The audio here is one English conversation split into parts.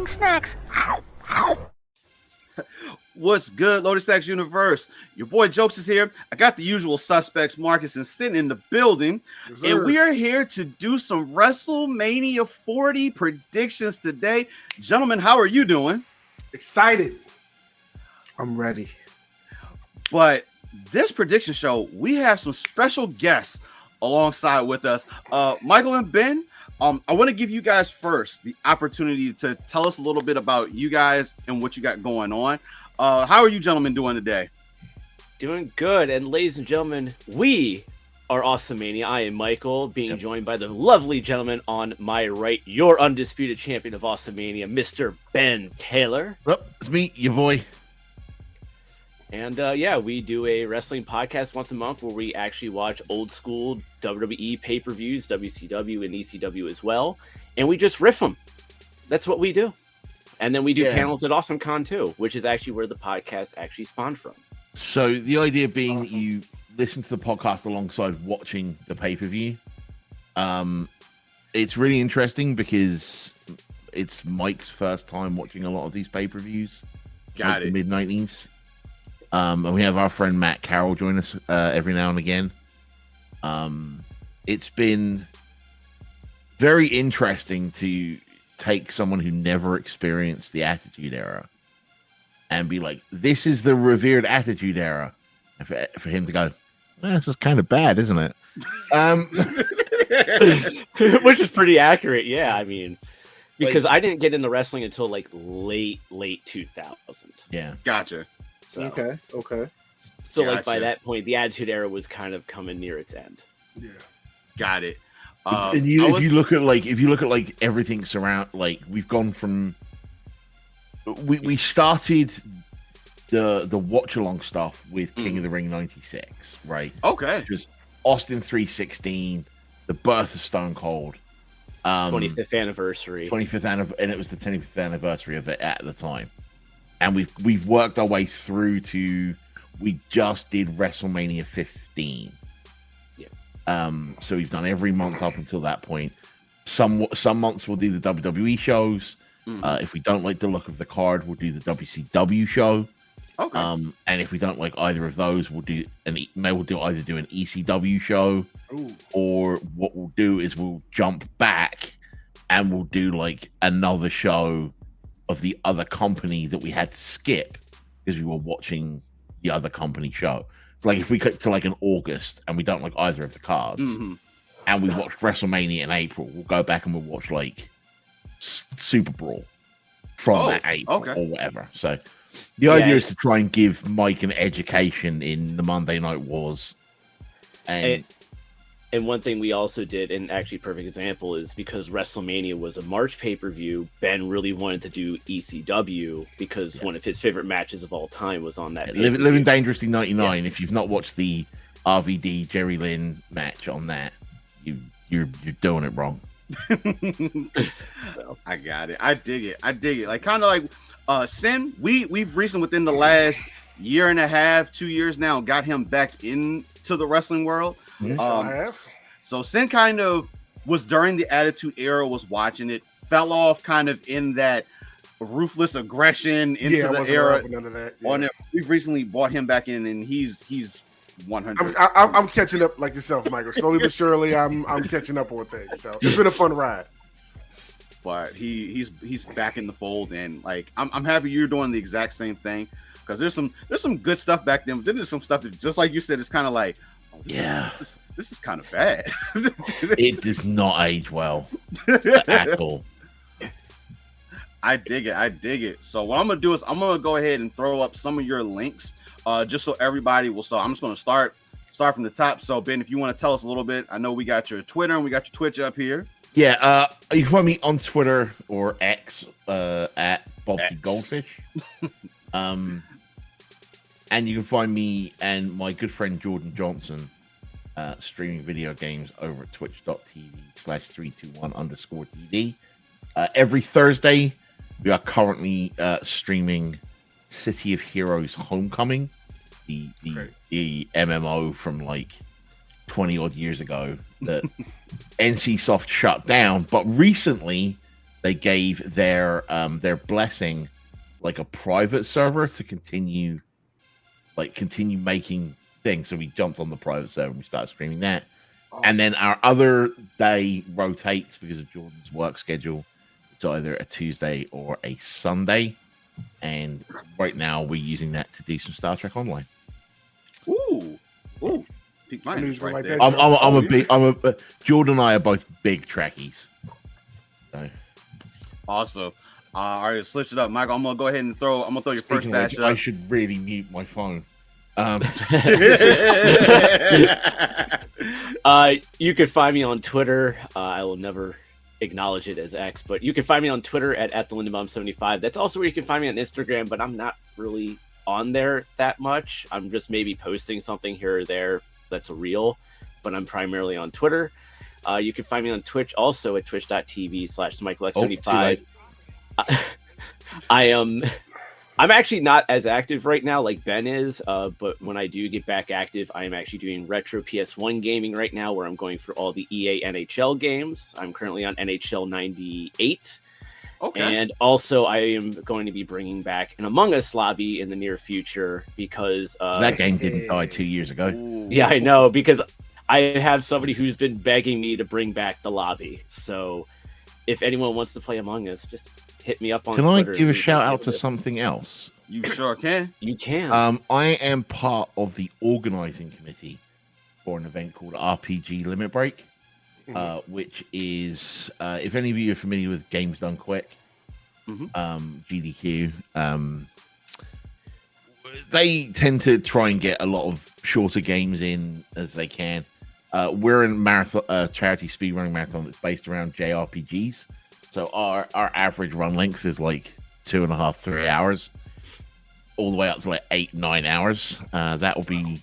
having snacks. What's good, Loaded Stacks Universe? Your boy Jokes is here. I got the usual suspects, Marcus and Sin, in the building. Yes, and we are here to do some WrestleMania 40 predictions today. Gentlemen, how are you doing? Excited. I'm ready. But this prediction show, we have some special guests alongside with us. Michael and Ben, I want to give you guys first the opportunity to tell us a little bit about you guys and what you got going on. How are you gentlemen doing today? Doing good. And ladies and gentlemen, we are Awesomania. I am Michael, being joined by the lovely gentleman on my right, your undisputed champion of Awesomania, Mr. Ben Taylor. Well, it's me, your boy. And we do a wrestling podcast once a month where we actually watch old school WWE pay-per-views, WCW and ECW as well, and we just riff them. That's what we do. And then we do panels at AwesomeCon too, which is actually where the podcast actually spawned from. So the idea being that you listen to the podcast alongside watching the pay-per-view. It's really interesting because it's Mike's first time watching a lot of these pay-per-views. Got it. Mid-90s. And we have our friend Matt Carroll join us every now and again. It's been very interesting to take someone who never experienced the Attitude Era and be like, this is the revered Attitude Era. And for him to go, this is kind of bad, isn't it? Which is pretty accurate. Yeah, I mean, because I didn't get into wrestling until like late 2000. Yeah. Gotcha. So, Okay. So like by that point, the Attitude Era was kind of coming near its end. Yeah. Got it. And if you look at everything surround, like we've gone from we started the watch along stuff with King of the Ring 96, right? Okay. Just Austin 316, the birth of Stone Cold, 25th anniversary, and it was the 25th anniversary of it at the time. And we've worked our way through to, we just did WrestleMania 15. Yeah. So we've done every month up until that point. Some months we'll do the WWE shows. If we don't like the look of the card, we'll do the WCW show. Okay. And if we don't like either of those, we'll do either do an ECW show, or what we'll do is we'll jump back and we'll do like another show of the other company that we had to skip because we were watching the other company show. So like if we cut to like an August and we don't like either of the cards and we watched WrestleMania in April, we'll go back and we'll watch like Super Brawl from that April or whatever. So the idea is to try and give Mike an education in the Monday Night Wars. And one thing we also did, and actually perfect example, is because WrestleMania was a March pay-per-view, Ben really wanted to do ECW because one of his favorite matches of all time was on that. Living Dangerously 99. If you've not watched the RVD Jerry Lynn match on that, you're doing it wrong. So. I got it. I dig it. Like kind of like Sin, we've recently within the last year and a half, 2 years now, got him back into the wrestling world. So Sin kind of was during the Attitude Era, was watching it, fell off kind of in that ruthless aggression into the era. We've recently brought him back in, and he's 100. I'm catching up like yourself, Michael. Slowly but surely, I'm catching up on things. So it's been a fun ride. But he's back in the fold, and like I'm happy you're doing the exact same thing, because there's some good stuff back then, but then there's some stuff that, just like you said, it's kind of like, this is kind of bad. It does not age well at all. I dig it. So what I'm gonna do is I'm gonna go ahead and throw up some of your links, just so everybody will. So I'm just gonna start from the top. So Ben, if you want to tell us a little bit, I know we got your Twitter and we got your Twitch up here. Yeah, you can find me on Twitter or X at Bobby Goldfish. And you can find me and my good friend Jordan Johnson streaming video games over at twitch.tv/321_TV. Every Thursday, we are currently streaming City of Heroes Homecoming, the MMO from like 20 odd years ago that NCSoft shut down. But recently, they gave their blessing like a private server to continue making things. So we jumped on the private server and we started streaming that. Awesome. And then our other day rotates because of Jordan's work schedule. It's either a Tuesday or a Sunday. And right now we're using that to do some Star Trek Online. Ooh. Pique my interest right there. Jordan and I are both big Trekkies. So. Awesome. All right, switch it up, Michael. I'm gonna go ahead and throw your first batch up. I should really mute my phone. You can find me on Twitter. I will never acknowledge it as X, but you can find me on Twitter at TheLindenbaum75. That's also where you can find me on Instagram, but I'm not really on there that much. I'm just maybe posting something here or there that's a reel, but I'm primarily on Twitter. You can find me on Twitch also at twitch.tv/MichaelX75. I'm actually not as active right now like Ben is, but when I do get back active, I am actually doing retro PS1 gaming right now, where I'm going for all the EA NHL games. I'm currently on NHL 98. Okay. And also I am going to be bringing back an Among Us lobby in the near future because... that game didn't die 2 years ago. Yeah, I know, because I have somebody who's been begging me to bring back the lobby. So if anyone wants to play Among Us, just hit me up on Twitter. Can I give a shout out to something else? You sure can. You can. I am part of the organizing committee for an event called RPG Limit Break, which is, if any of you are familiar with Games Done Quick, GDQ, they tend to try and get a lot of shorter games in as they can. We're in marathon, charity speedrunning marathon that's based around JRPGs. So our average run length is like 2.5, 3 hours, all the way up to like 8-9 hours. That will be.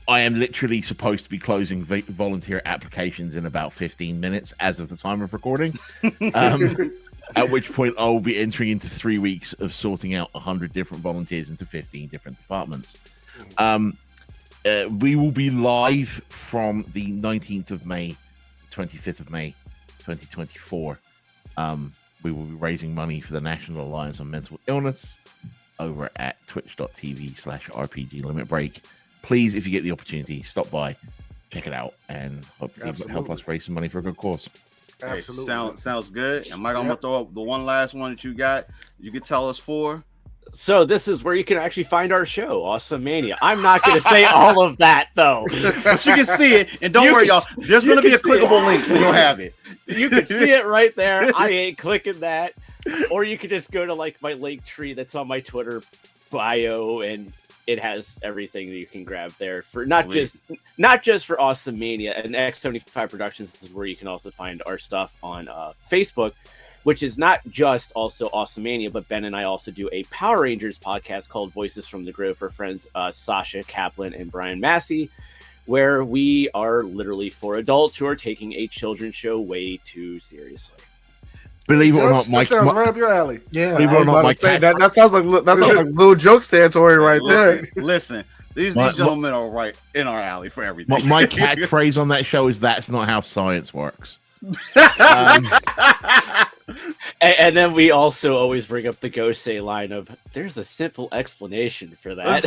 I am literally supposed to be closing volunteer applications in about 15 minutes as of the time of recording. At which point I will be entering into 3 weeks of sorting out 100 different volunteers into 15 different departments. We will be live from the 19th of May, 25th of May, 2024. We will be raising money for the National Alliance on Mental Illness over at twitch.tv/RPG Limit Break. Please, if you get the opportunity, stop by, check it out, and hopefully help us raise some money for a good cause. Absolutely. Hey, sounds good. And Mike, I'm gonna throw up the one last one that you got. You can tell us for. So this is where you can actually find our show, Awesome Mania. I'm not going to say all of that, though. But you can see it. And don't worry, y'all. There's going to be a clickable link, so you'll have it. You can see it right there. I ain't clicking that. Or you can just go to like my link tree that's on my Twitter bio, and it has everything that you can grab there for not just for Awesome Mania. And X75 Productions is where you can also find our stuff on Facebook, which is not just also Awesome Mania, but Ben and I also do a Power Rangers podcast called Voices from the Grove for friends Sasha Kaplan and Brian Massey, where we are literally for adults who are taking a children's show way too seriously. Believe it or not, Mike, sounds right up your alley. Yeah, believe it or not, Mike, that sounds like little jokes territory right there. Listen, these gentlemen are right in our alley for everything. My catchphrase on that show is "That's not how science works." And then we also always bring up the Gosei line of, there's a simple explanation for that.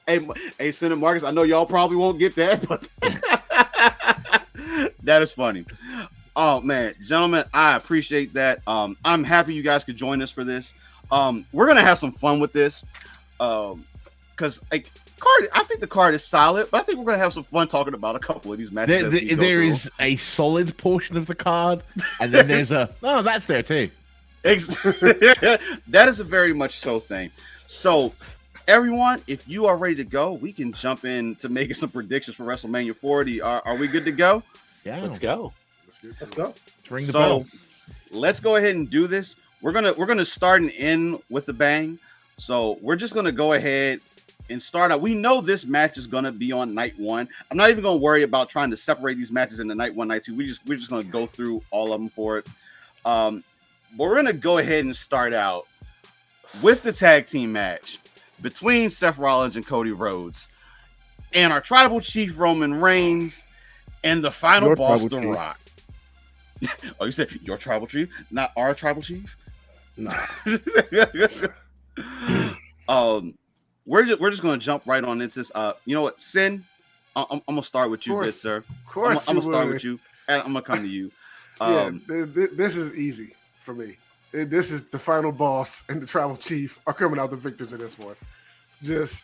Hey, Senator Marcus, I know y'all probably won't get that, but that is funny. Oh, man. Gentlemen, I appreciate that. I'm happy you guys could join us for this. We're going to have some fun with this because I think the card is solid, but I think we're going to have some fun talking about a couple of these matches. There is a solid portion of the card, and then there's that's there too. That is a very much so thing. So, everyone, if you are ready to go, we can jump in to making some predictions for WrestleMania 40. Are we good to go? Yeah, let's go. Let's go. Let's ring the bell. Let's go ahead and do this. We're gonna start and end with a bang. So we're just gonna go ahead and start out. We know this match is gonna be on night one. I'm not even gonna worry about trying to separate these matches into night one, night two. We're just gonna go through all of them for it. But we're gonna go ahead and start out with the tag team match between Seth Rollins and Cody Rhodes, and our tribal chief Roman Reigns, and the final boss, The Rock. Oh, you said your tribal chief, not our tribal chief? Nah. We're just gonna jump right on into this. You know what, Sin? I'm gonna start with you, good sir. Of course, I'm gonna start with you, and I'm gonna come to you. This is easy for me. This is the final boss and the tribal chief are coming out the victors in this one. Just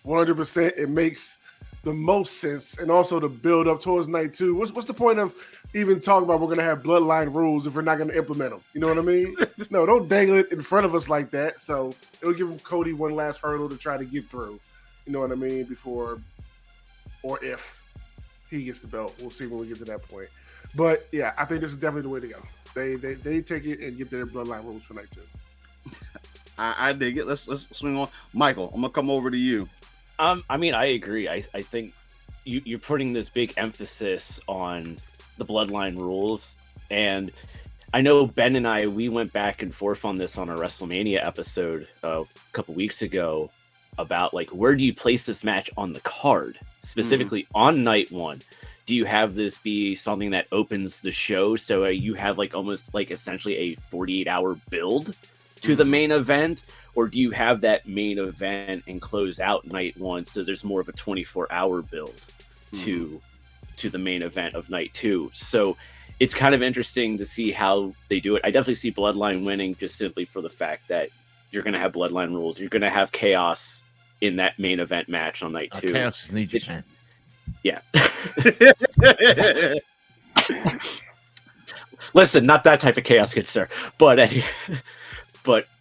100%. It makes the most sense, and also the build up towards night 2. What's the point of even talking about we're gonna have bloodline rules if we're not gonna implement them? You know what I mean? No, don't dangle it in front of us like that. So it'll give Cody one last hurdle to try to get through. You know what I mean? Before or if he gets the belt, we'll see when we get to that point. But yeah, I think this is definitely the way to go. They take it and get their bloodline rules for night 2. I dig it. Let's swing on. Michael, I'm gonna come over to you. I mean, I agree. I think you're putting this big emphasis on the bloodline rules, and I know Ben and we went back and forth on this on our WrestleMania episode a couple weeks ago about like where do you place this match on the card, specifically on night 1. Do you have this be something that opens the show so you have like almost like essentially a 48-hour build to the main event, or do you have that main event and close out night 1 so there's more of a 24-hour build to the main event of night 2? So it's kind of interesting to see how they do it. I definitely see Bloodline winning just simply for the fact that you're going to have Bloodline rules. You're going to have chaos in that main event match on night 2. Chaos is needed. Yeah. Listen, not that type of chaos, good sir. But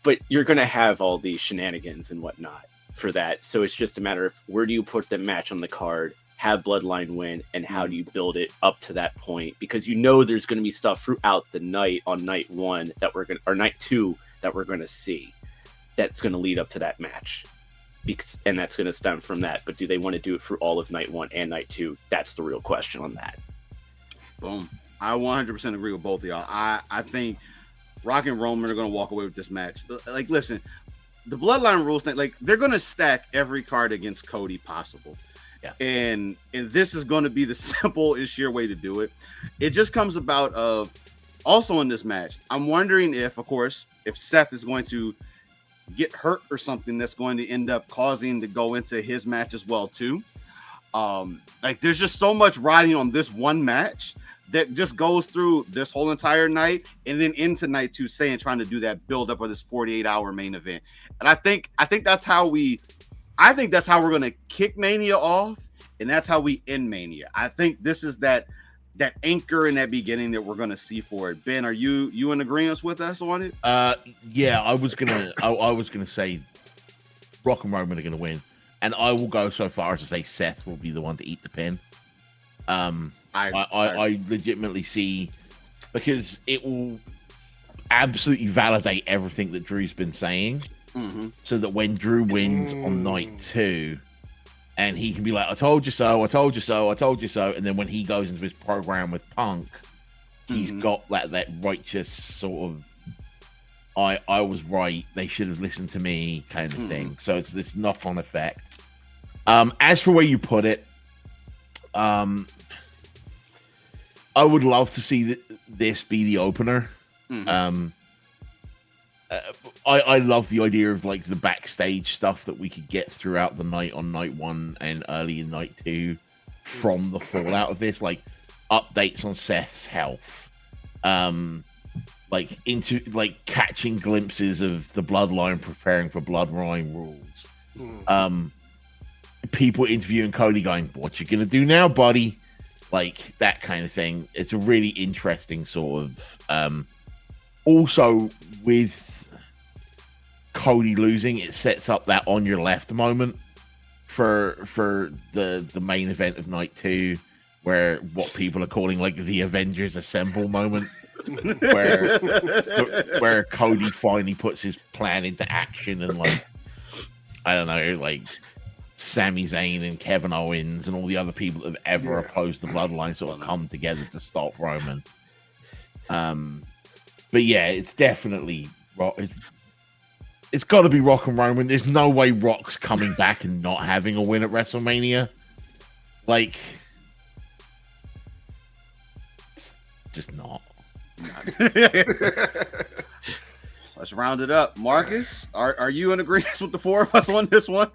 but you're gonna have all these shenanigans and whatnot for that. So it's just a matter of where do you put the match on the card, have Bloodline win, and how do you build it up to that point? Because you know there's gonna be stuff throughout the night on night 1 that we're gonna or night 2 that we're gonna see that's gonna lead up to that match. And that's going to stem from that. But do they want to do it for all of night 1 and night 2? That's the real question on that. Boom. I 100% agree with both of y'all. I think Rock and Roman are going to walk away with this match. Like, listen, the Bloodline rules thing, like, they're going to stack every card against Cody possible. Yeah. And this is going to be the simple and sheer way to do it. It just comes about of also in this match. I'm wondering if, of course, if Seth is going to get hurt or something that's going to end up causing to go into his match as well too. Like there's just so much riding on this one match that just goes through this whole entire night and then into night 2, trying to do that build up of this 48-hour main event. And I think that's how we're going to kick Mania off, and that's how we end Mania. I think this is that anchor in that beginning that we're going to see for it. Ben, are you in agreement with us on it? Yeah, I was gonna say Rock and Roman are gonna win, and I will go so far as to say Seth will be the one to eat the pin. I legitimately see, because it will absolutely validate everything that Drew's been saying, so that when Drew wins on night 2. And he can be like, I told you so, I told you so, I told you so. And then when he goes into his program with Punk, he's got that righteous sort of, I was right, they should have listened to me kind of thing. So it's this knock-on effect. As for where you put it, I would love to see this be the opener. I love the idea of like the backstage stuff that we could get throughout the night on night 1 and early in night 2 from the fallout of this, like updates on Seth's health, like into like catching glimpses of the Bloodline preparing for Bloodline rules, people interviewing Cody going, what you gonna do now, buddy? Like that kind of thing. It's a really interesting sort of also with Cody losing, it sets up that on your left moment for the main event of night 2, where what people are calling like the Avengers Assemble moment, where Cody finally puts his plan into action, and like I don't know, like Sami Zayn and Kevin Owens and all the other people that have ever opposed the Bloodline sort of come together to stop Roman. But yeah, it's definitely it's got to be Rock and Roman. There's no way Rock's coming back and not having a win at WrestleMania. Like, it's just not. Let's round it up. Marcus, are you in agreement with the four of us on this one?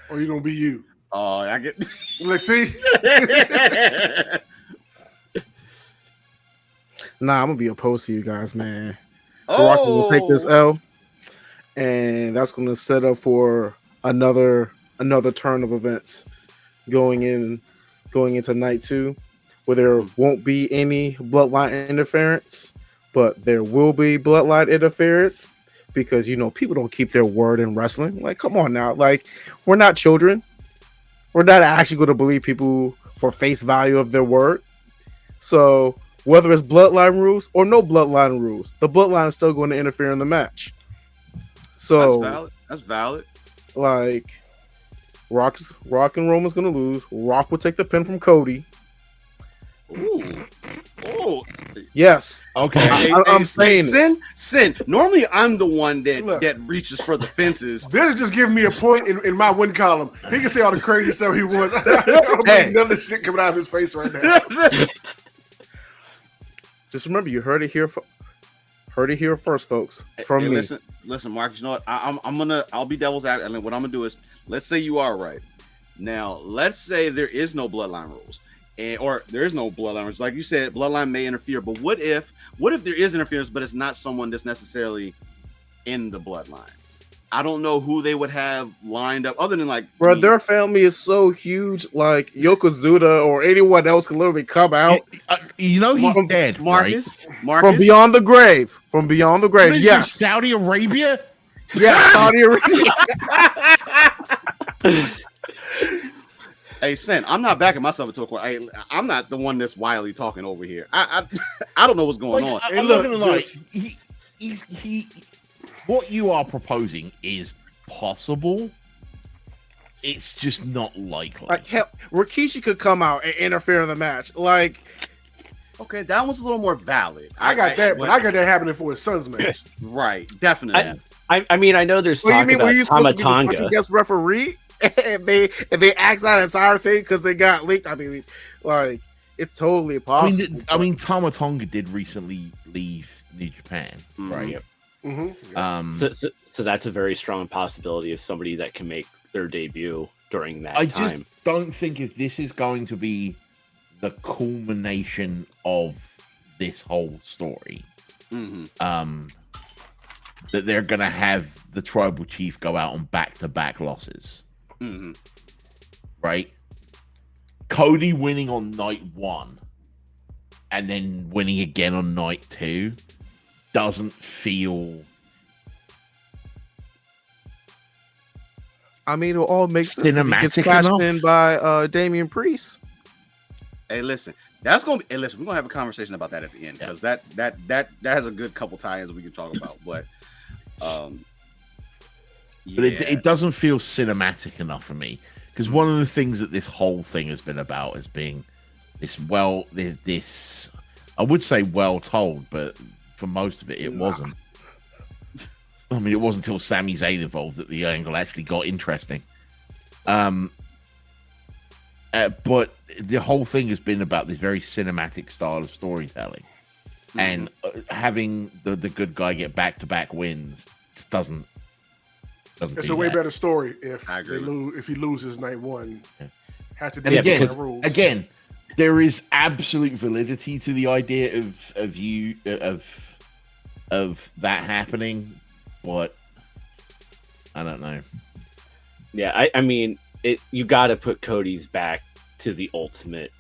Or you gonna be you? Oh, I get. Let's see. Nah, I'm gonna be opposed to you guys, man. Rocky will take this L, and that's gonna set up for another turn of events going into night 2, where there won't be any bloodline interference, but there will be bloodline interference because people don't keep their word in wrestling. Like, come on now, like we're not children. We're not actually going to believe people for face value of their word. So whether it's bloodline rules or no bloodline rules, the bloodline is still going to interfere in the match. So that's valid. Like Rock and Roman's going to lose. Rock will take the pin from Cody. Ooh. Yes. Okay. I'm saying Sin. Normally, I'm the one that reaches for the fences. This is just giving me a point in my win column. He can say all the crazy stuff he wants. I don't need none of this shit coming out of his face right now. Just remember, you heard it here first, folks. From me. Listen, Marcus. You know what? I'll be devil's advocate. And what I'm gonna do is, let's say you are right. Now, let's say there is no bloodline rules. Or there is no bloodline. Like you said, bloodline may interfere. But what if there is interference, but it's not someone that's necessarily in the bloodline? I don't know who they would have lined up other than bro, their family is so huge. Like Yokozuna or anyone else can literally come out. He's dead, Marcus. From beyond the grave. Yes. Saudi Arabia. Yes, Saudi Arabia. Hey, Sen, I'm not backing myself into a corner. I'm not the one that's wildly talking over here. I don't know what's going on. I'm not gonna lie. He, what you are proposing is possible. It's just not likely. Like, hell, Rikishi could come out and interfere in the match. Like, okay, that one's a little more valid. I got that happening for his son's match. Right, definitely. I mean, I know there's talk about Tama Tonga. Guest referee, and they axed that entire thing because they got leaked. I mean, like, it's totally possible. I mean, Tama Tonga did recently leave New Japan, right? Mm-hmm. So that's a very strong possibility of somebody that can make their debut during that time. I just don't think if this is going to be the culmination of this whole story, that they're going to have the tribal chief go out on back-to-back losses. Right? Cody winning on night 1 and then winning again on night 2 doesn't feel... I mean, it all makes sense. Cinematic He gets cashed in by Damian Priest. Hey, listen, that's gonna be. Hey, listen, we're gonna have a conversation about that at the end because that has a good couple tie-ins we can talk about. But, but it doesn't feel cinematic enough for me because one of the things that this whole thing has been about is being this I would say well told, but for most of it, it wasn't. I mean, it wasn't until Sami Zayn involved that the angle actually got interesting. But the whole thing has been about this very cinematic style of storytelling, and having the good guy get back-to-back wins doesn't. It's a way better story if he loses night 1. Yeah. Has to do with the rules. Again, there is absolute validity to the idea of that happening. But I don't know. Yeah, I mean, you got to put Cody's back to the ultimate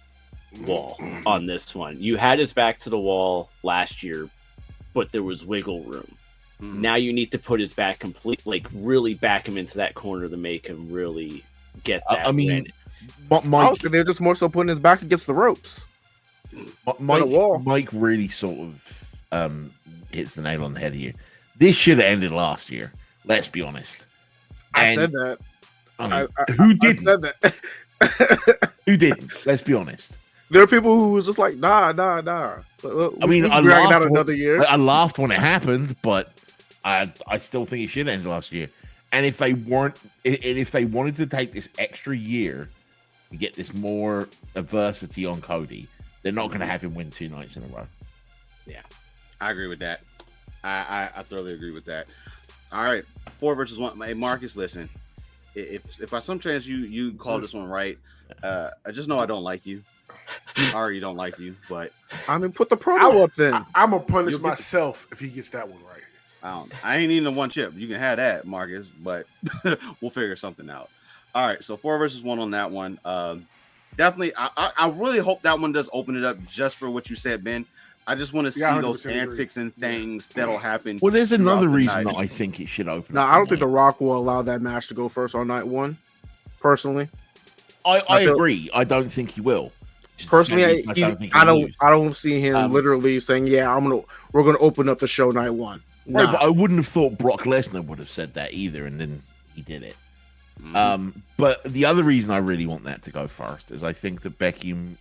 wall on this one. You had his back to the wall last year, but there was wiggle room. Now you need to put his back really back him into that corner to make him really get that. I mean, Mike, they're just more so putting his back against the ropes. Mike really sort of hits the nail on the head here. This should have ended last year. Let's be honest. I said that. I mean, who didn't? I said that. Who didn't? Let's be honest. There are people who was just like, nah. I mean, I laughed when it happened, but I still think it should end last year. And if they wanted to take this extra year to get this more adversity on Cody, they're not going to have him win 2 nights in a row. Yeah, I agree with that. I thoroughly agree with that. All right, 4 versus 1. Hey, Marcus, listen. If by some chance you call this one right, I just know I don't like you. I already don't like you, but I mean, put the promo up then. I'm gonna punish myself if he gets that one right. I ain't eating the one chip. You can have that, Marcus, but we'll figure something out. All right, so 4 versus 1 on that one. Definitely, I really hope that one does open it up just for what you said, Ben. I just want to see those antics and things that'll happen. Well, there's another reason that I think it should open. No, I don't think The Rock will allow that match to go first on night 1. Personally, I agree. I don't think he will. Personally, I don't see him literally saying, "Yeah, we're gonna open up the show night 1." Right, but I wouldn't have thought Brock Lesnar would have said that either, and then he did it. But the other reason I really want that to go first is I think that Becky and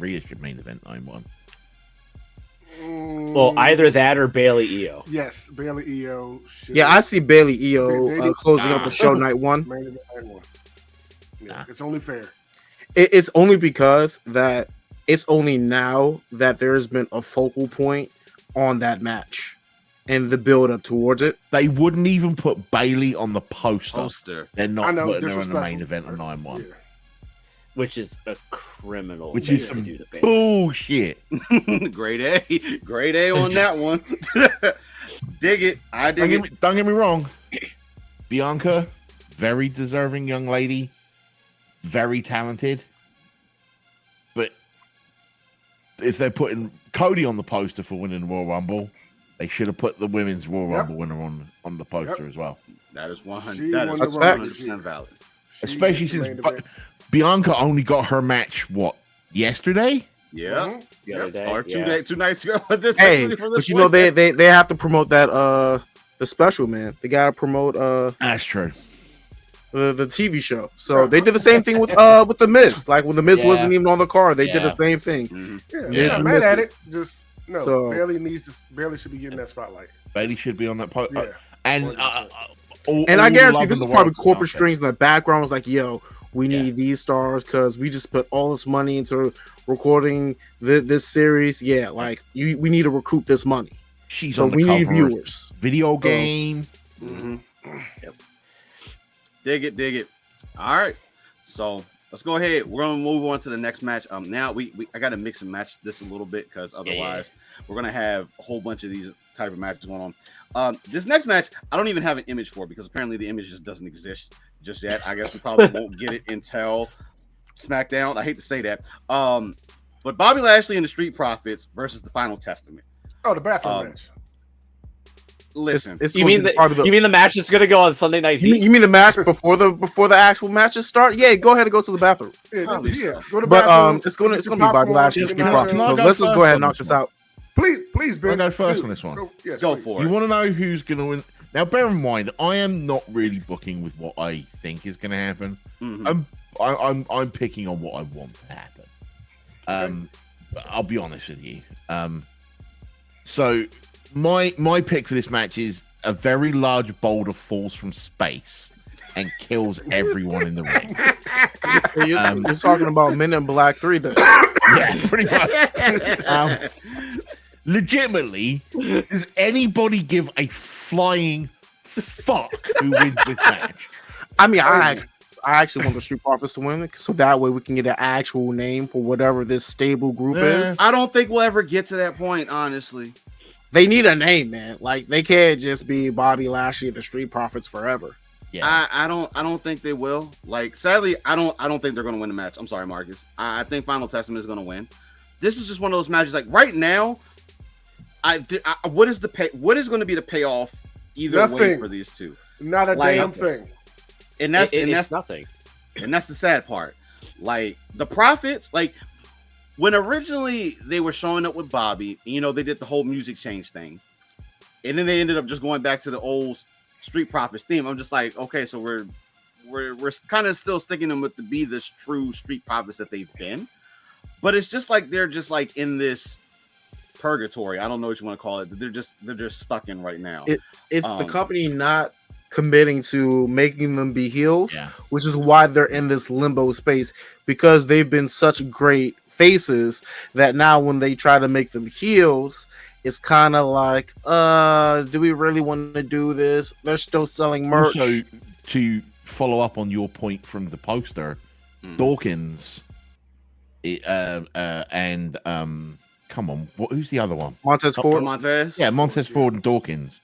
Rhea should main event night 1. Well, either that or Bailey Io. Yes, Bailey Io. Yeah, I see Bailey Io closing up the show night 1. Main event night 1. Yeah, it's only fair. It's only because that it's only now that there's been a focal point on that match and the build up towards it. They wouldn't even put Bailey on the poster. They're not putting her in the main event on 9-1. Yeah. Which is a criminal. Which is some bullshit. Grade A on that one. Dig it. I dig it. Don't get me wrong. Bianca, very deserving young lady, very talented. But if they're putting Cody on the poster for winning the Royal Rumble, they should have put the women's Royal Rumble winner on the poster as well. That is 100% valid. Especially since Bianca only got her match yesterday? Yeah, the other day, or 2 nights ago. But you know they have to promote that the special, man. They gotta promote that's true. The TV show. So they did the same thing with the Miz. Like when the Miz wasn't even on the card, they did the same thing. Mm-hmm. Yeah, I'm mad at it. Just no. Bailey should be getting that spotlight. Bailey should be on that post. Yeah. And I guarantee this is probably corporate strings in the background. It's like, yo, we need these stars because we just put all this money into recording this series. Yeah, like we need to recoup this money. She's on the cover. We need viewers. Video game. Yep. Dig it. All right. So let's go ahead. We're gonna move on to the next match. Now I gotta mix and match this a little bit because otherwise we're gonna have a whole bunch of these type of matches going on. This next match, I don't even have an image for because apparently the image just doesn't exist just yet. I guess we probably won't get it until SmackDown. I hate to say that. But Bobby Lashley and the Street Profits versus the Final Testament. Oh, the bathroom match. Listen, you mean the match is going to go on Sunday Night Heat? You mean the match before the actual matches start? Yeah, go ahead and go to the bathroom. Yeah, go to but it's gonna be Bobby Lashley. So let's just go ahead and knock this out. Please, Ben. I'll go first on this one. Go for it. You want to know who's going to win? Now, bear in mind, I am not really booking with what I think is going to happen. Mm-hmm. I'm picking on what I want to happen. I'll be honest with you. So my pick for this match is a very large boulder falls from space and kills everyone in the ring. You're talking about Men in Black 3 then. Yeah, pretty much. Legitimately, does anybody give a flying fuck who wins this match? I mean, I actually want the Street Profits to win, so that way we can get an actual name for whatever this stable group is. I don't think we'll ever get to that point, honestly. They need a name, man. Like they can't just be Bobby Lashley and the Street Profits forever. Yeah, I don't think they will. Like, sadly, I don't think they're going to win the match. I'm sorry, Marcus. I think Final Testament is going to win. This is just one of those matches. Like right now, what is going to be the payoff either way for these two? Not a damn thing. And that's nothing. And that's the sad part. Like the Profits, like when originally they were showing up with Bobby, they did the whole music change thing, and then they ended up just going back to the old Street Profits theme. I'm just like, okay, so we're kind of still sticking them with the true Street Profits that they've been, but it's just like they're just like in this purgatory. I don't know what you want to call it. They're just stuck in right now. It's the company not committing to making them be heels, which is why they're in this limbo space, because they've been such great faces that now when they try to make them heels, it's kind of like, do we really want to do this? They're still selling merch. Also, to follow up on your point from the poster, Dawkins and come on, who's the other one? Montez Ford. Yeah, Montez Ford and Dawkins.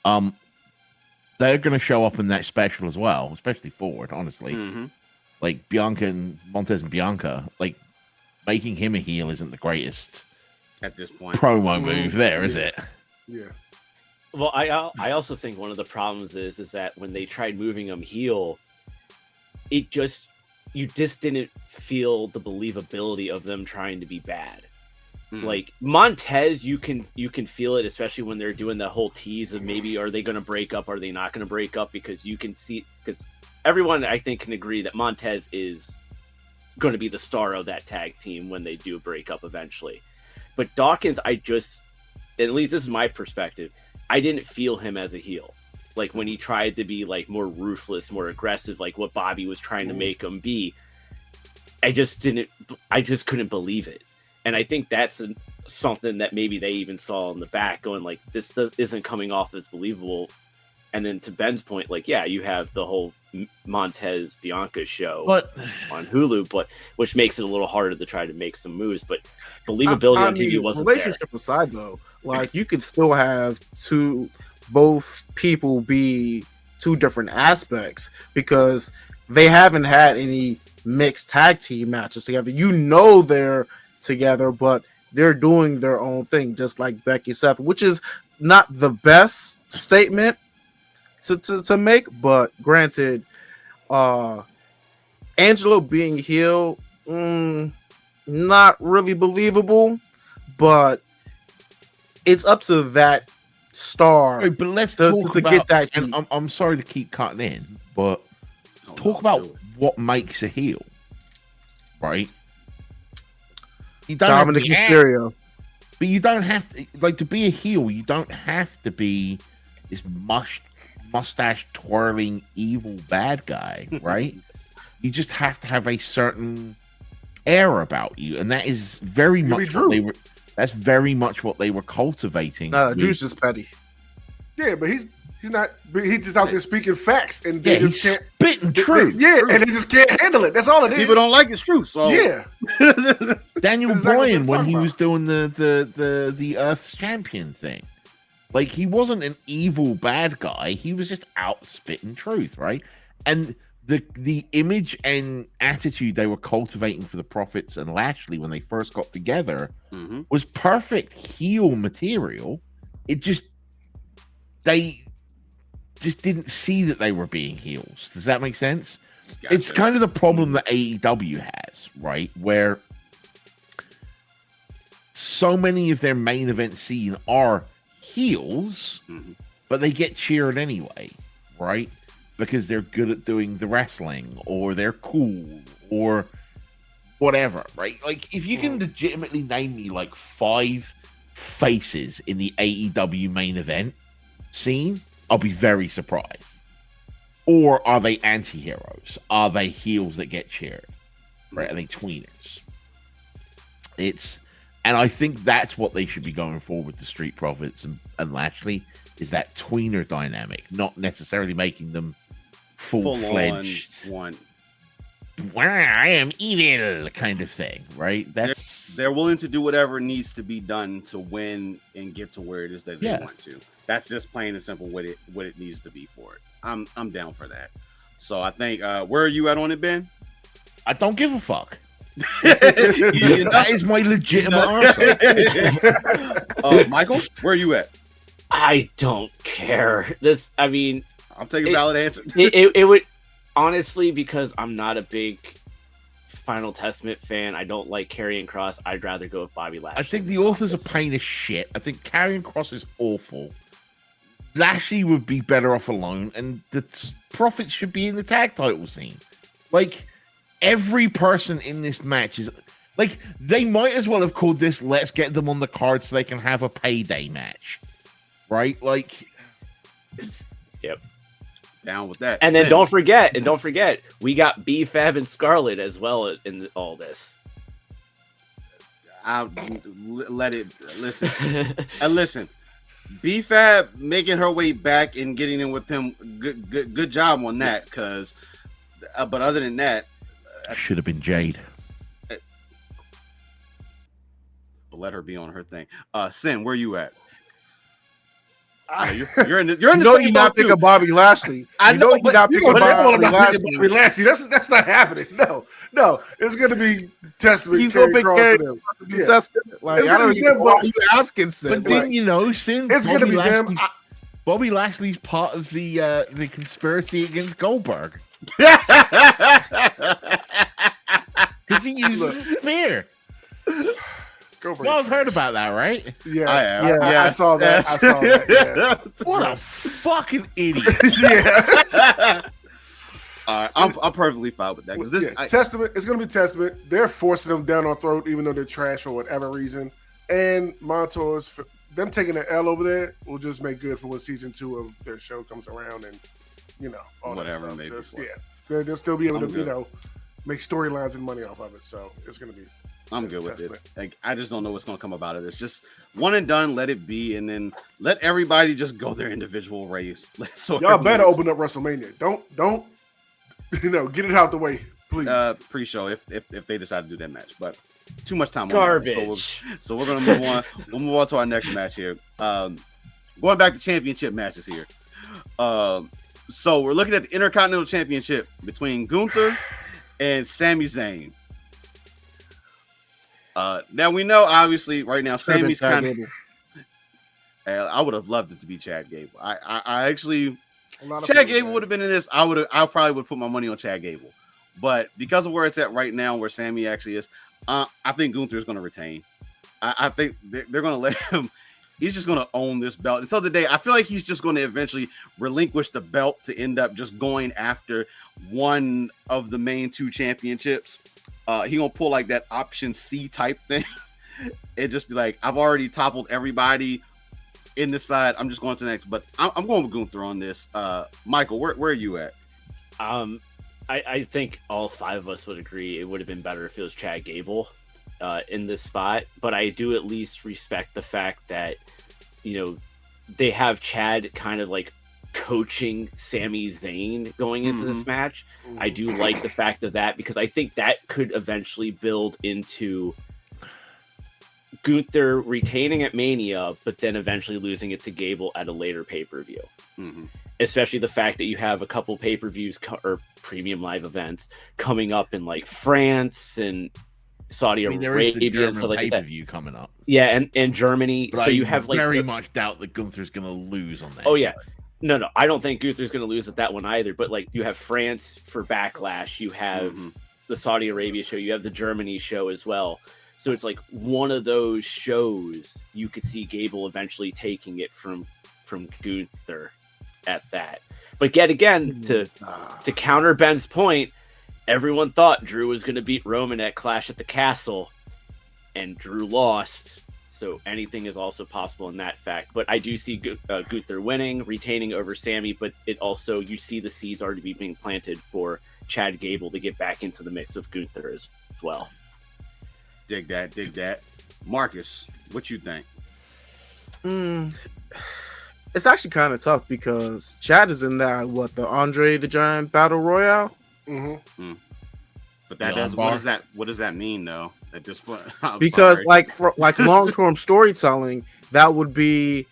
They're going to show up in that special as well, especially Ford, honestly. Like Bianca and Montez and Bianca, like making him a heel isn't the greatest at this point promo move there, is it? Yeah. Well, I also think one of the problems is that when they tried moving him heel, you just didn't feel the believability of them trying to be bad. Like Montez, you can feel it, especially when they're doing the whole tease of maybe are they going to break up, are they not going to break up, because you can see, because everyone I think can agree that Montez is going to be the star of that tag team when they do break up eventually. But Dawkins, at least this is my perspective, I didn't feel him as a heel. Like when he tried to be like more ruthless, more aggressive, like what Bobby was trying to make him be, I just couldn't believe it. And I think that's something that maybe they even saw in the back going like, this isn't coming off as believable. And then to Ben's point, like, yeah, you have the whole Montez Bianca show on Hulu, which makes it a little harder to try to make some moves. But believability on TV wasn't relationship there. Aside, though, like you could still have both people be two different aspects because they haven't had any mixed tag team matches together. You know they're together, but they're doing their own thing, just like Becky Seth, which is not the best statement to make, but granted, Angelo being heel, not really believable, but it's up to that star. But let's talk about, get that. And I'm sorry to keep cutting in, but talk about what makes a heel, right? You don't Dominic Mysterio. But you don't have to, like, to be a heel, you don't have to be this mustache twirling evil bad guy, right? You just have to have a certain air about you, and that is very much what they were. That's very much what they were cultivating. Drew's just petty. Yeah, but he's not. He's just out there speaking facts, and they just can't spitting truth. And they just can't handle it. That's all it is. People don't like his truth. So yeah. Daniel Bryan, when he was doing the Earth's Champion thing, like, he wasn't an evil bad guy. He was just out spitting truth, right? And the image and attitude they were cultivating for the Profits and Lashley when they first got together was perfect heel material. They just didn't see that they were being heels. Does that make sense? Gotcha. It's kind of the problem that AEW has, right? Where so many of their main event scene are heels, but they get cheered anyway, right? Because they're good at doing the wrestling, or they're cool, or whatever, right? Like, if you can legitimately name me like 5 faces in the AEW main event scene, I'll be very surprised. Or are they anti-heroes? Are they heels that get cheered? Right? Are they tweeners? And I think that's what they should be going for with the Street Profits and Lashley, is that tweener dynamic, not necessarily making them full-fledged one. I am evil kind of thing, right? They're willing to do whatever needs to be done to win and get to where it is that they want to. That's just plain and simple what it needs to be for it. I'm down for that. So I think where are you at on it, Ben? I don't give a fuck. That is my legitimate answer. Michael, where are you at? I don't care. I'll take a valid answer. it would, honestly, because I'm not a big Final Testament fan. I don't like Karrion Kross. I'd rather go with Bobby Lashley. I think the author's a pain of shit. I think Karrion Kross is awful. Lashley would be better off alone, and the Profits should be in the tag title scene. Like, every person in this match is like, they might as well have called this "Let's get them on the card so they can have a payday match," right? Like, yep. Down with that. And then don't forget, we got B-Fab and Scarlett as well in all this. I'll let it listen. And listen, B-Fab making her way back and getting in with him. Good job on that. Because, but other than that, should have been Jade. But let her be on her thing. Sin, where you at? You're in the you're not picking Bobby Lashley. I know you're not picking Bobby Lashley. That's not happening. No, it's going to be Testament. He's going to be Testament. Like, I don't know why you asking, Sin. But didn't you know, Sin? It's going to be them. Bobby Lashley's part of the conspiracy against Goldberg. Because he uses a spear. Y'all have heard about that, right? Yeah, I saw that. Yes. What a fucking idiot! Yeah. All right, I'm perfectly fine with that because this Testament. It's going to be Testament. They're forcing them down our throat, even though they're trash for whatever reason. And Montour's them taking an L over there will just make good for when season 2 of their show comes around, and all whatever maybe. They'll still be able to make storylines and money off of it. So it's going to be. I'm good with it. Like, I just don't know what's going to come about of this. Just one and done, let it be, and then let everybody just go their individual race. Y'all better open up WrestleMania. Don't get it out the way, please. Pre-show if they decide to do that match, but too much time. Garbage. So we're gonna move on. We'll move on to our next match here. Going back to championship matches here. So we're looking at the Intercontinental Championship between Gunther and Sami Zayn. Now we know, obviously, right now Sammy's kind of. I would have loved it to be Chad Gable. I actually, Chad Gable would have been in this. I probably would put my money on Chad Gable, but because of where it's at right now, where Sammy actually is, I think Gunther is going to retain. I think they're going to let him. He's just going to own this belt until the day. I feel like he's just going to eventually relinquish the belt to end up just going after one of the main 2 championships. He gonna pull like that option C type thing and just be like, I've already toppled everybody in this side. I'm just going to the next, but I'm going with Gunther on this. Michael, where are you at? I think all 5 of us would agree it would have been better if it was Chad Gable in this spot, but I do at least respect the fact that they have Chad kind of like coaching Sami Zayn going into this match. I do like the fact of that because I think that could eventually build into Gunther retaining at Mania, but then eventually losing it to Gable at a later pay-per-view. Especially the fact that you have a couple pay-per-views or premium live events coming up in like France and Saudi Arabia and stuff like that. Pay-per-view coming up. Yeah, and Germany. But so you have like very much doubt that Gunther's going to lose on that. Oh yeah. No, I don't think Gunther's going to lose at that one either. But like, you have France for Backlash, you have the Saudi Arabia show, you have the Germany show as well. So it's like one of those shows you could see Gable eventually taking it from Gunther at that. But yet again, to counter Ben's point, everyone thought Drew was going to beat Roman at Clash at the Castle, and Drew lost. So anything is also possible in that fact. But I do see Gunther winning, retaining over Sammy, but it also, you see the seeds already being planted for Chad Gable to get back into the mix of Gunther as well. Dig that. Marcus, what you think? It's actually kind of tough because Chad is in that, the Andre the Giant Battle Royale? But what does that mean though at this point? Because for long-term storytelling, that would be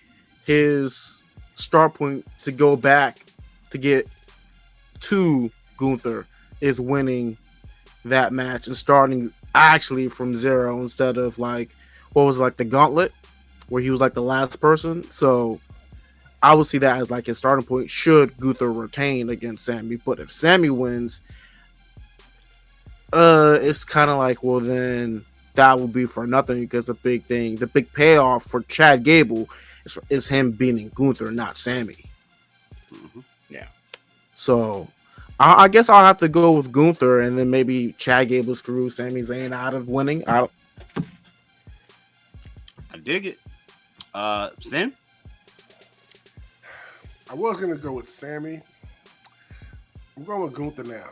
his start point to go back to get to Gunther, is winning that match and starting actually from 0 instead of the Gauntlet where he was the last person. So I would see that as his starting point should Gunther retain against Sammy. But if Sammy wins, it's kind of then that will be for nothing, because the big payoff for Chad Gable is him beating Gunther, not Sammy. Yeah. So I guess I'll have to go with Gunther, and then maybe Chad Gable screws Sami Zayn out of winning. I dig it. Sam? I was going to go with Sammy. I'm going with Gunther now.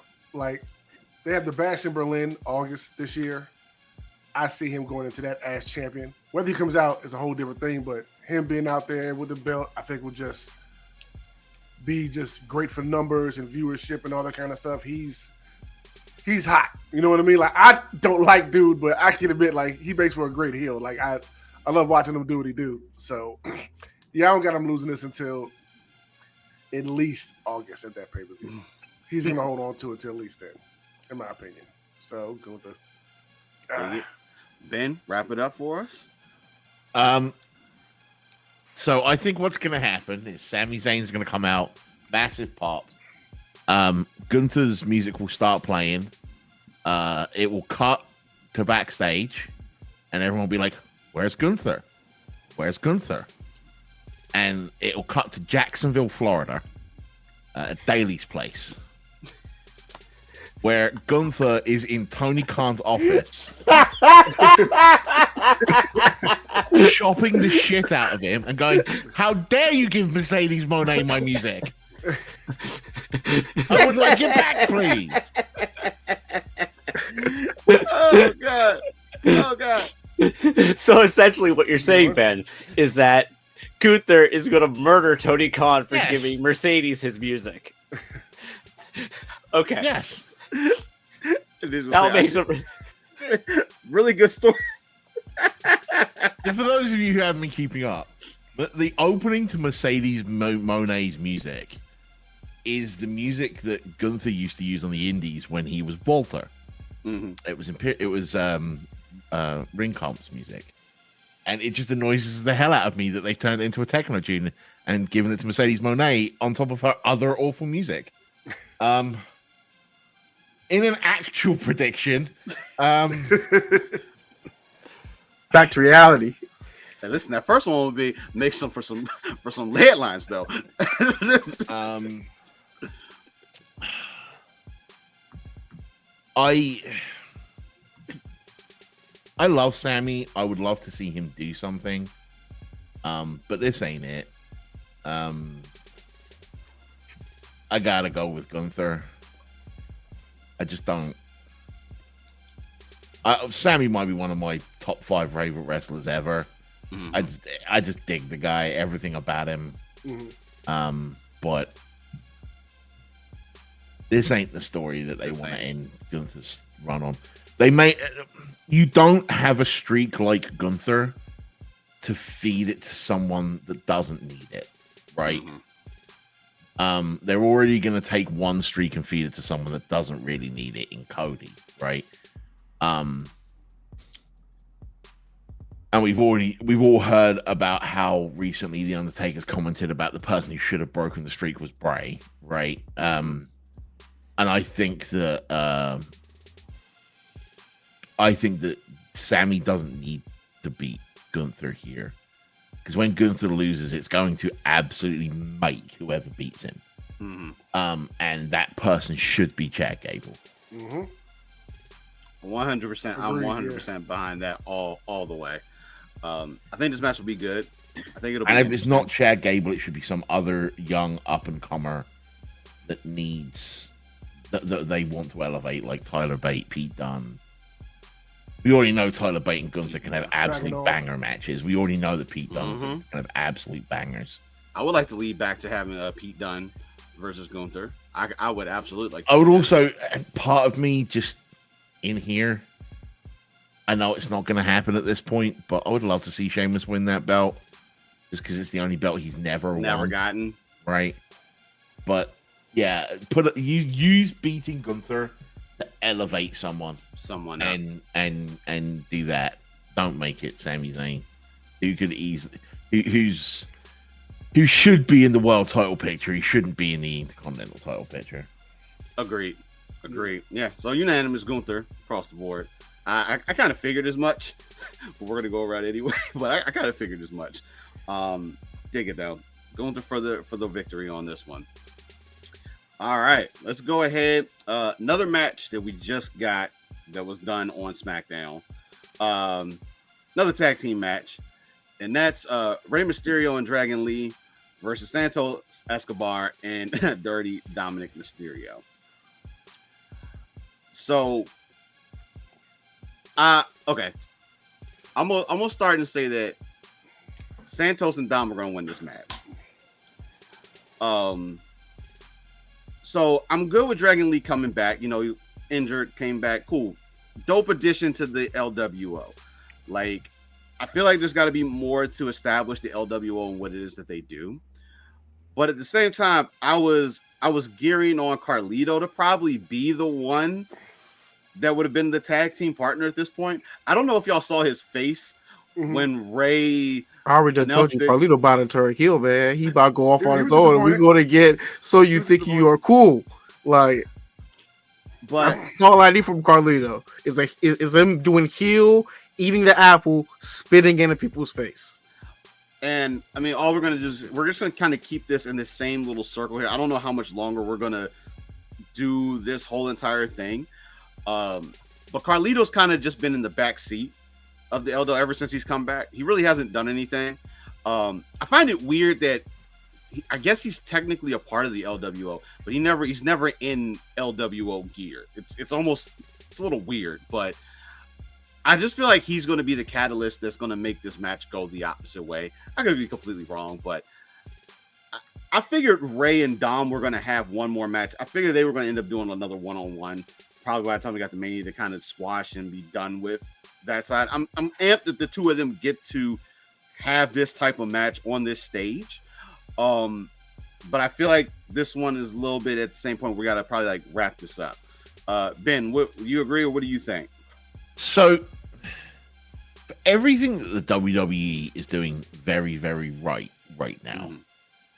They have the Bash in Berlin August this year. I see him going into that as champion. Whether he comes out is a whole different thing, but him being out there with the belt, I think will just be just great for numbers and viewership and all that kind of stuff. He's hot. You know what I mean? Like, I don't like dude, but I can admit, like, he makes for a great heel. Like, I love watching him do what he do. So, yeah, I don't got him losing this until at least August at that pay-per-view. He's going to hold on to it till at least then, in my opinion. So, go with the... Ben, wrap it up for us. So I think what's going to happen is Sami Zayn's going to come out, massive pop. Gunther's music will start playing. It will cut to backstage, and everyone will be like, "Where's Gunther? Where's Gunther?" And it will cut to Jacksonville, Florida, at Daly's place, where Gunther is in Tony Khan's office, chopping the shit out of him and going, "How dare you give Mercedes Moné my music? I would like it back, please." Oh god. Oh god. So essentially what you're saying, Ben, is that Gunther is going to murder Tony Khan for giving Mercedes his music. Okay. Yes. That makes a really good story. And for those of you who haven't been keeping up, the opening to Mercedes Moné's music is the music that Gunther used to use on the Indies when he was Walter. Mm-hmm. It was Ringkamp's music, and it just annoys the hell out of me that they turned it into a techno tune and given it to Mercedes Moné on top of her other awful music. In an actual prediction, back to reality. Hey, listen, that first one would be make some for some headlines though. I love Sammy. I would love to see him do something. But this ain't it. I gotta go with Gunther. I just don't. Sammy might be one of my top 5 favorite wrestlers ever. Mm-hmm. I just dig the guy, everything about him. Mm-hmm. But this ain't the story that they want to end Gunther's run on. They may. You don't have a streak like Gunther to feed it to someone that doesn't need it, right? Mm-hmm. They're already going to take one streak and feed it to someone that doesn't really need it in Cody, right? And we've all heard about how recently the Undertaker's commented about the person who should have broken the streak was Bray, right? And I think that Sammy doesn't need to beat Gunther here, because when Gunther loses, it's going to absolutely make whoever beats him. Mm-hmm. And that person should be Chad Gable. 100%. I'm 100% behind that all the way. I think this match will be good. I think it'll be. And if it's not Chad Gable, it should be some other young up and comer that needs that they want to elevate, like Tyler Bate, Pete Dunne. We already know Tyler Bate and Gunther can have absolute banger matches. We already know that Pete Dunne can have absolute bangers. I would like to lead back to having Pete Dunne versus Gunther. I would absolutely like to. I would also, part of me just in here, I know it's not going to happen at this point, but I would love to see Sheamus win that belt, just because it's the only belt he's never gotten. Right. But yeah, use beating Gunther to elevate someone up. and do that. Don't make it Sami Zayn, who could easily who should be in the world title picture. He shouldn't be in the Intercontinental title picture. Agreed. Yeah, so unanimous Gunther across the board. I kind of figured as much, but we're gonna go around anyway. But I kind of figured as much. Dig it though. Gunther for the victory on this one. All right, let's go ahead. Another match that we just got that was done on SmackDown. Another tag team match, and that's Rey Mysterio and Dragon Lee versus Santos Escobar and Dirty Dominic Mysterio. So, okay, I'm gonna start and say that Santos and Dom are gonna win this match. So I'm good with Dragon Lee coming back. You know, injured, came back. Cool. Dope addition to the LWO. Like, I feel like there's got to be more to establish the LWO and what it is that they do. But at the same time, I was gearing on Carlito to probably be the one that would have been the tag team partner at this point. I don't know if y'all saw his face when Ray. I already told you, Carlito about to turn heel, man. He about to go off on his own. We're going to get So You Think You Are Cool. Like, but that's all I need from Carlito is him doing heel, eating the apple, spitting into people's face. And I mean, we're just gonna kind of keep this in the same little circle here. I don't know how much longer we're gonna do this whole entire thing. But Carlito's kind of just been in the back seat of the LWO ever since he's come back. He really hasn't done anything. I find it weird that I guess he's technically a part of the LWO, but he's never in LWO gear. It's a little weird, but I just feel like he's going to be the catalyst that's going to make this match go the opposite way. I could be completely wrong, but I figured Ray and Dom were going to have one more match. I figured they were going to end up doing another one-on-one, probably by the time we got the Mania to kind of squash and be done with that side. I'm amped that the two of them get to have this type of match on this stage. But I feel like this one is a little bit at the same point. We got to probably like wrap this up. Ben, you agree or what do you think? So, for everything that the WWE is doing very, very right now,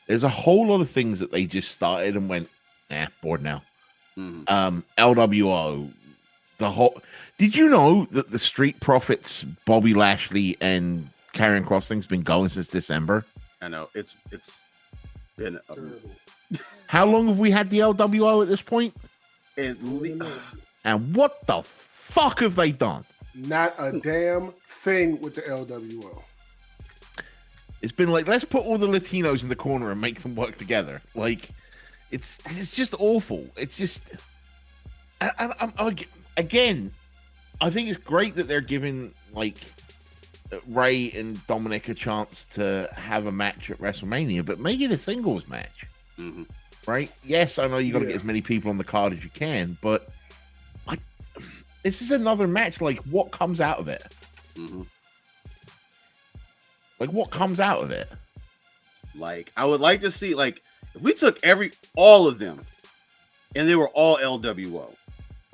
there's a whole lot of things that they just started and went, bored now. LWO, did you know that the Street Profits, Bobby Lashley and Karrion Kross thing's been going since December? I know it's been how long have we had the LWO at this point? And what the fuck have they done? Not a damn thing with the LWO. It's been like, let's put all the Latinos in the corner and make them work together. Like, it's just awful. It's just, again, I think it's great that they're giving like Ray and Dominic a chance to have a match at WrestleMania, but make it a singles match, right? Yes, I know you got to get as many people on the card as you can, but this is another match. Like, what comes out of it? Like, what comes out of it? Like, I would like to see, like, if we took all of them and they were all LWO,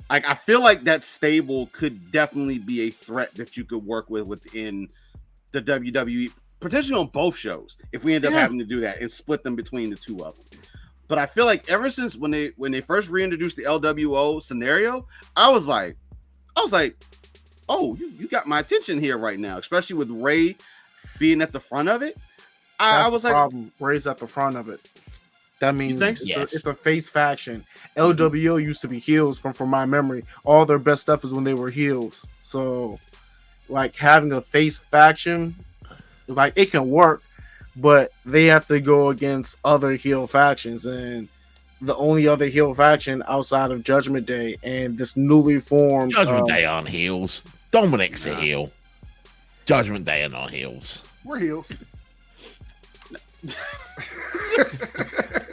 like, I feel like that stable could definitely be a threat that you could work with within the WWE, potentially on both shows, if we end up having to do that and split them between the two of them. But I feel like ever since when they first reintroduced the LWO scenario, I was like, oh, you got my attention here right now, especially with Ray being at the front of it. I was like, Ray's at the front of it. That means Yes. it's a face faction. LWO used to be heels from my memory. All their best stuff is when they were heels. So, like, having a face faction, like, it can work, but they have to go against other heel factions. And the only other heel faction outside of Judgment Day and this newly formed Judgment Day on heels. Dominic's a heel. Judgment Day are not heels. We're heels.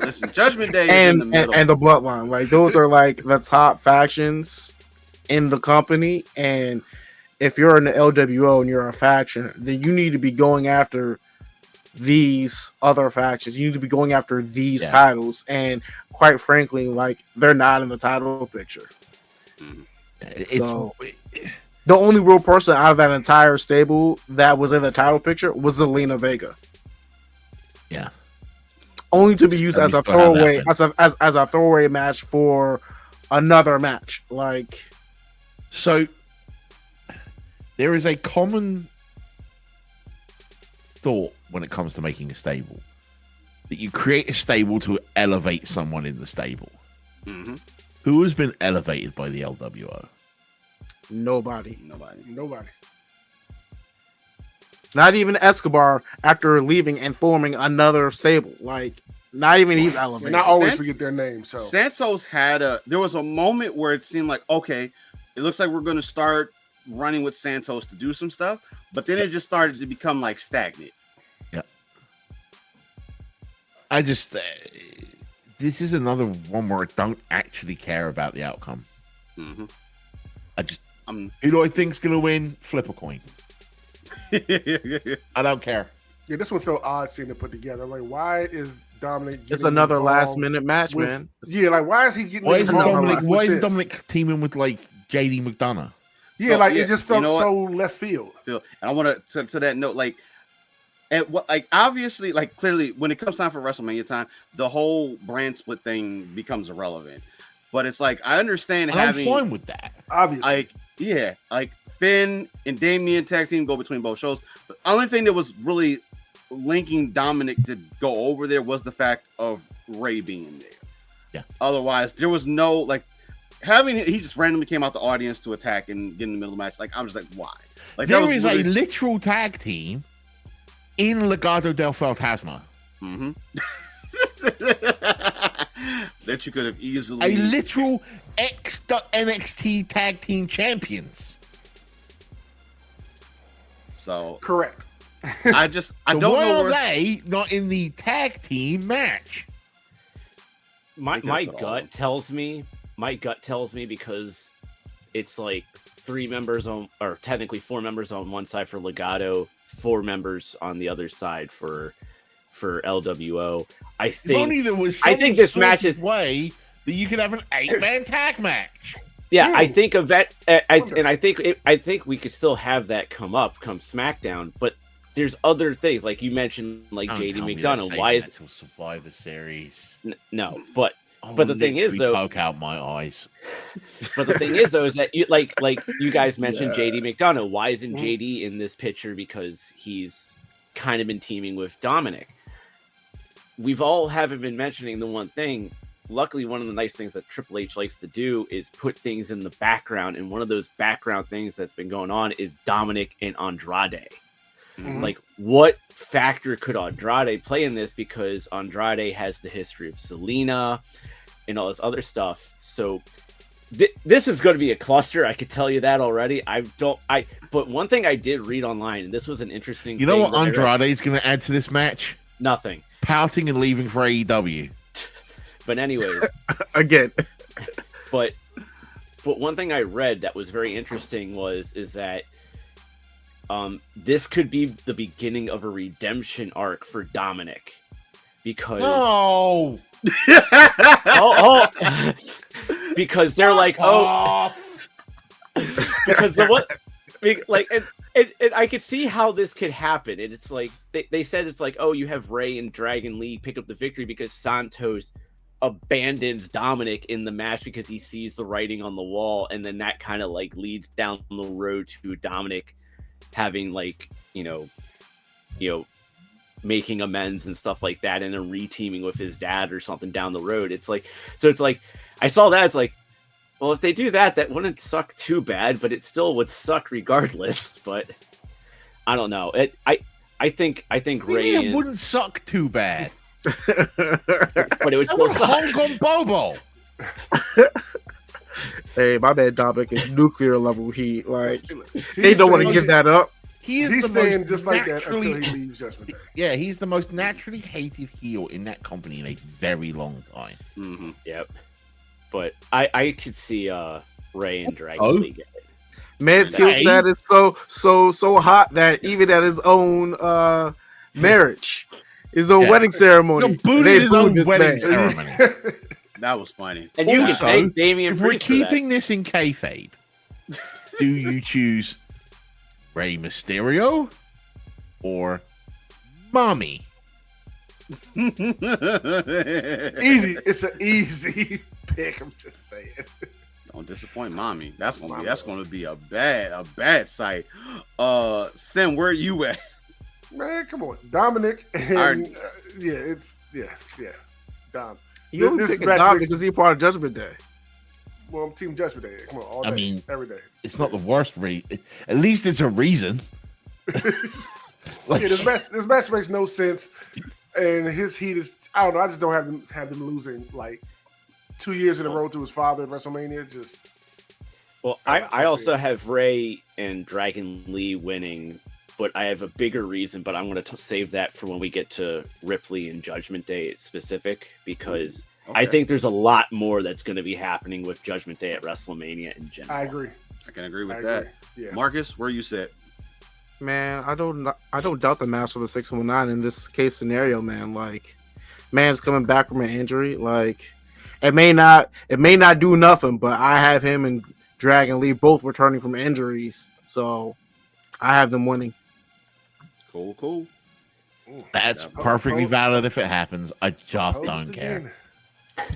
Listen, Judgment Day and, is in the middle. and the Bloodline. Like, those are like the top factions in the company. And if you're in the LWO and you're a faction, then you need to be going after these other factions. You need to be going after these titles. And quite frankly, like, they're not in the title picture. So the only real person out of that entire stable that was in the title picture was Zelina Vega. Yeah. Only to be used as a throwaway, as a throwaway match for another match. Like, so there is a common thought when it comes to making a stable, that you create a stable to elevate someone in the stable. Who has been elevated by the LWO? Nobody. Nobody. Not even Escobar after leaving and forming another stable. Like, not even he's elevated. And I always forget their name. So Santos there was a moment where it seemed like, okay, it looks like we're going to start running with Santos to do some stuff. but then it just started to become like stagnant. Yeah. I just this is another one where I don't actually care about the outcome. Mm-hmm. Who do I think's gonna win? Flip a coin. I don't care. Yeah, this one felt odd seeing it put together. Like, why is Dominic? It's another involved last minute match, with, man. Yeah, like why is he getting? Why is involved Dominic? with this? Dominic teaming with like JD McDonough? Yeah, like it just felt so left field. And I want to that note, like, and what, like, obviously, like, clearly, when it comes time for WrestleMania time, the whole brand split thing becomes irrelevant. But it's like I understand having. I'm fine with that. Obviously, like Finn and Damian tag team go between both shows. But the only thing that was really linking Dominic to go over there was the fact of Ray being there. Yeah. Otherwise, there was no like he just randomly came out the audience to attack and get in the middle of the match. Like I'm just like, why? Like there is a literal tag team in Legado del Fantasma. Mm-hmm. That you could have easily a literal NXT tag team champions. So correct. I don't know why are where they not in the tag team match. My gut tells me because it's like 3 members on, or technically 4 members on one side for Legado, 4 members on the other side for LWO. I think this match is way that you could have an 8-man tag match. Yeah, I think of that, I think we could still have that come SmackDown, but there's other things like you mentioned, like JD McDonough. Why is it Survivor Series? No, but the thing is though, poke out my eyes. But the thing is though, is that like you guys mentioned JD McDonough. Why isn't JD in this picture? Because he's kind of been teaming with Dominic. We've all haven't been mentioning the one thing. Luckily, one of the nice things that Triple H likes to do is put things in the background. And one of those background things that's been going on is Dominic and Andrade. Mm-hmm. Like, what factor could Andrade play in this? Because Andrade has the history of Selena and all this other stuff. So this is going to be a cluster. I could tell you that already. But one thing I did read online, and this was an interesting You know what Andrade is going to add to this match? Nothing. Pouting and leaving for AEW. But anyways, again. But one thing I read that was very interesting is that this could be the beginning of a redemption arc for Dominic, because because they're like because the what like and I could see how this could happen, and it's like they said it's like, oh, you have Ray and Dragon Lee pick up the victory because Santos abandons Dominic in the match because he sees the writing on the wall, and then that kind of like leads down the road to Dominic having like you know making amends and stuff like that, and then re-teaming with his dad or something down the road. It's like I saw that, it's like, well, if they do that wouldn't suck too bad, but it still would suck regardless. But I don't know. I think Ray it wouldn't suck too bad. But it would still suck. Hong Kong Bobo. Hey, my man Dominic is nuclear level heat. Like they don't want to give that up. He's staying just like that until he leaves Judgment Day. Yeah, he's the most naturally hated heel in that company in a very long time. Mm-hmm. Yep. But I could see Ray and Dragon Lee get it. Man's heel status so hot that even at his own marriage, his own wedding ceremony, they his own wedding ceremony. That was funny. And you can thank Damian If Priest we're keeping this in kayfabe, do you choose Rey Mysterio or Mommy? Easy. It's an easy pick. I'm just saying. Don't disappoint Mommy. That's gonna be a bad sight. Sim, where are you at? Man, come on, Dominic. And, Dom. You only picking Dominic because he's part of Judgment Day. Well, I'm Team Judgment Day. Come on, all day, every day. It's not the worst reason. At least it's a reason. This match makes no sense, and his heat is. I don't know. I just don't have them losing like 2 years in a row to his father at WrestleMania. Just. Well, I also have Ray and Dragon Lee winning but I have a bigger reason. But I'm going to save that for when we get to Ripley and Judgment Day specific, because I think there's a lot more that's going to be happening with Judgment Day at WrestleMania in general. I agree. I can agree with that. Yeah. Marcus, where you sit? Man, I don't doubt the match for the 619 in this case scenario, man. Like, man's coming back from an injury. Like, it may not do nothing, but I have him and Dragon Lee both returning from injuries, so I have them winning. Cool. That's perfectly valid if it happens. I just don't care.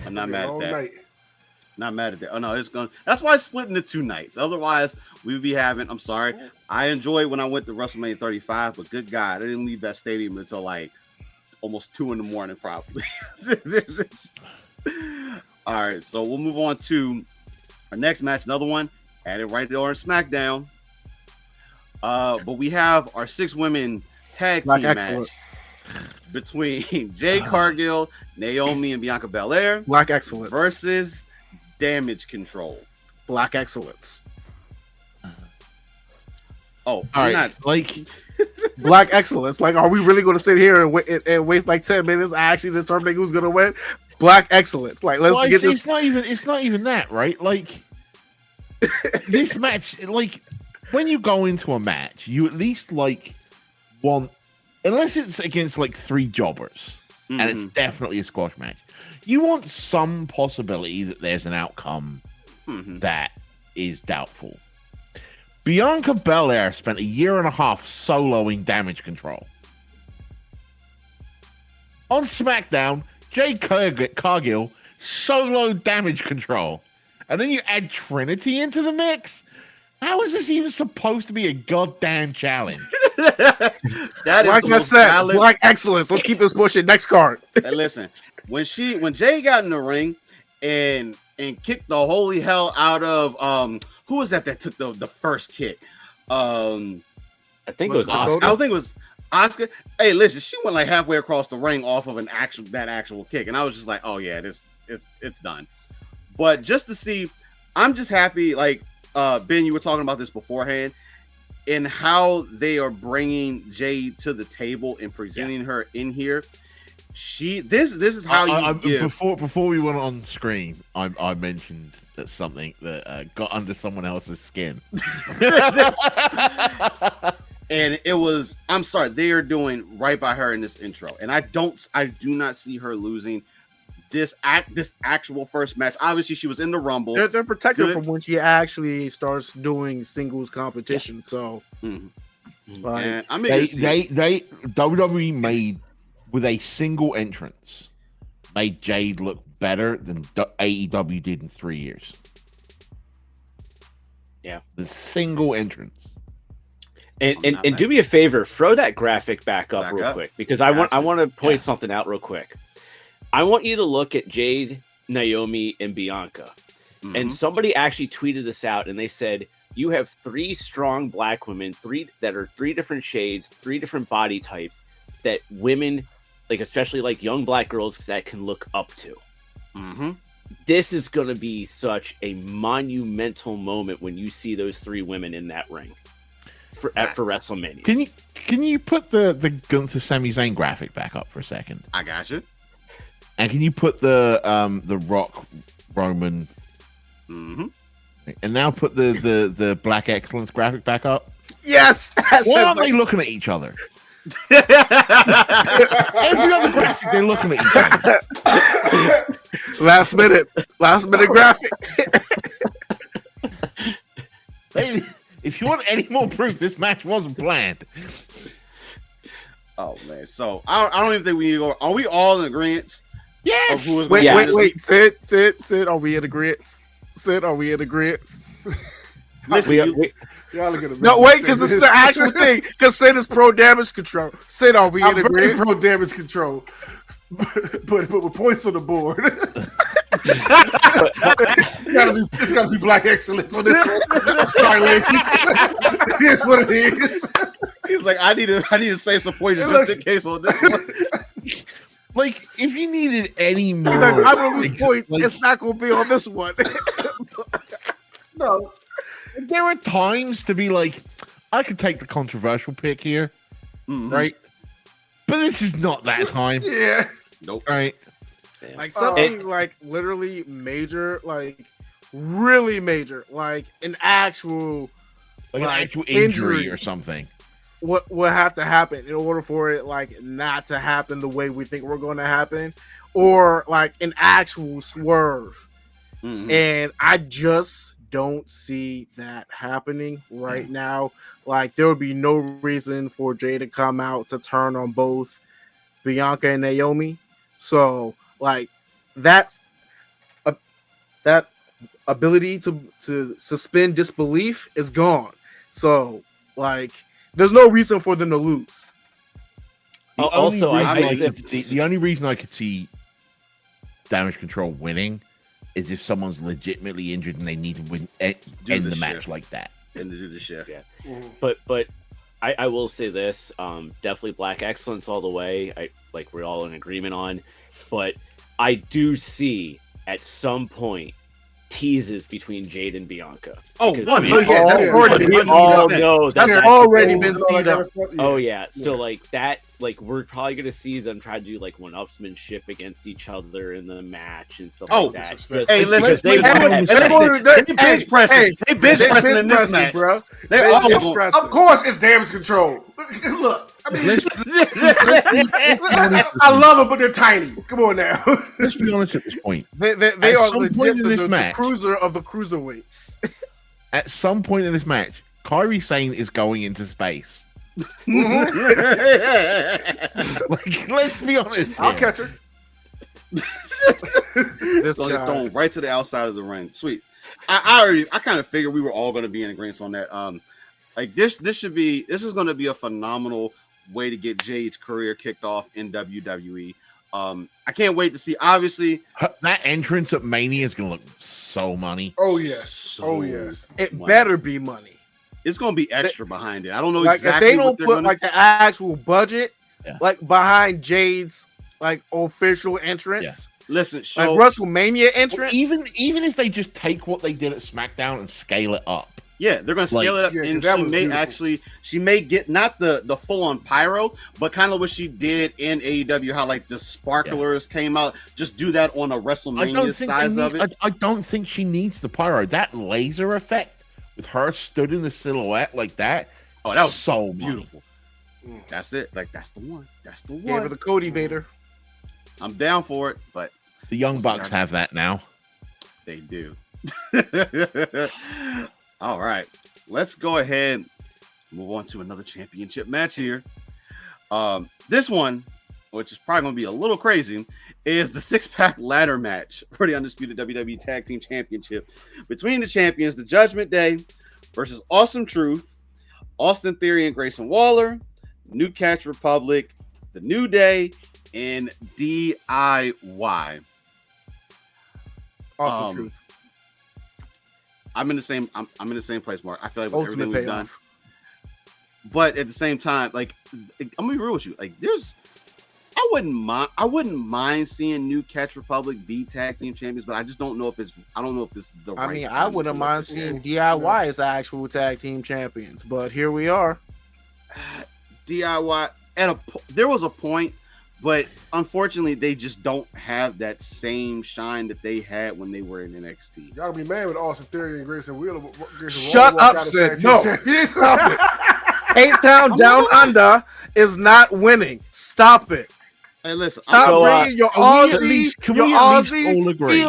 I'm not mad at that. Not mad at that. Oh no, it's going. That's why I split into 2 nights. Otherwise, we would be having. I'm sorry. I enjoyed when I went to WrestleMania 35, but good God, I didn't leave that stadium until like almost 2 a.m. probably. All right, so we'll move on to our next match. Another one added right there on SmackDown. But we have our 6 women tag team match between Jade Cargill, Naomi, and Bianca Belair. Black Excellence versus Damage Control. Black Excellence. Oh, all right. Like Black Excellence. Like, are we really going to sit here and waste like 10 minutes actually determining who's going to win? Black Excellence. Like, let's get this. It's not even that, right? Like, this match, like, when you go into a match, you at least like want, unless it's against like 3 jobbers, and it's definitely a squash match, you want some possibility that there's an outcome that is doubtful. Bianca Belair spent 1.5 years soloing Damage Control. On SmackDown, Jade Cargill soloed Damage Control. And then you add Trinity into the mix? How is this even supposed to be a goddamn challenge? That is like I said, Black Excellence. Let's keep this pushing. Next card. Hey, listen, when Jay got in the ring and kicked the holy hell out of who was that took the first kick? I think it was Asuka. I think it was Asuka. Hey, listen, she went like halfway across the ring off of that actual kick, and I was just like, oh yeah, it's done. But just to see, I'm just happy. Like Ben, you were talking about this beforehand, and how they are bringing Jade to the table and presenting her in here. This is how you give. Before we went on screen, I mentioned that something that got under someone else's skin. And it was, I'm sorry, they are doing right by her in this intro, and I do not see her losing this actual first match. Obviously, she was in the Rumble. They're protected from when she actually starts doing singles competition. So, like, I mean, they WWE made with a single entrance made Jade look better than AEW did in 3 years. Yeah, the single entrance. And do me a favor, throw that graphic back up real quick, because I want to point something out real quick. I want you to look at Jade, Naomi, and Bianca. And somebody actually tweeted this out, and they said, you have 3 strong black women, 3 different shades, 3 different body types that women, like especially like young black girls, that can look up to. This is going to be such a monumental moment when you see those 3 women in that ring for WrestleMania. Can you put the Gunther Sami Zayn graphic back up for a second? I got you. And can you put the Rock Roman? And now put the Black Excellence graphic back up. Yes. Why aren't they looking at each other? Every other graphic, they're looking at each other. Last minute graphic. Hey, if you want any more proof, this match wasn't planned. Oh man, so I don't even think we need to go. Are we all in agreement? Yes. Wait. Sid, are we in agreement? Sid, are we in agreement? Listen, no, wait, because this is the actual thing. Because Sid is pro damage control. Sid, are we in agreement? Pro damage control. But with points on the board. It's gotta be Black Excellence on this one. I'm sorry, ladies. Here's what it is. He's like, I need to save some points just in case on this one. Like, if you needed any more, I'm gonna lose points. Like, it's not gonna be on this one. No, there are times to be like, I could take the controversial pick here, Mhm. right? But this is not that time, Yeah. Nope. right? Like something like literally major, like really major, like an actual Like an actual injury or something. What would have to happen in order for it like not to happen the way we think we're going to happen, or like an actual swerve. And I just don't see that happening right now. Like there would be no reason for Jay to come out to turn on both Bianca and Naomi. So like that's that ability to suspend disbelief is gone. So like there's no reason for them to lose. The only reason I could see Damage Control winning is if someone's legitimately injured and they need to win end the match like that. And to do the shift. Yeah. But I will say this, definitely Black Excellence all the way. We're all in agreement on, but I do see at some point teases between Jade and Bianca. Oh, we all know that's already been teed up. Oh yeah, so like that, like we're probably gonna see them try to do like one-upsmanship against each other in the match and stuff like that. Hey, listen, they bench pressing. They bench pressing in this match, bro. Of course, it's Damage Control. Look, I mean, I love them, but they're tiny. Come on now. Let's be honest at this point. They are legit the cruiser of the cruiserweights. At some point in this match, Kairi Sane is going into space. Like, let's be honest. I'll catch her. This going thrown right to the outside of the ring. Sweet. I kind of figured we were all going to be in agreement on that. Like this is going to be a phenomenal way to get Jade's career kicked off in WWE. I can't wait to see. Obviously, that entrance at Mania is going to look so money. Oh yes, yes. It better be money. It's going to be extra behind it. I don't know like, exactly. If they don't put like the actual budget, like behind Jade's like official entrance. Listen, like WrestleMania entrance. Even if they just take what they did at SmackDown and scale it up. Yeah, they're gonna scale it up, and she may get not the full on pyro, but kind of what she did in AEW, how like the sparklers came out. Just do that on a WrestleMania size of it. I don't think she needs the pyro. That laser effect with her stood in the silhouette like that. Oh, that was so beautiful. That's it. Like that's the one. That's the one. Yeah, for the Cody Vader. I'm down for it, but the Young Bucks have that now. They do. All right, let's go ahead and move on to another championship match here. This one, which is probably going to be a little crazy, is the six-pack ladder match for the Undisputed WWE Tag Team Championship between the champions, the Judgment Day versus Awesome Truth, Austin Theory and Grayson Waller, New Catch Republic, the New Day, and DIY. Awesome Truth. I'm in the same place, Mark. I feel like with everything we've done. But at the same time, like I'm gonna be real with you. Like I wouldn't mind seeing New Catch Republic be tag team champions, but I just don't know if this is the right. I mean, I wouldn't mind seeing DIY as actual tag team champions, but here we are. DIY there was a point, but unfortunately, they just don't have that same shine that they had when they were in NXT. Y'all be mad with Austin Theory and Grayson Wheeler. Shut up, Sid. No. H-Town Down Under is not winning. Stop it. Hey, listen. Stop bringing your Aussie, all agree?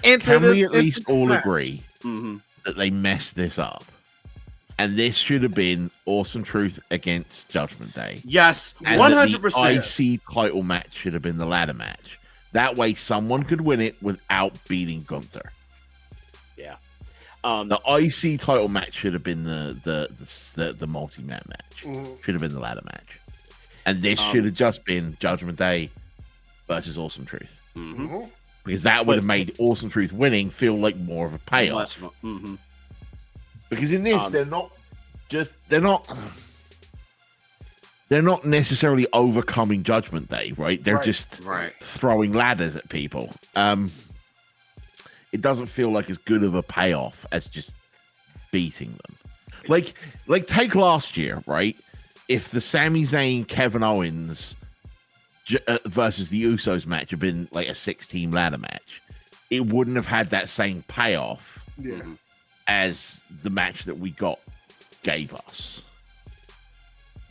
Into this. Can we at least all agree that they messed this up? And this should have been Awesome Truth against Judgment Day. Yes, 100%. The IC title match should have been the ladder match. That way, someone could win it without beating Gunther. Yeah. The IC title match should have been the multi-man match. Should have been the ladder match. And this should have just been Judgment Day versus Awesome Truth. Because that would have made Awesome Truth winning feel like more of a payoff. Because in this, they're not necessarily overcoming Judgment Day, right? They're just throwing ladders at people. It doesn't feel like as good of a payoff as just beating them. like take last year, right? If the Sami Zayn, Kevin Owens versus the Usos match had been like a 6-team ladder match, it wouldn't have had that same payoff as the match that we got gave us.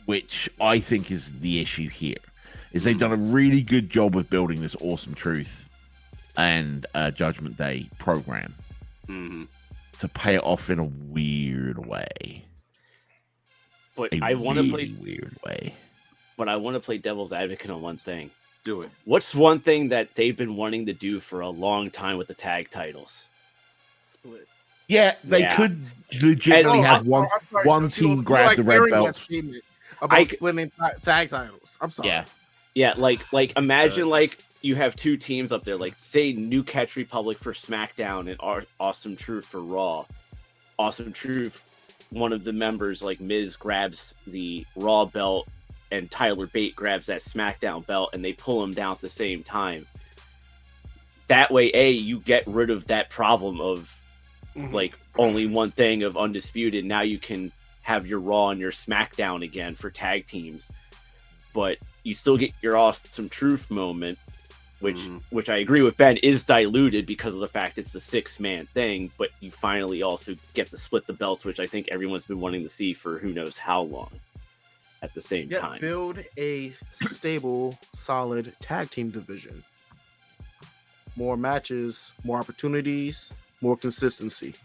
Which I think is the issue here. Is they've done a really good job of building this Awesome Truth and Judgment Day program to pay it off in a weird way. But I want to play weird way. But I want to play devil's advocate on one thing. Do it. What's one thing that they've been wanting to do for a long time with the tag titles? Split. Yeah, they could legitimately have one team grab the red belts. About splitting tag titles. I'm sorry. Yeah. Like imagine like you have two teams up there, like say New Catch Republic for SmackDown and Awesome Truth for Raw. Awesome Truth, one of the members like Miz grabs the Raw belt and Tyler Bate grabs that SmackDown belt and they pull them down at the same time. That way, you get rid of that problem of like only one thing of Undisputed. Now you can have your Raw and your SmackDown again for tag teams, but you still get your Awesome Truth moment, which I agree with Ben is diluted because of the fact it's the 6-man thing, but you finally also get to split the belts, which I think everyone's been wanting to see for who knows how long at the same time. Build a stable, solid tag team division. More matches, more opportunities, more consistency.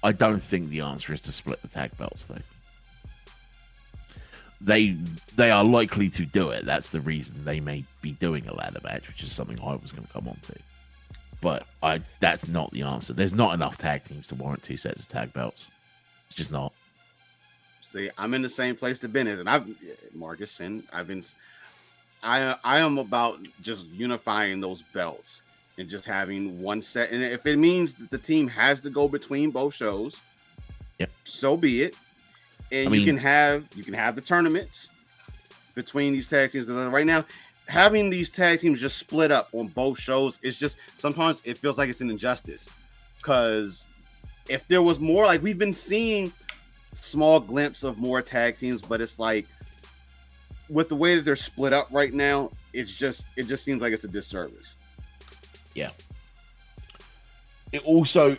I don't think the answer is to split the tag belts, though. They are likely to do it. That's the reason they may be doing a ladder match, which is something I was going to come on to. But that's not the answer. There's not enough tag teams to warrant 2 sets of tag belts. It's just not. See, I'm in the same place that Ben is, and I am about just unifying those belts and just having one set. And if it means that the team has to go between both shows, so be it. And you can have the tournaments between these tag teams, because right now having these tag teams just split up on both shows is just sometimes it feels like it's an injustice. Because if there was more, like we've been seeing small glimpse of more tag teams, but it's like with the way that they're split up right now, it just seems like it's a disservice. Yeah. It also,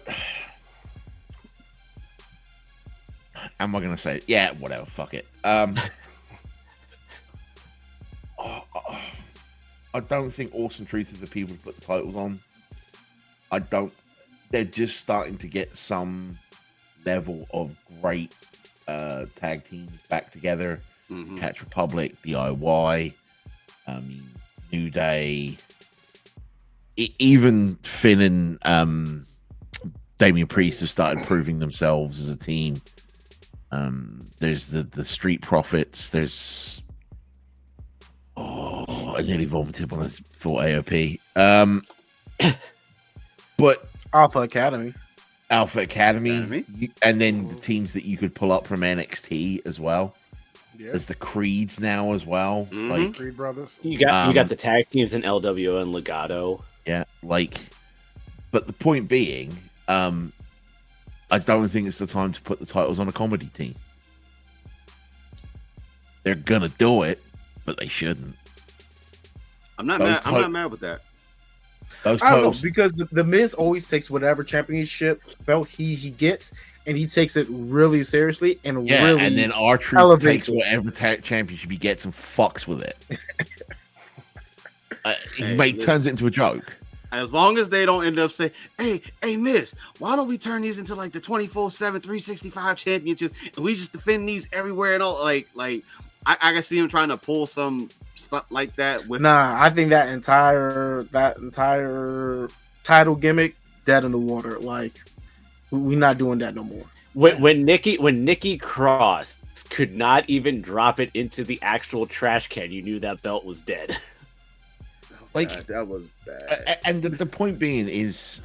am I going to say it? Yeah, whatever, fuck it. I don't think Awesome Truth is the people to put the titles on. They're just starting to get some level of great tag teams back together. Catch Republic, DIY, New Day, even Finn and Damian Priest have started proving themselves as a team. There's the Street Profits. There's I nearly vomited when I thought AOP. But Alpha Academy, and then the teams that you could pull up from NXT as well. Yeah. There's the Creeds now as well. Like Creed brothers. You got the tag teams in LWO and Legado. Yeah, but the point being, I don't think it's the time to put the titles on a comedy team. They're gonna do it, but they shouldn't. I'm not mad with that. I don't know, because the Miz always takes whatever championship belt he gets, and he takes it really seriously and really and then R-Truth takes whatever championship he gets and fucks with it. He turns it into a joke. As long as they don't end up saying, hey, Miz, why don't we turn these into like the 24/7 365 championships and we just defend these everywhere and all? Like I can see him trying to pull some stuff like that. I think that entire title gimmick dead in the water. Like we're not doing that no more. When Nikki Cross could not even drop it into the actual trash can, you knew that belt was dead. Like that was bad. And the point being is,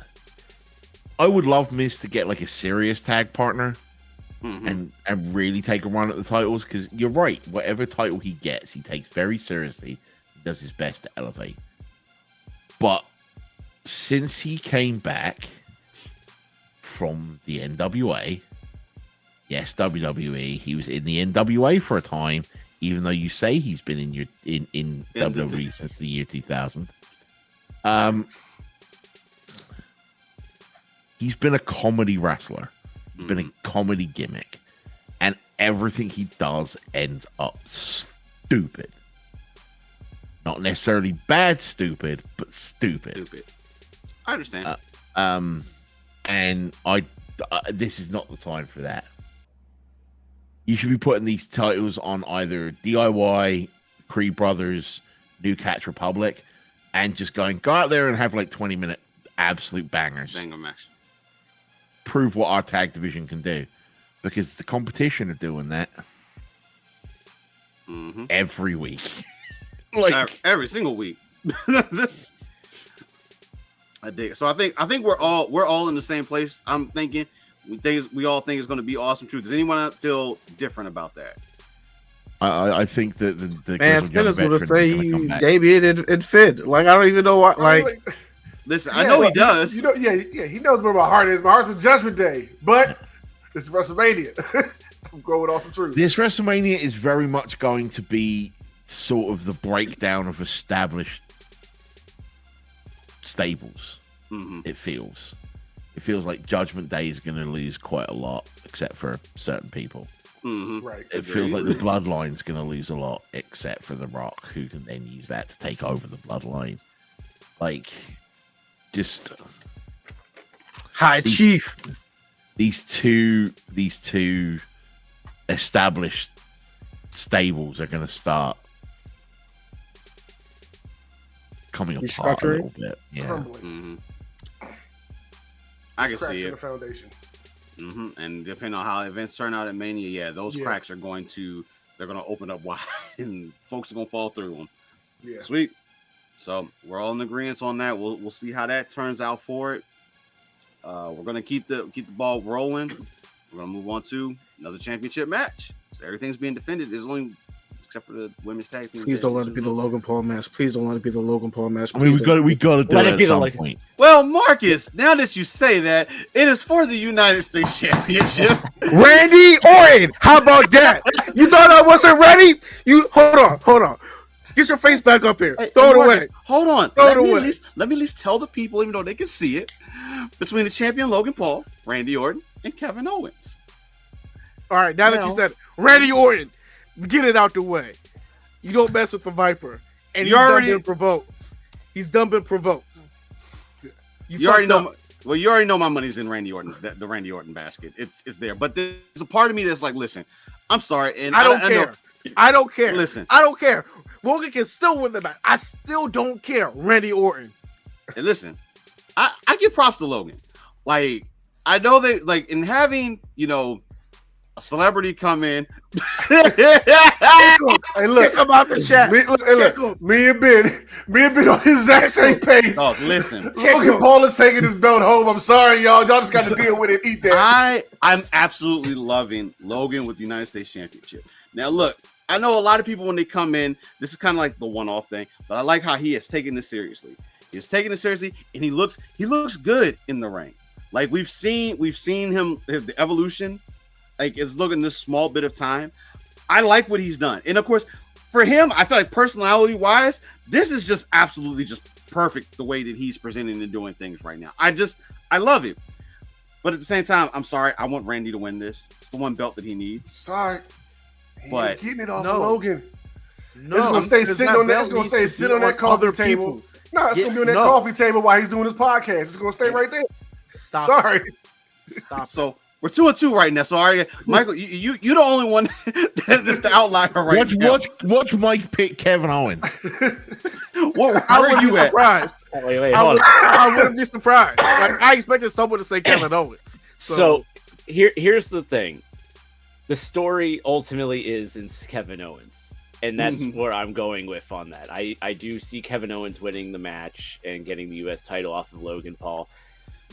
I would love Miz to get like a serious tag partner and really take a run at the titles, because you're right. Whatever title he gets, he takes very seriously. He does his best to elevate. But since he came back from the NWA, Yes, WWE. He was in the NWA for a time, even though you say he's been in WWE since the year 2000. He's been a comedy wrestler. He's been a comedy gimmick. And everything he does ends up stupid. Not necessarily bad stupid, but stupid. I understand. And this is not the time for that. You should be putting these titles on either DIY, Creed Brothers, New Catch Republic, and just go out there and have like 20-minute absolute bangers. Banger match. Prove what our tag division can do, because the competition are doing that every week. Like every single week. I dig it. So I think we're all in the same place. I'm thinking we all think it's going to be awesome. Truth. Does anyone feel different about that? I think that the man, Spinner's going to say he debuted in Fid. Like I don't even know what. Like, listen, I know he does. He knows where my heart is. My heart's with Judgment Day, but it's WrestleMania. I'm going with Awesome Truth. This WrestleMania is very much going to be sort of the breakdown of established stables. It feels like Judgment Day is going to lose quite a lot, except for certain people. Right. It feels like the Bloodline's going to lose a lot, except for The Rock, who can then use that to take over the Bloodline. Like, just Chief. These two established stables are going to start coming apart a little bit. Yeah. I can see it. The foundation. And depending on how events turn out at Mania, those cracks are going to open up wide, and folks are going to fall through them. Yeah. Sweet. So we're all in agreement on that. We'll see how that turns out for it. We're going to keep the ball rolling. We're going to move on to another championship match. So everything's being defended. There's only except for the women's tag team. Please don't let it be the Logan Paul match. Please don't let it be the Logan Paul match. I mean, we got to do it at some point. Well, Marcus, now that you say that, it is for the United States Championship. Randy Orton. How about that? You thought I wasn't ready? You hold on. Get your face back up here. Throw it away. Hold on. Throw it away. Let me at least tell the people, even though they can see it, between the champion Logan Paul, Randy Orton, and Kevin Owens. All right, now that you said Randy Orton, get it out the way. You don't mess with the Viper, and he's done been provoked. You already know. Well, you already know my money's in Randy Orton, the Randy Orton basket. It's there, but there's a part of me that's like, listen, I'm sorry, and I don't care. I don't care. Listen, I don't care. Logan can still win the match. I still don't care. Randy Orton. And listen, I give props to Logan. Like, I know they like in having, a celebrity come in. Hey, look, come out the chat. Me and Ben on the exact same page. Oh, listen. Logan Paul is taking his belt home. I'm sorry, y'all. Y'all just got to deal with it. Eat that. I'm absolutely loving Logan with the United States Championship. Now, look, I know a lot of people when they come in, this is kind of like the one-off thing, but I like how he has taken this seriously. He's taking it seriously, and he looks good in the ring. Like we've seen him, the evolution. Like it's looking this small bit of time. I like what he's done. And of course, for him, I feel like personality wise, this is just absolutely just perfect the way that he's presenting and doing things right now. I love it. But at the same time, I'm sorry. I want Randy to win this. It's the one belt that he needs. Sorry. But getting it off of Logan. No. It's going to stay sitting on that. It's going to sit on that coffee table. No, it's going to be on that coffee table while he's doing his podcast. It's going to stay right there. Stop. Sorry. Stop. So we're 2-2 right now. So, Michael, you're the only one that's the outlier right now. Watch Mike pick Kevin Owens. Where are you at? Wait, I wouldn't be surprised. Like, I expected someone to say Kevin Owens. So here's the thing. The story ultimately is in Kevin Owens. And that's where I'm going with on that. I do see Kevin Owens winning the match and getting the U.S. title off of Logan Paul.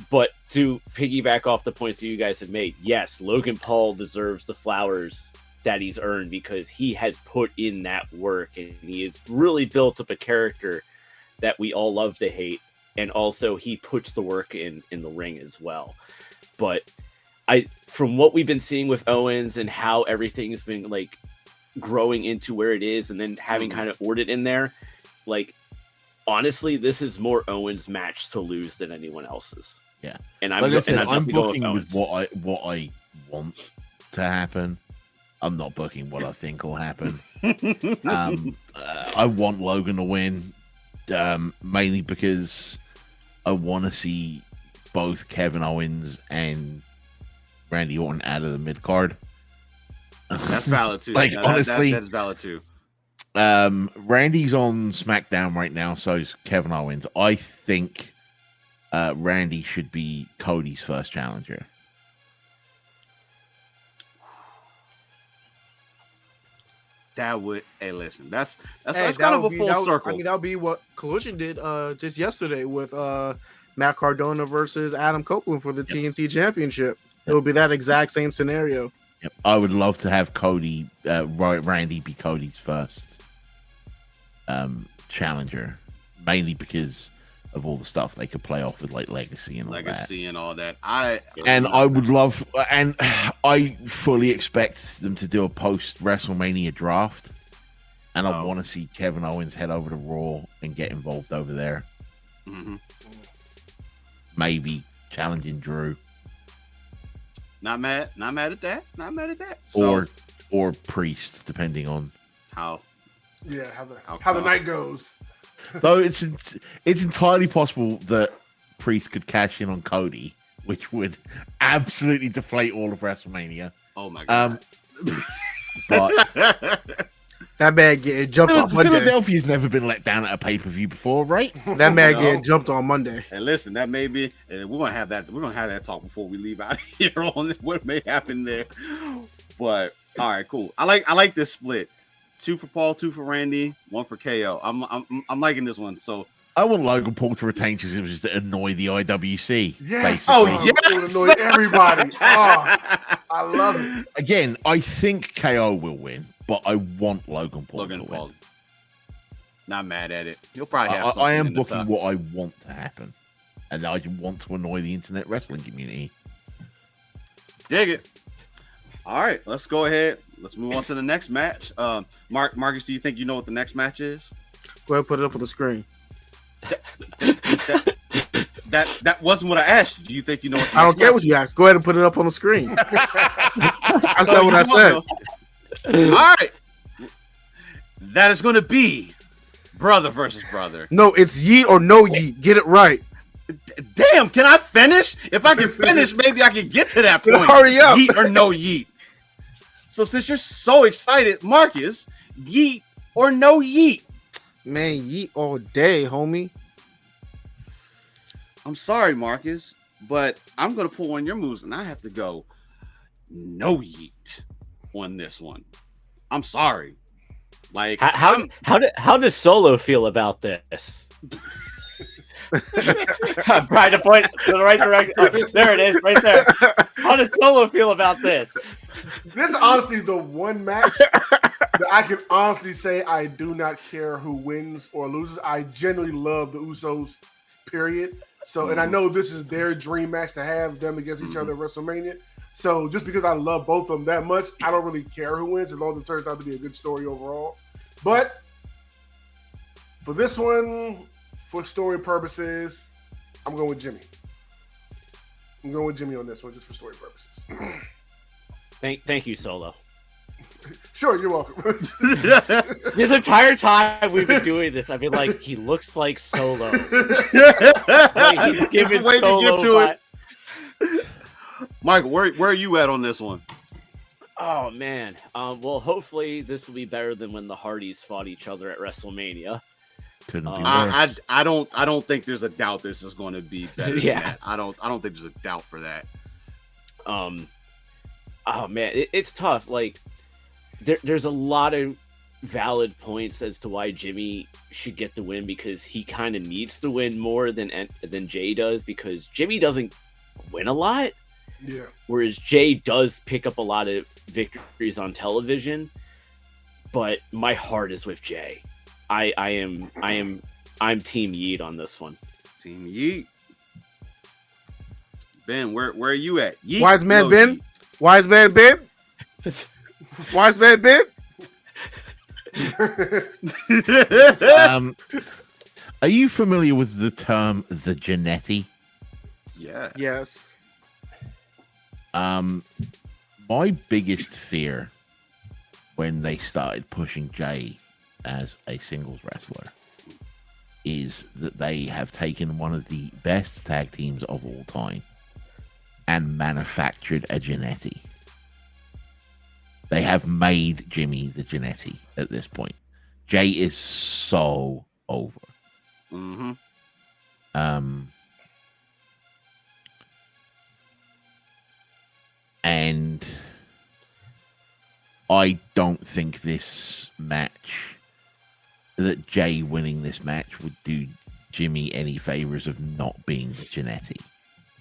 But to piggyback off the points that you guys have made, yes, Logan Paul deserves the flowers that he's earned because he has put in that work and he has really built up a character that we all love to hate. And also he puts the work in the ring as well. But from what we've been seeing with Owens and how everything's been like growing into where it is, and then having kind of ordered in there, like honestly, this is more Owens' match to lose than anyone else's. Yeah, and I'm booking with what I want to happen. I'm not booking what I think will happen. I want Logan to win, mainly because I want to see both Kevin Owens and Randy Orton out of the mid card. That's valid too. Like, honestly, that's valid too. Randy's on SmackDown right now, so is Kevin Owens. I think Randy should be Cody's first challenger. That would, hey, listen, that's kind of a full circle. I mean, that would be what Collision did just yesterday with Matt Cardona versus Adam Copeland for the TNT Championship. It would be that exact same scenario. Yep. I would love to have Randy be Cody's first challenger, mainly because of all the stuff they could play off with, like Legacy and all that. I would love, and I fully expect them to do a post WrestleMania draft, and I want to see Kevin Owens head over to Raw and get involved over there. Mm-hmm. Maybe challenging Drew. Not mad at that. So, or Priest, depending on how the night goes. Though it's entirely possible that Priest could cash in on Cody, which would absolutely deflate all of WrestleMania. Oh my god! But that man getting jumped on Monday. Philadelphia's never been let down at a pay-per-view before, right? That man getting jumped on Monday. And listen, that may be. We're gonna have that. We're gonna have that talk before we leave out of here on what may happen there. But all right, cool. I like this split. 2 for Paul, 2 for Randy, 1 for KO. I'm liking this one. So I want Logan Paul to retain because it was just to annoy the IWC. Yes. Basically. Oh, yes. Annoy everybody. Oh, I love it. Again, I think KO will win, but I want Logan Paul to win. Not mad at it. He'll probably have something. I am booking what I want to happen, and I want to annoy the internet wrestling community. Dig it. All right, let's go ahead. Let's move on to the next match. Marcus, do you think you know what the next match is? Go ahead and put it up on the screen. That wasn't what I asked you. Do you think you know what I don't care what you asked. Go ahead and put it up on the screen. I said what I said. All right. That is going to be brother versus brother. No, it's yeet or no yeet. Get it right. Damn, can I finish? If I can finish, maybe I can get to that point. Hurry up. Yeet or no yeet. So since you're so excited, Marcus, yeet or no yeet? Man, yeet all day, homie. I'm sorry, Marcus, but I'm going to pull on your moves, and I have to go no yeet on this one. I'm sorry. Like how does Solo feel about this? I'm trying to point to the right direction. Oh, there it is, right there. How does Solo feel about this? This is honestly the one match that I can honestly say I do not care who wins or loses. I genuinely love the Usos, period. So, and I know this is their dream match to have them against each other at WrestleMania. So, just because I love both of them that much, I don't really care who wins as long as it turns out to be a good story overall. But for this one, for story purposes, I'm going with Jimmy. I'm going with Jimmy on this one just for story purposes. Thank you, Solo. Sure, you're welcome. This entire time we've been doing this, I've been like, he looks like Solo. Like, he's giving way Solo to get to it. Michael, where are you at on this one? Oh man. Well, hopefully this will be better than when the Hardys fought each other at WrestleMania. Couldn't be worse. I don't think there's a doubt this is going to be better. Yeah. Than that. I don't think there's a doubt for that. Oh man, it's tough. Like there's a lot of valid points as to why Jimmy should get the win, because he kind of needs to win more than Jay does, because Jimmy doesn't win a lot. Yeah. Whereas Jay does pick up a lot of victories on television, but my heart is with Jay. I'm Team Yeet on this one. Team Yeet. Ben, where are you at? Yeet, Wise man Ben? Yeet. Wise man Ben? Wise man Ben? Are you familiar with the term the Genetti? Yeah. Yes. My biggest fear when they started pushing Jay as a singles wrestler is that they have taken one of the best tag teams of all time and manufactured a Genetti. They have made Jimmy the Genetti at this point. Jay is so over. Mm-hmm. And I don't think this match, that Jay winning this match would do Jimmy any favors of not being the Genetti.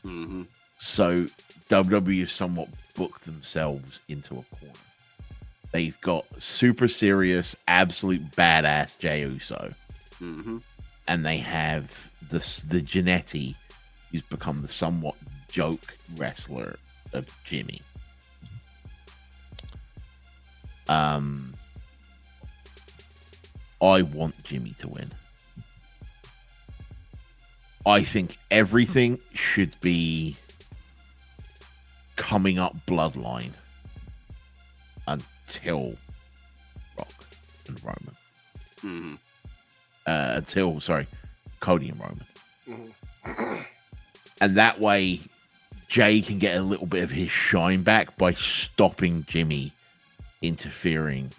Mm-hmm. So WWE have somewhat booked themselves into a corner. They've got super serious, absolute badass Jey Uso. Mm-hmm. And they have the Genetti, who's become the somewhat joke wrestler of Jimmy. I want Jimmy to win. I think everything should be coming up bloodline until Rock and Roman. Mm-hmm. Until Cody and Roman. Mm-hmm. And that way Jay can get a little bit of his shine back by stopping Jimmy interfering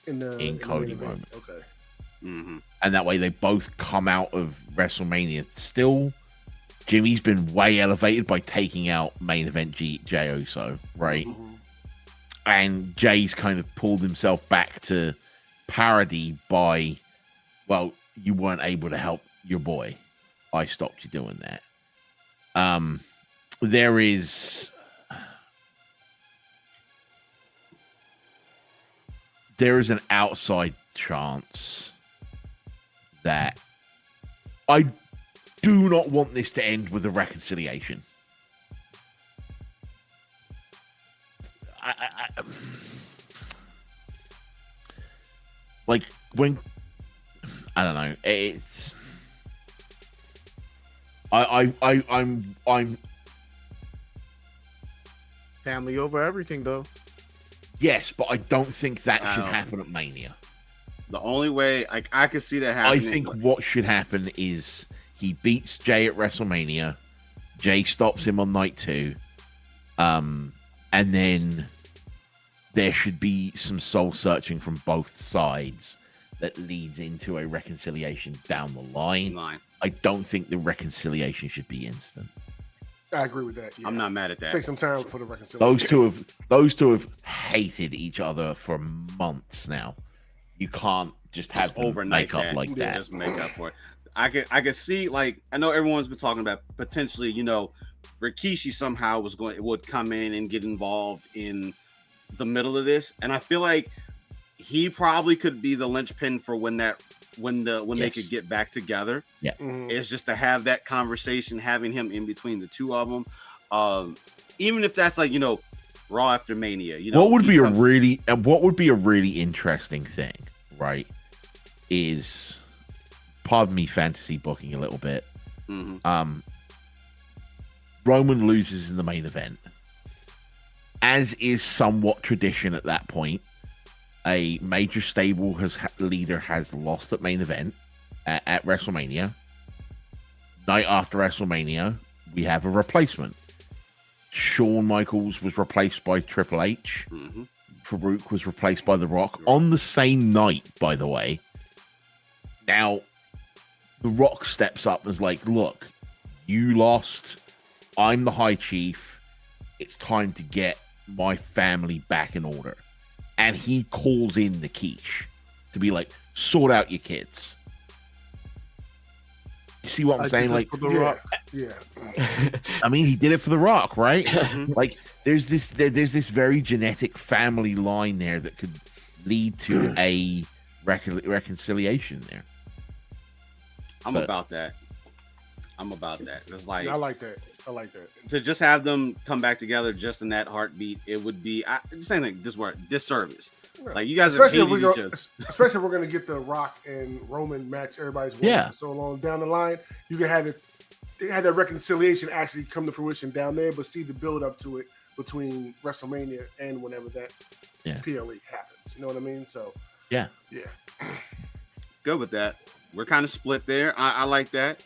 in Cody Roman. Okay. Mm-hmm. And that way they both come out of WrestleMania. Still, Jimmy's been way elevated by taking out main event Jey Uso, right? Mm-hmm. And Jay's kind of pulled himself back to parody by, well, you weren't able to help your boy. I stopped you doing that. There is an outside chance that I do not want this to end with a reconciliation. Like when I don't know, it's I'm Family over everything, though. yes, but I don't think that should happen at Mania. The only way I could see that happening. I think what should happen is he beats Jay at WrestleMania. Jay stops him on night 2. And then there should be some soul searching from both sides that leads into a reconciliation down the line. I don't think the reconciliation should be instant. I agree with that. Yeah. I'm not mad at that. Take some time for the reconciliation. Those two have hated each other for months now. You can't just have them overnight make up like that. Just make up for it. I could see, like, I know everyone's been talking about potentially, Rikishi somehow would come in and get involved in the middle of this, and I feel like he probably could be the linchpin for when they could get back together. Yeah, it's just to have that conversation, having him in between the two of them, even if that's like Raw after Mania. What would be a really interesting thing, right? Is, pardon me, fantasy booking a little bit. Mm-hmm. Roman loses in the main event, as is somewhat tradition at that point. A major stable leader has lost at main event at WrestleMania. Night after WrestleMania, we have a replacement. Shawn Michaels was replaced by Triple H. Mm-hmm. Farouk was replaced by The Rock on the same night, by the way. Now, The Rock steps up and is like, look, you lost. I'm the High Chief. It's time to get my family back in order. And he calls in the quiche to be like, sort out your kids. You see what I'm saying? Like, for The Rock. Yeah. I mean, he did it for The Rock, right? Like, there's this very genetic family line there that could lead to a reconciliation there. I'm about that. I'm about that. It's like I like that. To just have them come back together just in that heartbeat, it would be just saying like this word disservice. Like you guys have hated each other. Especially if we're gonna get the Rock and Roman match everybody's wanted for so long down the line. You can have that reconciliation actually come to fruition down there, but see the build up to it between WrestleMania and whenever that PLE happens. You know what I mean? So yeah. Good with that. We're kind of split there. I like that.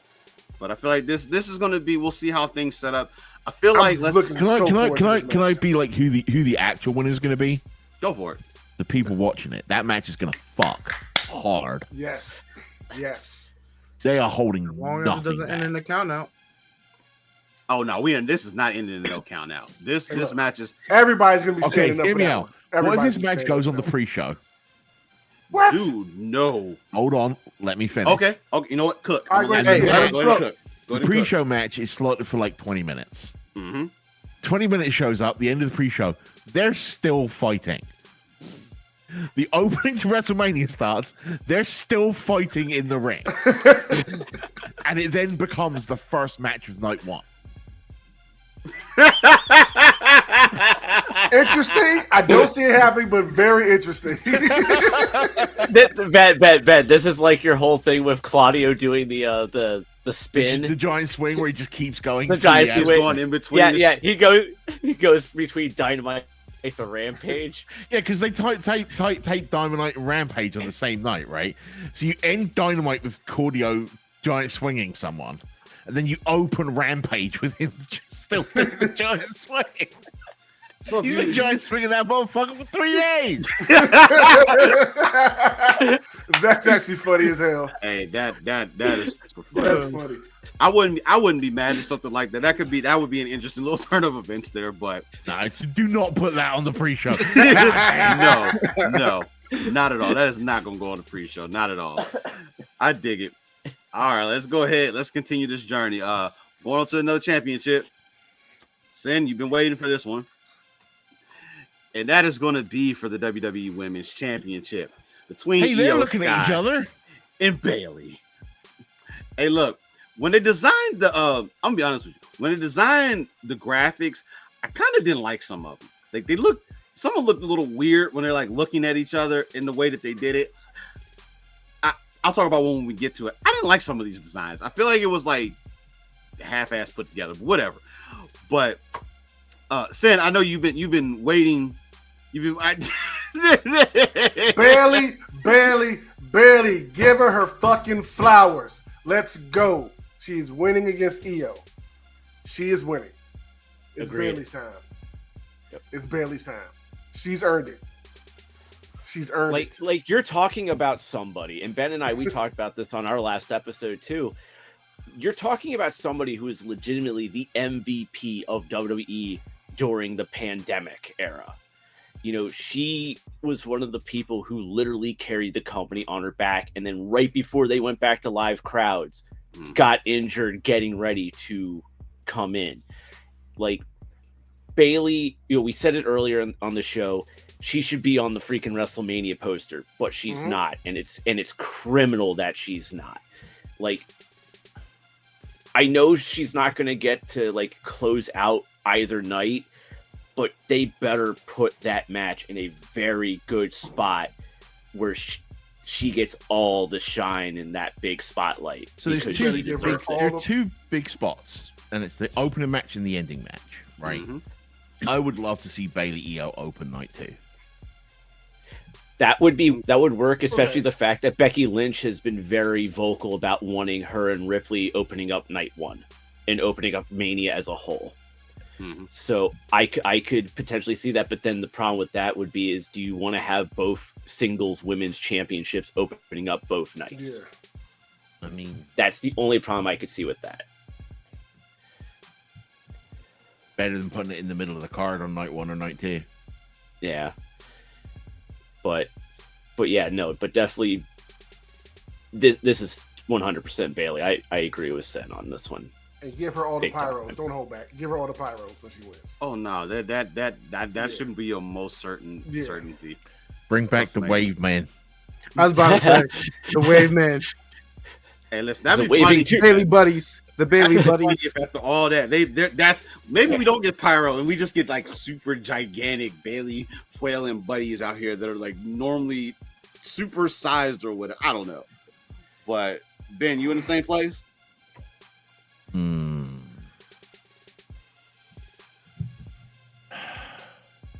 But I feel like this is going to be. We'll see how things set up. I feel like Can I be like who the actual winner is going to be? Go for it. The people watching it. That match is going to fuck hard. Yes. They are holding as long nothing as it doesn't back. end in the count out. Oh no, this is not ending in no count out. This match is. Everybody's going to be standing up. Hear me out. What if this match goes on the pre-show? What? Dude, no. Hold on. Let me finish. Okay. You know what? Cook. All right, Go ahead and cook. The pre-show match is slotted for like 20 minutes. Mm-hmm. 20 minutes shows up. The end of the pre-show. They're still fighting. The opening to WrestleMania starts. They're still fighting in the ring. And it then becomes the first match of night one. Interesting. I don't see it happening, but very interesting. Bet. This is like your whole thing with Claudio doing the spin, the giant swing where he just keeps going. The giant swing going in between. Yeah. He goes between Dynamite and the Rampage. Yeah, because they take Dynamite and Rampage on the same night, right? So you end Dynamite with Claudio giant swinging someone, and then you open Rampage with him just still doing the giant swing. So he's been giant swinging that motherfucker for 3 days. That's actually funny as hell. Hey, that is funny. That's funny. I wouldn't be mad at something like that. That would be an interesting little turn of events there, but do not put that on the pre-show. No, not at all. That is not gonna go on the pre-show. Not at all. I dig it. All right, let's go ahead. Let's continue this journey. Going on to another championship. Sin, you've been waiting for this one. And that is going to be for the WWE Women's Championship between they're Io looking Sky at each other and Bayley. Hey, look, when they designed the, I'm gonna be honest with you. When they designed the graphics, I kind of didn't like some of them. Like some of them looked a little weird when they're like looking at each other in the way that they did it. I'll talk about when we get to it. I didn't like some of these designs. I feel like it was like half-ass put together, but whatever. But Sin, I know you've been waiting. Barely give her fucking flowers. Let's go. She's winning against Io. She is winning. It's Agreed. Bayley's time. Yep. It's Bayley's time. She's earned it. She's earned it. Like you're talking about somebody, and Ben and I, we talked about this on our last episode too. You're talking about somebody who is legitimately the MVP of WWE during the pandemic era. You know, she was one of the people who literally carried the company on her back, and then right before they went back to live crowds, got injured getting ready to come in. Like Bayley, you know, we said it earlier on the show, she should be on the freaking WrestleMania poster, but she's not, and it's criminal that she's not. Like, I know she's not going to get to like close out either night, but they better put that match in a very good spot where she gets all the shine in that big spotlight. So there are two big spots, and it's the opening match and the ending match, right? Mm-hmm. I would love to see Bayley Io open night 2. That would work, especially the fact that Becky Lynch has been very vocal about wanting her and Ripley opening up night 1 and opening up Mania as a whole. Mm-hmm. So I could potentially see that, but then the problem with that would be do you want to have both singles women's championships opening up both nights? Yeah. I mean, that's the only problem I could see with that. Better than putting it in the middle of the card on night 1 or night 2. Yeah. But yeah, no, but definitely this is 100% Bayley. I agree with Sen on this one. And give her all the pyros. Don't hold back. Give her all the pyros when she wins. Oh no, that shouldn't be your most certainty. Bring back the wave man. I was about to say the wave man. Hey, listen, that'd be funny. Bailey buddies. The Bailey buddies. After all that, that's maybe we don't get pyro and we just get like super gigantic Bailey flailing buddies out here that are like normally super sized or whatever. I don't know. But Ben, you in the same place?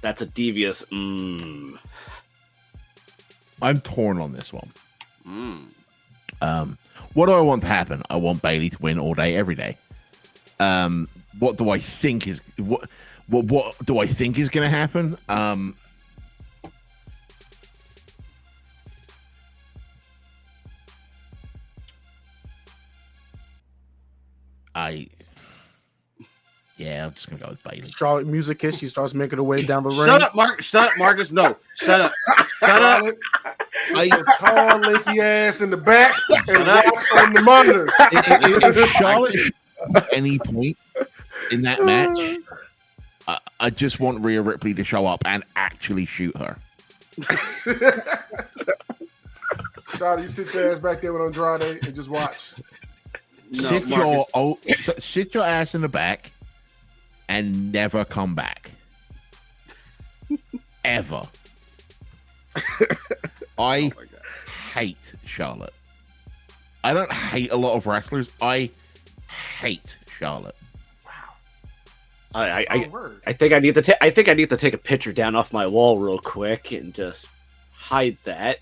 That's a devious. I'm torn on this one. What do I want to happen? I want Bailey to win all day, every day. What do I think is what do I think is going to happen? I'm just gonna go with Bailey. Charlotte music hits. She starts making her way down the ring. Shut up, Marcus. No, shut up. Shut up. Tall, lanky ass in the back and watch on the monitor. If Charlotte at any point in that match, I just want Rhea Ripley to show up and actually shoot her. Charlotte, you sit your ass back there with Andrade and just watch. No, sit your ass in the back and never come back. Ever. I hate Charlotte. I don't hate a lot of wrestlers. I hate Charlotte. I think I need to I think I need to take a picture down off my wall real quick and just hide that.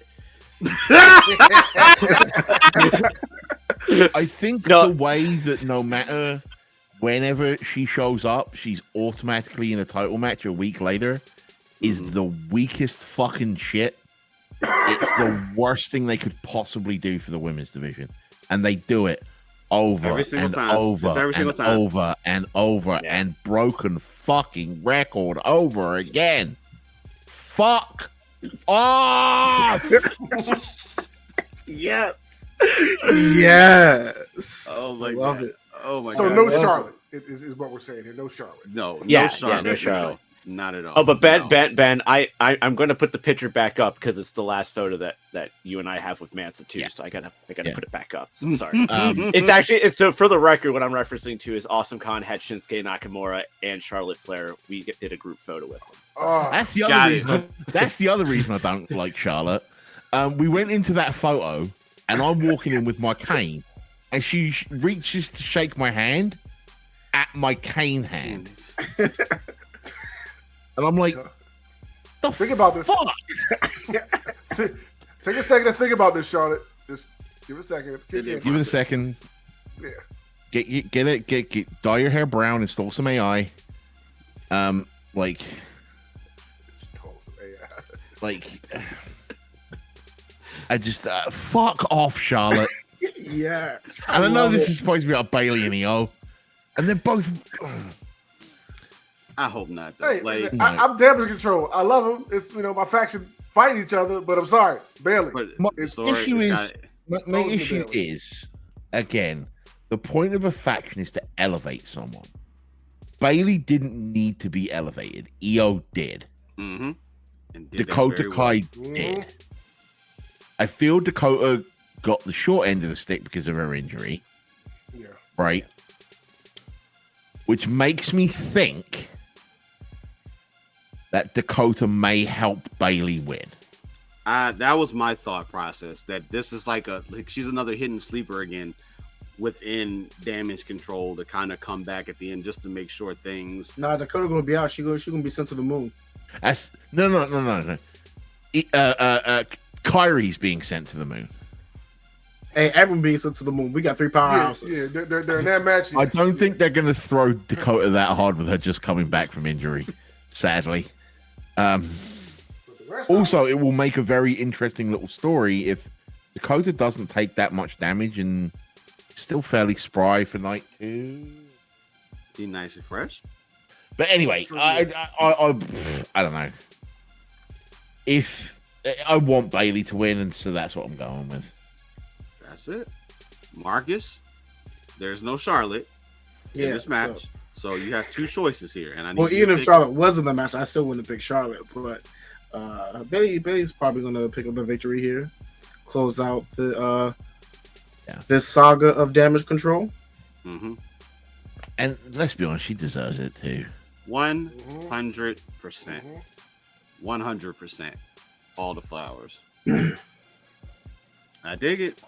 I think the way that no matter whenever she shows up, she's automatically in a title match a week later is the weakest fucking shit. It's the worst thing they could possibly do for the women's division. And they do it over and over and over and over and broken fucking record over again. Fuck off! Yes. Yes. Oh my god. Love it. Oh my god. So no Charlotte is what we're saying here. No Charlotte. No Charlotte. No Charlotte. Not at all. Oh, but Ben, I'm going to put the picture back up because it's the last photo that you and I have with Mansa too. Yeah. So I gotta put it back up. So I'm sorry. So for the record, what I'm referencing to is Awesome Khan had Shinsuke Nakamura and Charlotte Flair. We did a group photo with them. So. That's the other reason. That's the other reason I don't like Charlotte. We went into that photo, and I'm walking in with my cane, and she reaches to shake my hand at my cane hand. And I'm like, think about this. Fuck? Take a second to think about this, Charlotte. Just give it a second. Give it a second. Yeah. Get dye your hair brown, install some AI. Like I just fuck off, Charlotte. Yes. And I know this is supposed to be about Bailey and EO, and they're both. I hope not. Though. Hey, I'm damage control. I love them. It's my faction fighting each other, but I'm sorry, Bailey. My issue is again, the point of a faction is to elevate someone. Bailey didn't need to be elevated. EO did. Mm-hmm. Dakota Kai did. I feel Dakota got the short end of the stick because of her injury. Yeah. Right. Which makes me think that Dakota may help Bailey win. That was my thought process. That this is like she's another hidden sleeper again within Damage Control to kind of come back at the end just to make sure things. Nah, Dakota gonna be out. She gonna be sent to the moon. That's no. Kyrie's being sent to the moon. Hey, everyone being sent to the moon. We got 3 powerhouses. Yeah, they're in that match. I don't think they're going to throw Dakota that hard with her just coming back from injury, sadly. Also, it will make a very interesting little story if Dakota doesn't take that much damage and still fairly spry for night 2. Be nice and fresh. But anyway, I don't know. If I want Bailey to win, and so that's what I'm going with. That's it. Marcus, there's no Charlotte in this match. So you have 2 choices here. And even if Charlotte was in the match, I still wouldn't pick Charlotte. But Bailey's probably going to pick up the victory here. Close out the this saga of Damage Control. Mm-hmm. And let's be honest, she deserves it too. 100%. 100%. All the flowers. I dig it.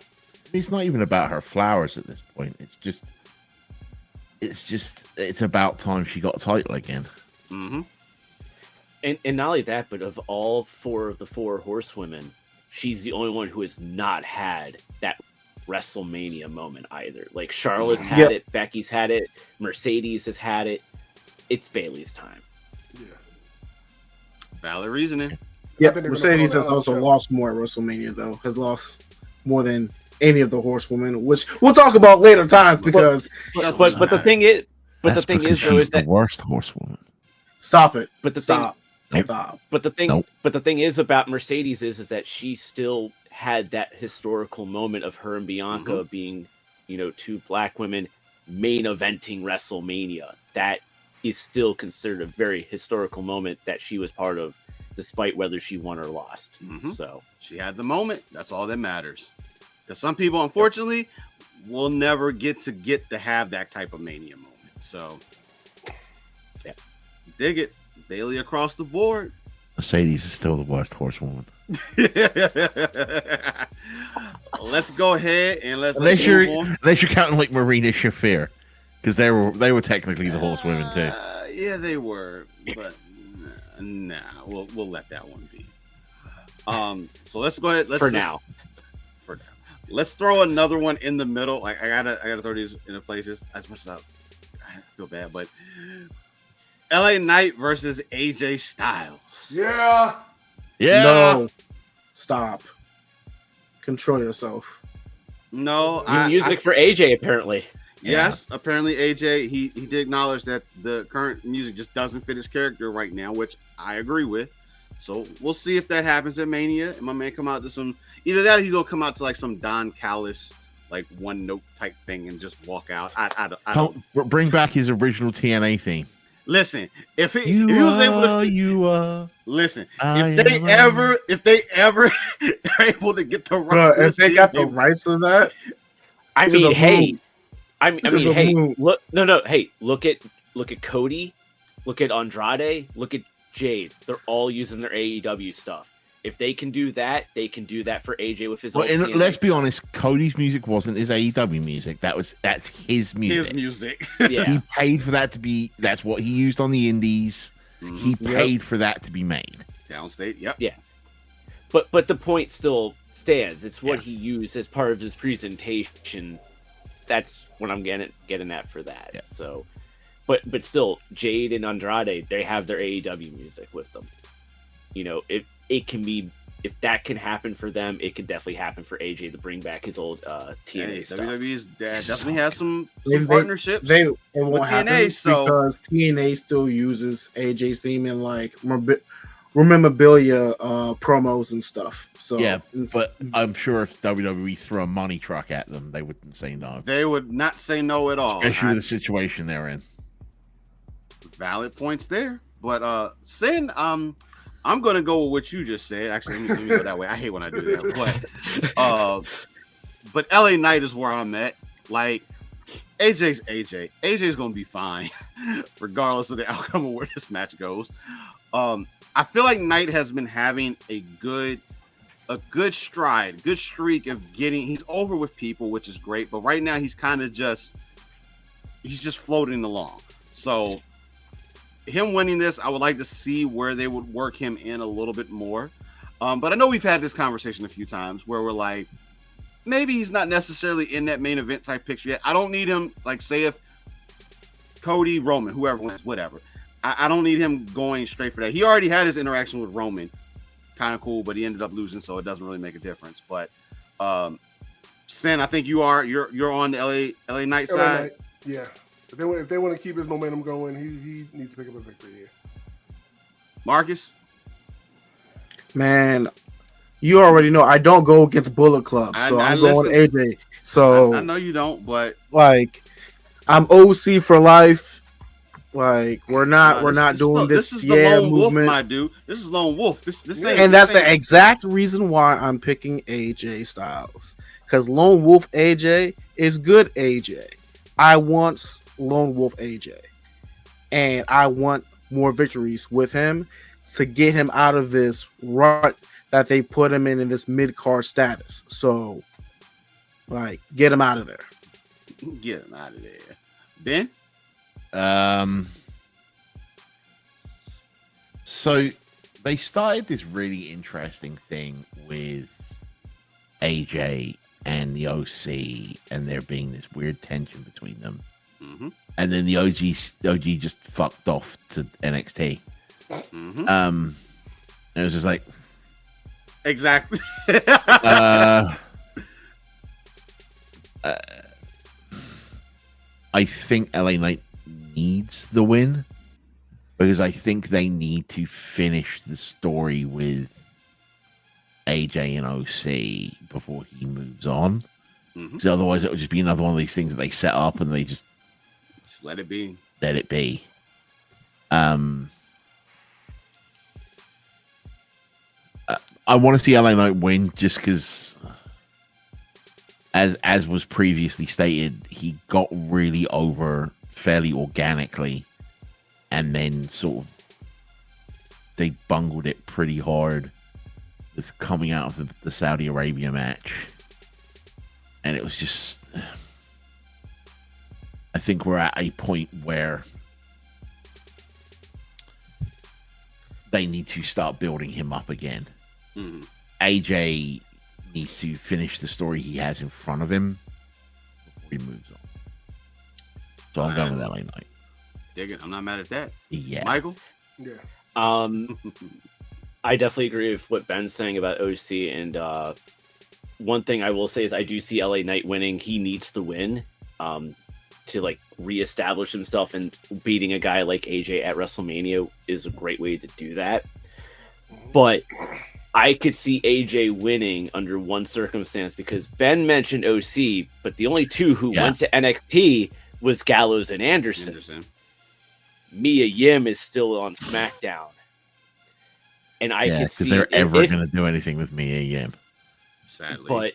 It's not even about her flowers at this point. It's about time she got a title again. Mm-hmm. And not only that, but of all four of the four horsewomen, she's the only one who has not had that WrestleMania moment either. Like Charlotte's had it, Becky's had it, Mercedes has had it. It's Bayley's time. Yeah. Valid reasoning. Yeah, Mercedes has also lost more at WrestleMania, though. Has lost more than any of the horsewomen, which we'll talk about later times because. But the thing is, though, is that the worst horsewoman. Stop it. But the Stop. Thing, Stop. But the thing, but the thing is about Mercedes is that she still had that historical moment of her and Bianca being, two black women main eventing WrestleMania. That is still considered a very historical moment that she was part of, despite whether she won or lost. So she had the moment. That's all that matters. Because some people, unfortunately, will never get to have that type of mania moment. So, yeah, dig it. Bayley across the board. Mercedes is still the worst horsewoman. Let's go ahead and unless you're counting like Marina Shafir, because they were technically the horsewomen too. Yeah, they were, but nah, we'll let that one be. So let's go ahead. For now. Let's throw another one in the middle. Like I gotta throw these into places as much as I feel bad, but LA Knight versus AJ Styles. Yeah. No. Stop. Control yourself. No. Music for AJ, apparently. Yes, apparently AJ, he did acknowledge that the current music just doesn't fit his character right now, which I agree with. So we'll see if that happens at Mania. And my man come out to some, either that or he's going to come out to like some Don Callis, like one note type thing and just walk out. I don't bring back his original TNA theme. Listen, if he was able to, listen, if they ever are able to get the rights, if they got the rights to that, look at Cody, look at Andrade, look at Jade. They're all using their AEW stuff. If they can do that, they can do that for AJ with his. And let's be honest, Cody's music wasn't his AEW music. That's his music. His music. Yeah. He paid for that to be. That's what he used on the indies. He paid for that to be made. Downstate. Yep. Yeah. But the point still stands. It's what he used as part of his presentation. That's what I'm getting at for that. Yeah. So, but still, Jade and Andrade, they have their AEW music with them. It can be, if that can happen for them, it can definitely happen for AJ to bring back his old TNA stuff. WWE's definitely has some partnerships. It won't with TNA, because TNA still uses AJ's theme in like memorabilia promos and stuff. So yeah, but I'm sure if WWE threw a money truck at them, they wouldn't say no. They would not say no at all, especially with the situation they're in. Valid points there, but Sin, I'm going to go with what you just said. Actually, let me go that way. I hate when I do that. But LA Knight is where I'm at. Like, AJ's AJ. AJ's going to be fine, regardless of the outcome of where this match goes. I feel like Knight has been having a good streak of getting. He's over with people, which is great. But right now, he's kind of just floating along. So him winning this, I would like to see where they would work him in a little bit more. But I know we've had this conversation a few times where we're like, maybe he's not necessarily in that main event type picture yet. I don't need him, like, say if Cody, Roman, whoever wins, whatever. I don't need him going straight for that. He already had his interaction with Roman. Kind of cool, but he ended up losing, so it doesn't really make a difference. But Sin, I think you're on the LA Knight side. Knight, yeah. If they want to keep his momentum going, he needs to pick up a victory here. Marcus? Man, you already know I don't go against Bullet Club, so I'm going AJ. So I know you don't, but like I'm OC for life. Like we're not doing this. This is the lone wolf, my dude. This is lone wolf. This ain't. And that's the exact reason why I'm picking AJ Styles, because lone wolf AJ is good AJ. I want Lone Wolf AJ, and I want more victories with him to get him out of this rut that they put him in this mid-card status. So, like, get him out of there. Get him out of there. Ben? So they started this really interesting thing with AJ and the OC, and there being this weird tension between them. Mm-hmm. And then the OG just fucked off to NXT. Mm-hmm. It was just like, exactly. I think LA Knight needs the win because I think they need to finish the story with AJ and OC before he moves on. Mm-hmm. So otherwise, it would just be another one of these things that they set up and they just let it be. Let it be. I want to see LA Knight win just because, as was previously stated, he got really over fairly organically, and then sort of they bungled it pretty hard with coming out of the Saudi Arabia match, and it was just. I think we're at a point where they need to start building him up again. Mm-hmm. AJ needs to finish the story he has in front of him before he moves on. So I'm going with LA Knight. Dig it. I'm not mad at that. Yeah. Michael? Yeah. I definitely agree with what Ben's saying about OC. And one thing I will say is I do see LA Knight winning. He needs to win to like reestablish himself, and beating a guy like AJ at WrestleMania is a great way to do that. But I could see AJ winning under one circumstance, because Ben mentioned OC, but the only two who went to NXT was Gallows and Anderson. Mia Yim is still on SmackDown. And I could see because they're ever going to do anything with Mia Yim. Sadly.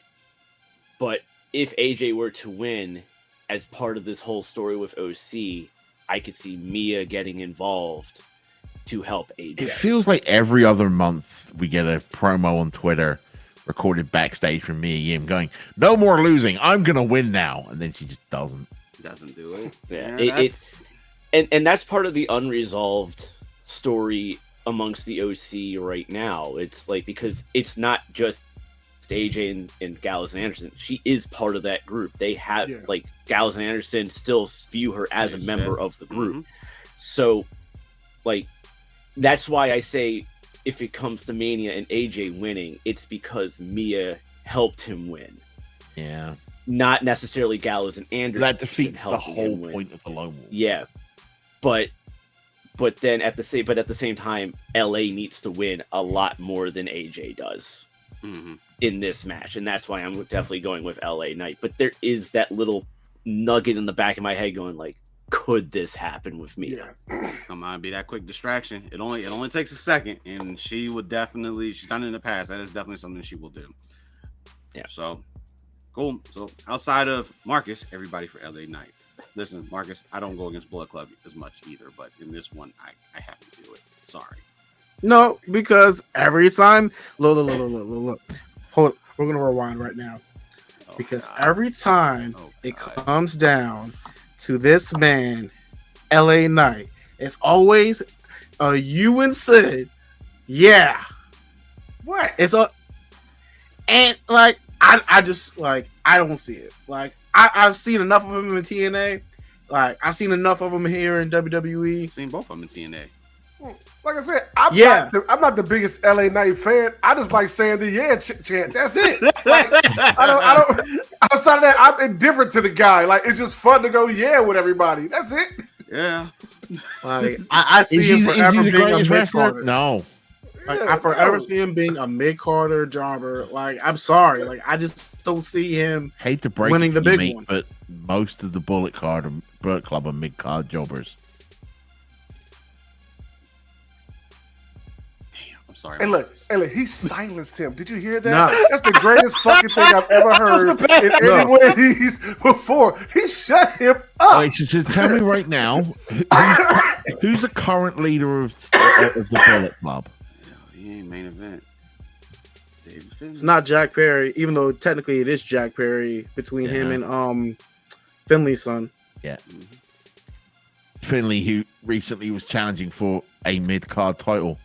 But if AJ were to win as part of this whole story with OC, I could see Mia getting involved to help AJ. It feels like every other month we get a promo on Twitter recorded backstage from Mia Yim going, "No more losing. I'm going to win now." And then she just doesn't do it. Yeah, and that's part of the unresolved story amongst the OC right now. It's like, because it's not just AJ and Gallows and Anderson. She is part of that group. They have like Gallows and Anderson still view her as a member of the group. Mm-hmm. So like, that's why I say if it comes to Mania and AJ winning, it's because Mia helped him win. Yeah. Not necessarily Gallows and Anderson. That defeats the whole point of the Lone Wolf. Yeah. But then at the same time, LA needs to win a lot more than AJ does in this match. And that's why I'm definitely going with LA Knight. But there is that little nugget in the back of my head going like, could this happen with me? Come on, be that quick distraction. It only takes a second, and she would definitely, she's done it in the past. That is definitely something she will do. Yeah. So cool. So outside of Marcus, everybody for LA Knight. Listen, Marcus, I don't go against Bullet Club as much either, but in this one, I have to do it. Sorry. No, because every time, look. Hold, we're gonna rewind right now, because every time it comes down to this man, LA Knight, it's always you and Sid. Yeah. What? It's a, and like I just like I don't see it. Like I've seen enough of him in TNA. Like I've seen enough of him here in WWE. Seen both of them in TNA. Like I said, I'm not the biggest LA Knight fan. I just like saying the chant. That's it. Like, I don't. Outside of that, I'm indifferent to the guy. Like it's just fun to go with everybody. That's it. Yeah. Like I see him forever being a mid-carder. No. Like, I forever see him being a mid-carder jobber. Like I'm sorry. Like I just don't see him winning the big one. But most of the Bullet Club are mid-card jobbers. sorry. Hey, look, he silenced him. Did you hear that? Nah. That's the greatest fucking thing I've ever heard in any way he's before. He shut him up. Okay, so tell me right now, who's the current leader of the Bullet Club? He ain't main event. It's not Jack Perry, even though technically it is Jack Perry between him and Finley's son. Yeah. Finley, who recently was challenging for a mid-card title.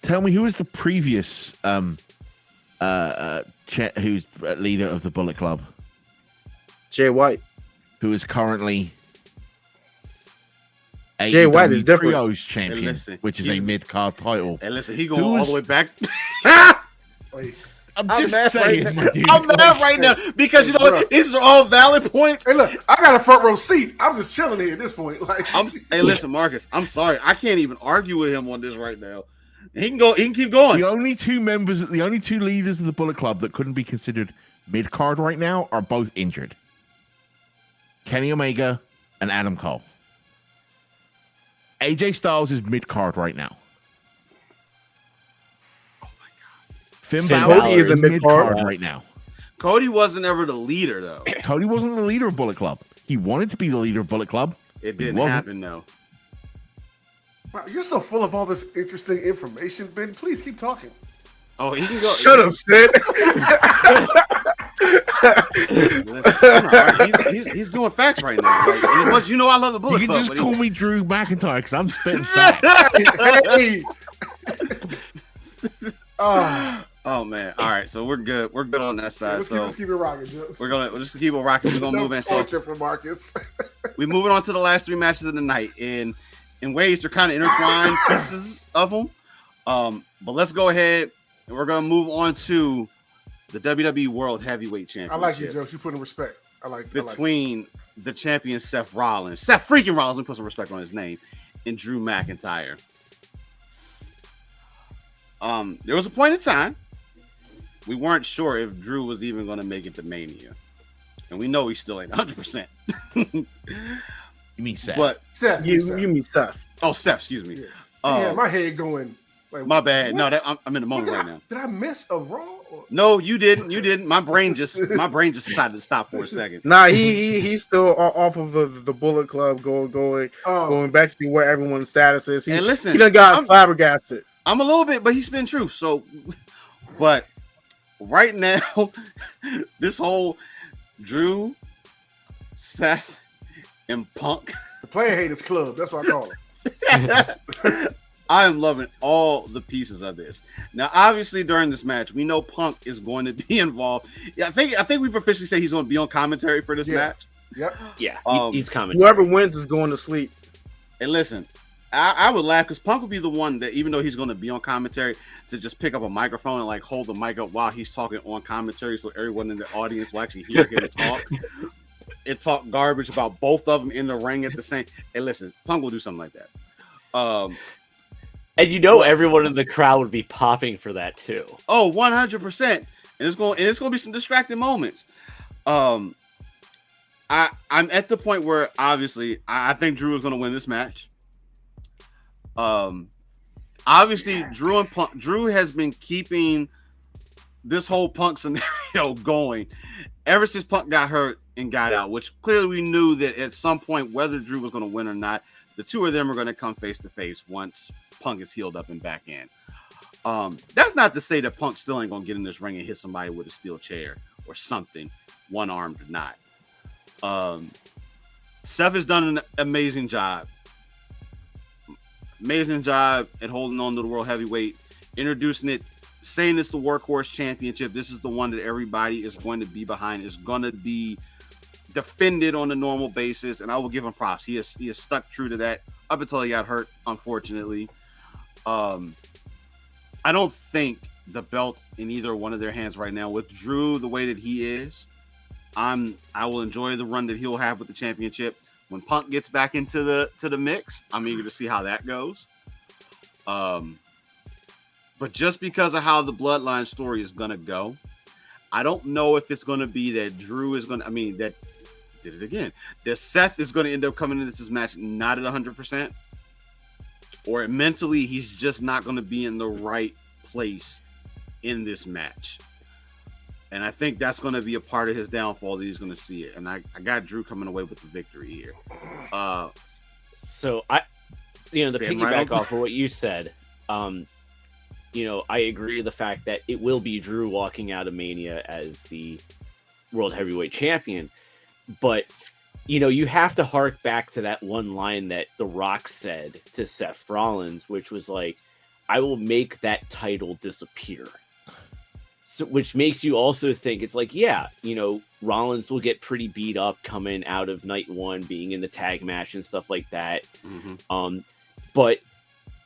Tell me, who was the previous who's leader of the Bullet Club? Jay White. Who is currently Jay White is different. Trios champion, which is a mid-card title. And listen, he going all the way back. I'm just saying, right my dude. I'm mad right now because you know what? These are all valid points. Hey, look, I got a front row seat. I'm just chilling here at this point. Like, hey, listen, Marcus, I'm sorry, I can't even argue with him on this right now. He can go. He can keep going. The only two leaders of the Bullet Club that couldn't be considered mid-card right now are both injured. Kenny Omega and Adam Cole. AJ Styles is mid-card right now. Finn Balor is a mid-card right now. Cody wasn't ever the leader, though. Cody wasn't the leader of Bullet Club. He wanted to be the leader of Bullet Club. It didn't happen, though. Wow, you're so full of all this interesting information, Ben. Please keep talking. Oh, he can go. Shut up, Sid. He's doing facts right now. Like, and as much as you know, I love the Bullet Club. You can just call me Drew McIntyre because I'm spitting facts. Hey. Oh man! All right, so we're good. We're good on that side. Let's keep it rocking, Joe. We'll just keep it rocking. We're gonna move in. So for Marcus. we're moving on to the last three matches of the night, and in ways they're kind of intertwined pieces of them. But let's go ahead and we're gonna move on to the WWE World Heavyweight Championship. I like you, Joe. You put in respect. Between the champion Seth Rollins, Seth freaking Rollins. Let me put some respect on his name, and Drew McIntyre. There was a point in time we weren't sure if Drew was even going to make it to Mania, and we know he still ain't 100%. You mean Seth? But Seth, you mean Seth? Oh, Seth. Excuse me. Yeah, my head going. Like, my bad. What? No, I'm in the moment right now. Did I miss a Raw? Or? No, you didn't. You didn't. My brain just decided to stop for a second. Nah, he's still off of the Bullet Club, going back to see where everyone's status is. And listen, he done got flabbergasted. I'm a little bit, but he's been truth. So, but right now, this whole Drew, Seth, and Punk, the Player Haters Club. That's what I call it. I am loving all the pieces of this. Now, obviously, during this match, we know Punk is going to be involved. Yeah, I think we've officially said he's going to be on commentary for this match. Yep. Yeah, he's coming. Whoever wins is going to sleep. And listen, I would laugh because Punk would be the one that, even though he's going to be on commentary, to just pick up a microphone and like hold the mic up while he's talking on commentary, so everyone in the audience will actually hear him talk. And talk garbage about both of them in the ring at the same. Hey, listen, Punk will do something like that. And you know, everyone in the crowd would be popping for that too. Oh, 100%. And it's going to be some distracting moments. I'm at the point where obviously I think Drew is going to win this match. Obviously Drew has been keeping this whole Punk scenario going ever since Punk got hurt and got out, which clearly we knew that at some point, whether Drew was going to win or not, the two of them are going to come face to face once Punk is healed up and back in. That's not to say that Punk still ain't going to get in this ring and hit somebody with a steel chair or something, one-armed or not. Seth has done an amazing job. Amazing job at holding on to the World Heavyweight, introducing it, saying it's the Workhorse Championship. This is the one that everybody is going to be behind. It's going to be defended on a normal basis, and I will give him props. He has stuck true to that up until he got hurt, unfortunately. I don't think the belt in either one of their hands right now. With Drew the way that he is, I will enjoy the run that he'll have with the championship. When Punk gets back into the mix, I'm eager to see how that goes. But just because of how the Bloodline story is going to go, I don't know if it's going to be that Drew is going to, that did it again, that Seth is going to end up coming into this match not at 100%, or mentally he's just not going to be in the right place in this match. And I think that's going to be a part of his downfall that he's going to see it. And I got Drew coming away with the victory here. So I, to Ben piggyback Reynolds. off of what you said, I agree with the fact that it will be Drew walking out of Mania as the World Heavyweight Champion. But, you have to hark back to that one line that The Rock said to Seth Rollins, which was like, I will make that title disappear. So, which makes you also think it's like, Rollins will get pretty beat up coming out of night one, being in the tag match and stuff like that. Mm-hmm. But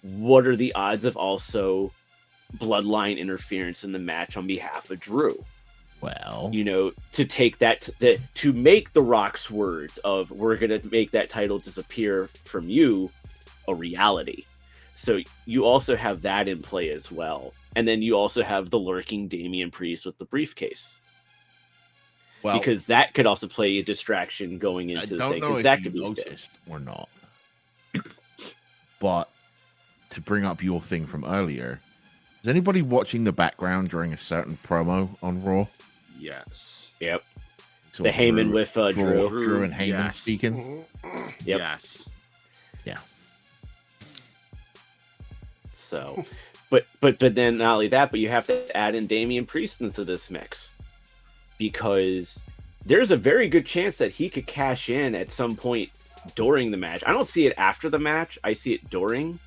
what are the odds of also bloodline interference in the match on behalf of Drew? Well, to take that, to make The Rock's words of we're going to make that title disappear from you a reality. So you also have that in play as well. And then you also have the lurking Damian Priest with the briefcase. Well, because that could also play a distraction going into the thing. Because that could be noticed or not. But to bring up your thing from earlier, is anybody watching the background during a certain promo on Raw? Yes. Yep. So the Heyman with Drew. Drew and Heyman speaking. Yep. Yes. Yeah. So, but then not only that, but you have to add in Damian Priest into this mix, because there's a very good chance that he could cash in at some point during the match. I don't see it after the match. I see it during.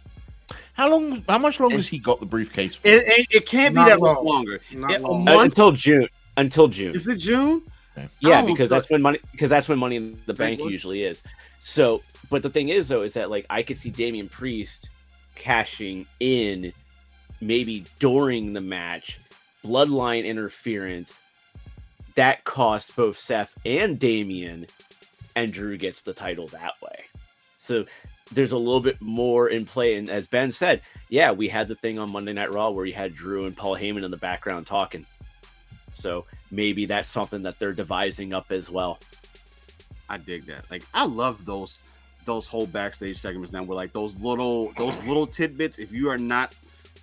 How much longer has he got the briefcase for? It can't be that much longer. Until June. Until June. Is it June? Okay. Yeah, because that's when Money in the Bank usually is. So, but the thing is, though, is that like I could see Damian Priest cashing in maybe during the match, bloodline interference that costs both Seth and Damian, and Drew gets the title that way. So there's a little bit more in play. And as Ben said, yeah, we had the thing on Monday Night Raw where you had Drew and Paul Heyman in the background talking. So maybe that's something that they're devising up as well. I dig that. Like, I love those whole backstage segments now, where like those little tidbits, if you are not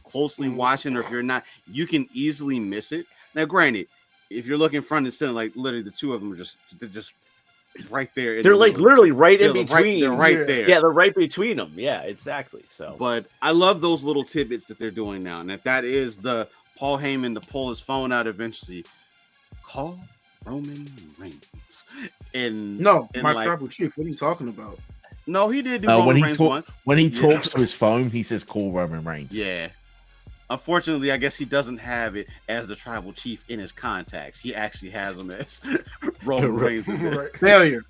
closely watching, or if you're not, you can easily miss it. Now, granted, if you're looking front and center, like literally the two of them are just right there. They're like literally right in between. They're right there. Yeah, they're right between them. Yeah, exactly. So, but I love those little tidbits that they're doing now, and if that is the Paul Heyman to pull his phone out eventually, call Roman Reigns. My tribal chief. What are you talking about? No, he did do Roman Reigns once. When he talks to his phone, he says, call Roman Reigns. Yeah. Unfortunately, I guess he doesn't have it as the tribal chief in his contacts. He actually has him as Roman Reigns. Failure.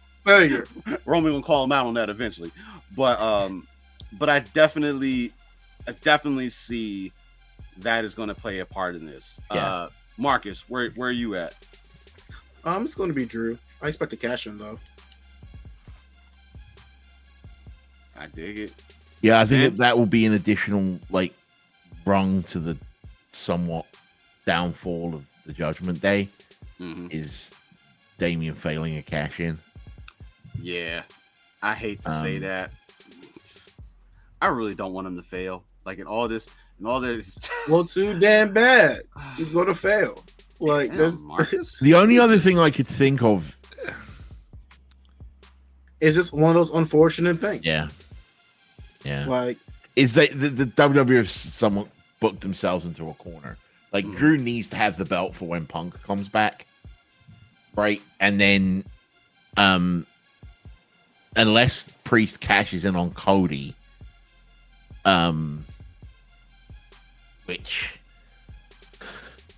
Roman will call him out on that eventually. But I definitely see that is going to play a part in this. Yeah. Marcus, where are you at? It's going to be Drew. I expect to cash in though. I dig it. Yeah, I think that will be an additional like rung to the somewhat downfall of the Judgment Day. Is Damian failing a cash in. Yeah, I hate to say that. I really don't want him to fail. Like in all this. Well, too damn bad. He's going to fail. Like Marcus. The only other thing I could think of is just one of those unfortunate things. Yeah. Like, is that the WWE have somewhat booked themselves into a corner. Like Drew needs to have the belt for when Punk comes back, right? And then, unless Priest cashes in on Cody, which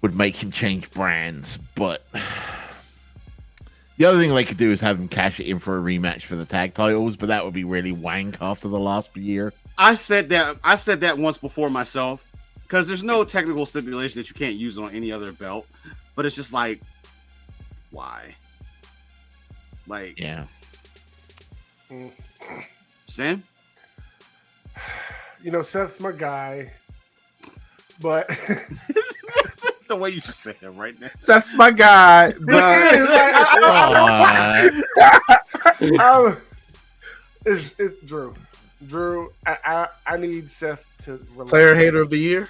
would make him change brands, but the other thing they could do is have him cash it in for a rematch for the tag titles, but that would be really wank after the last year. I said that once before myself, because there's no technical stipulation that you can't use it on any other belt, but it's just like, why? Like, yeah. Sam? Seth's my guy, but the way you just said it right now. Seth's my guy, but it's Drew. Drew, I need Seth to relax. Player hater of the year.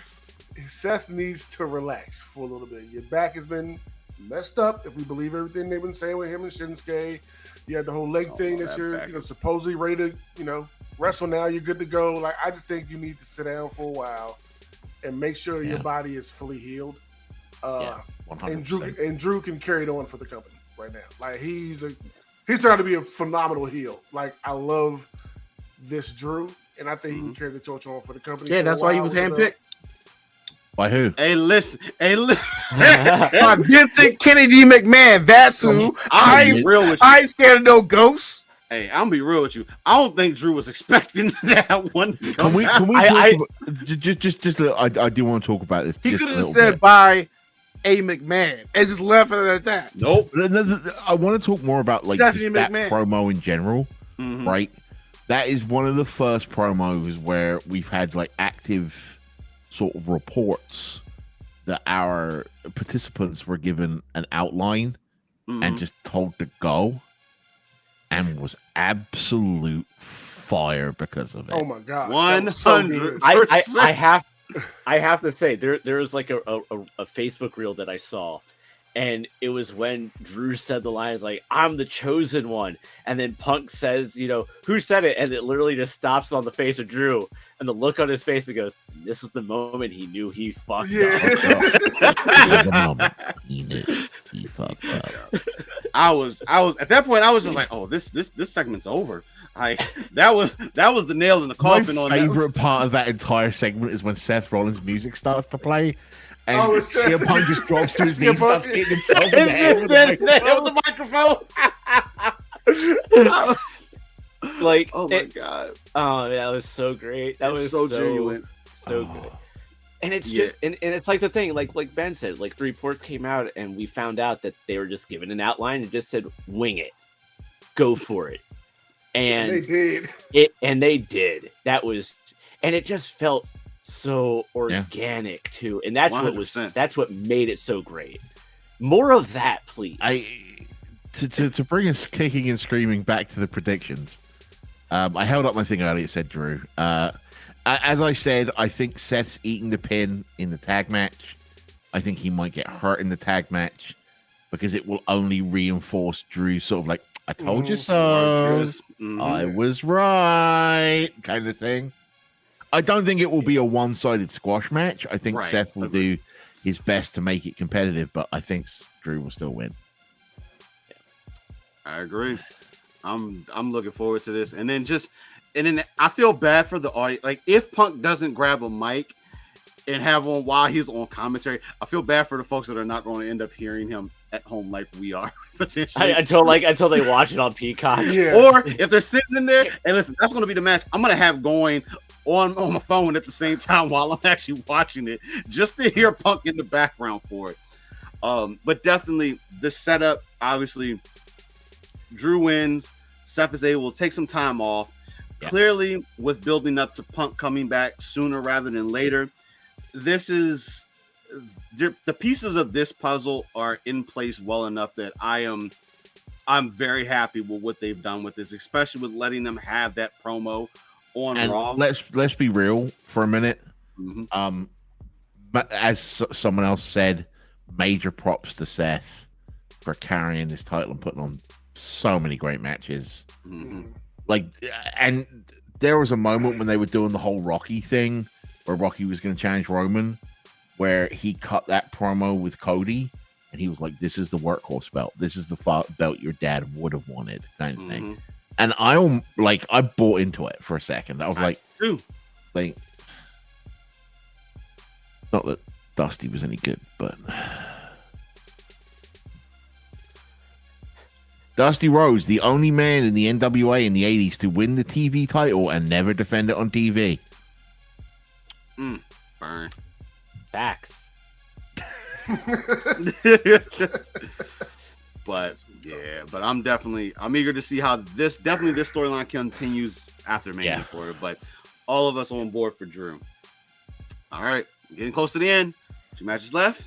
Seth needs to relax for a little bit. Your back has been messed up. If we believe everything they've been saying with him and Shinsuke, you had the whole leg thing that you're supposedly ready to wrestle now. You're good to go. Like, I just think you need to sit down for a while and make sure your body is fully healed. 100%. And Drew can carry it on for the company right now. Like, he's trying to be a phenomenal heel. Like, I love this Drew, and I think he can carry the torch on for the company. Yeah, that's why he was handpicked. By who? Hey, listen. By Vincent Kennedy McMahon. That's who. I ain't scared of no ghosts. Hey, I'm gonna be real with you. I don't think Drew was expecting that one. Can we I do want to talk about this. He could have said by a McMahon and just left it at that. Nope. I want to talk more about like that promo in general, right? That is one of the first promos where we've had like active sort of reports that our participants were given an outline and just told to go, and was absolute fire because of it. Oh my god, 100%. I have to say there was like a Facebook reel that I saw, and it was when Drew said the lines like, "I'm the chosen one," and then Punk says, "Who said it?" And it literally just stops on the face of Drew, and the look on his face, and goes, "This is the moment he knew he fucked up." This is the moment he knew he fucked up. I was at that point. I was just like, "Oh, this segment's over." That was the nail in the coffin. My favorite part of that entire segment is when Seth Rollins' music starts to play. And CM Punk just drops to his knees, starts hitting himself in the head with the microphone. Like, oh my god! Oh, that was so great. That was so genuine, so good. And it's just, and it's like the thing, like Ben said, like the reports came out, and we found out that they were just given an outline and just said, "Wing it, go for it," and they did. That was, and it just felt so organic too, and that's 100%. That's what made it so great. More of that, please. To bring us kicking and screaming back to the predictions. I held up my thing earlier. It said Drew. As I said, I think Seth's eating the pin in the tag match. I think he might get hurt in the tag match because it will only reinforce Drew's sort of like, "I told you so. I was right," kind of thing. I don't think it will be a one-sided squash match. I think Seth will do his best to make it competitive, but I think Drew will still win. I agree. I'm looking forward to this. And then I feel bad for the audience. Like, if Punk doesn't grab a mic and have on while he's on commentary, I feel bad for the folks that are not going to end up hearing him at home like we are potentially until they watch it on Peacock. Or if they're sitting in there and listen, that's going to be the match I'm going to have going on my phone at the same time while I'm actually watching it, just to hear Punk in the background for it. But definitely the setup, obviously Drew wins. Seth is able to take some time off. Yeah. Clearly, with building up to Punk coming back sooner rather than later, the pieces of this puzzle are in place well enough that I'm very happy with what they've done with this, especially with letting them have that promo on Raw. Let's be real for a minute. As someone else said, major props to Seth for carrying this title and putting on so many great matches. Like, and there was a moment when they were doing the whole Rocky thing where Rocky was going to challenge Roman, where he cut that promo with Cody and he was like, "This is the workhorse belt. This is the belt your dad would have wanted," kind of thing. And I bought into it for a second. I was like, not that Dusty was any good, but Dusty Rhodes, the only man in the NWA in the 80s to win the TV title and never defend it on TV. Burn. Facts. But I'm eager to see how this storyline continues after Mania for it. But all of us on board for Drew. All right, getting close to the end. 2 matches left.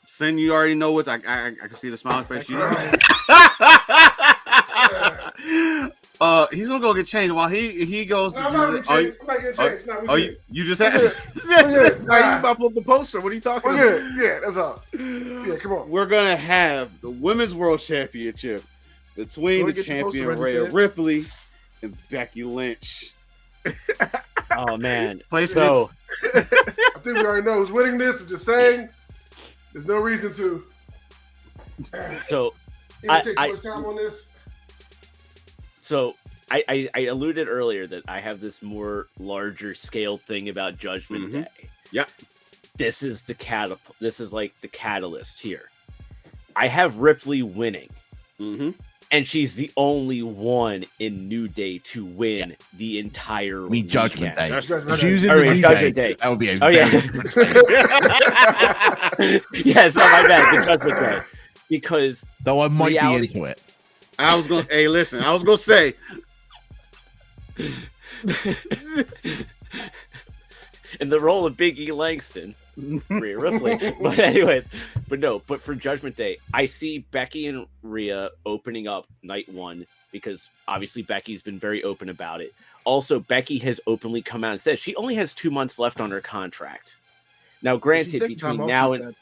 Sin, you already know what I can see the smiling face. He's gonna go get changed while he goes. No, I'm not getting changed. I'm not getting changed. No, we good. You just We're had. good. We're good. Now you about to pull up the poster. What are you talking We're about? good. Yeah, that's all. Yeah, come on. We're gonna have the Women's World Championship between the champion Rhea Ripley and Becky Lynch. Oh man. So I think we already know who's winning this. I'm just saying, there's no reason to. So take too much time on this. So I alluded earlier that I have this more larger scale thing about Judgment Day. Yeah. This is the This is like the catalyst here. I have Ripley winning. And she's the only one in New Day to win the entire Judgment Day. Judgment Day. That would be a yes, no, my bad. The Judgment Day. Because though I might be into it. I was gonna listen, I was gonna say in the role of Big E Langston, Rhea Ripley. But for Judgment Day, I see Becky and Rhea opening up night one because obviously Becky's been very open about it. Also, Becky has openly come out and said she only has 2 months left on her contract. Now, granted, between now and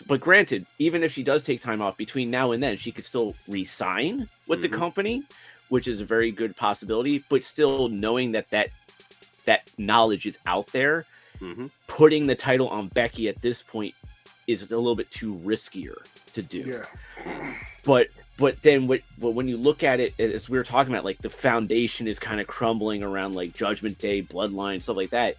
but granted, even if she does take time off between now and then, she could still re-sign with the company, which is a very good possibility. But still, knowing that knowledge is out there, putting the title on Becky at this point is a little bit too riskier to do. Yeah. But then when you look at it, as we were talking about, like the foundation is kind of crumbling around like Judgment Day, Bloodline, stuff like that.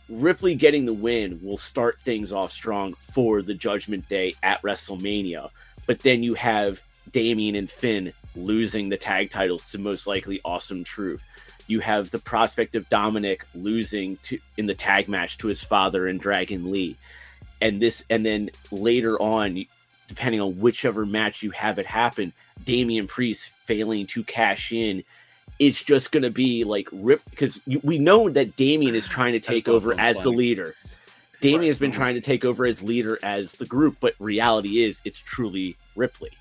Ripley getting the win will start things off strong for the Judgment Day at WrestleMania. But then you have Damian and Finn losing the tag titles to most likely Awesome Truth. You have the prospect of Dominic losing in the tag match to his father and Dragon Lee. And then later on, depending on whichever match you have it happen, Damian Priest failing to cash in. It's just going to be like rip because we know that Damian is trying to take over as the leader. Damian has been trying to take over as leader as the group, but reality is it's truly Ripley.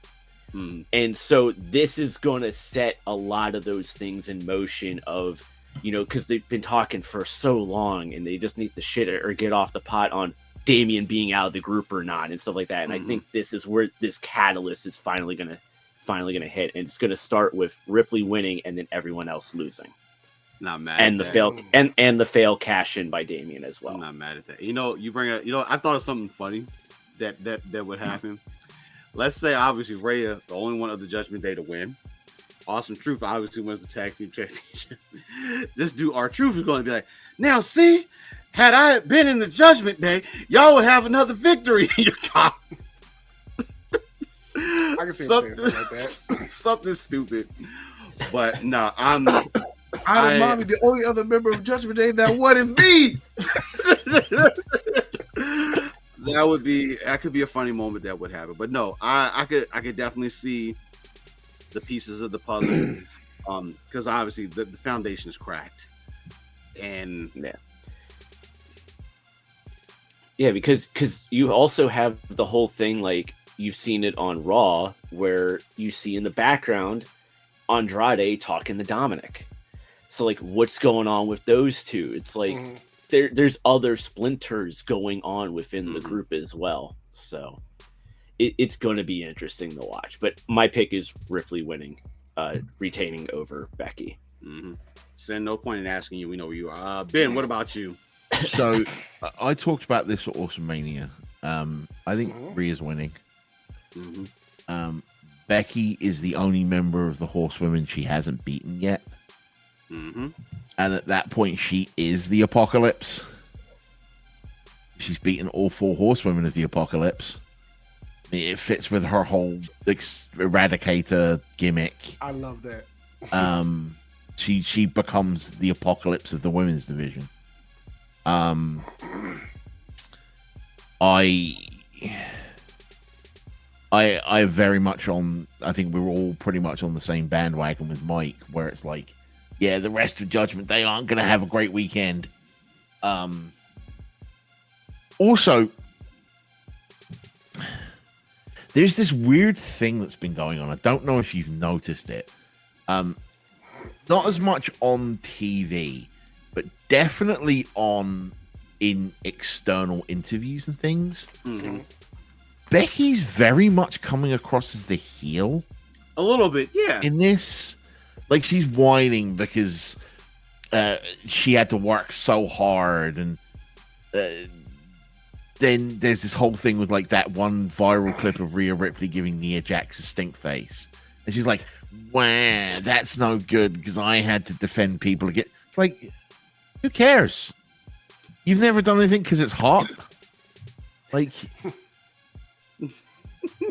And so this is going to set a lot of those things in motion of, because they've been talking for so long and they just need the shit or get off the pot on Damian being out of the group or not and stuff like that. And I think this is where this catalyst is finally going to hit, and it's going to start with Ripley winning and then everyone else losing. Not mad and at the that. fail and the fail cash in by Damian as well. I'm not mad at that. You bring up. I thought of something funny that would happen. Let's say obviously Rhea, the only one of the Judgment Day to win. Awesome Truth obviously wins the tag team championship. This dude R-Truth is going to be like, now see, had I been in the Judgment Day, y'all would have another victory in your car. I can see something like that. Something stupid, but no, I'm Mommy, the only other member of Judgment Day that won is me. That could be a funny moment that would happen, but no, I could definitely see the pieces of the puzzle, because obviously the foundation is cracked, and because you also have the whole thing like. You've seen it on Raw where you see in the background Andrade talking to Dominic. So like what's going on with those two? It's like there's other splinters going on within the group as well. So it's going to be interesting to watch. But my pick is Ripley winning, retaining over Becky. So no point in asking you. We know who you are. Ben, what about you? So I talked about this at WrestleMania. I think Rhea's winning. Becky is the only member of the Horsewomen she hasn't beaten yet. And at that point, she is the Apocalypse. She's beaten all 4 Horsewomen of the Apocalypse. It fits with her whole Eradicator gimmick. I love that. She becomes the Apocalypse of the women's division. I very much I think we're all pretty much on the same bandwagon with Mike, where it's like, yeah, the rest of Judgment Day aren't going to have a great weekend. Also, there's this weird thing that's been going on. I don't know if you've noticed it, Not as much on TV, but definitely in external interviews and things. Mm-hmm. Becky's very much coming across as the heel. A little bit, yeah. In this, like, she's whining because she had to work so hard, and then there's this whole thing with like that one viral clip of Rhea Ripley giving Nia Jax a stink face, and she's like, "Wow, that's no good because I had to defend people again." It's like, who cares? You've never done anything because it's hot. Like,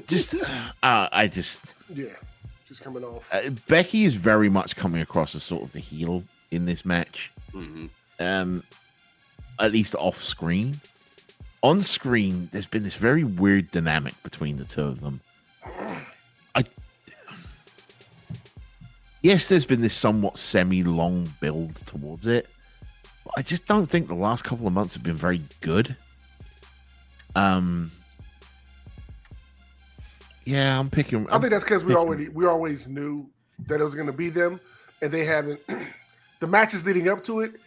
just yeah, just coming off. Becky is very much coming across as sort of the heel in this match. Mm-hmm. At least off screen. On screen, there's been this very weird dynamic between the two of them. Yes, there's been this somewhat semi-long build towards it, but I just don't think the last couple of months have been very good. Yeah, I'm picking. I think that's because we always knew that it was going to be them, and they haven't. The matches leading up to it,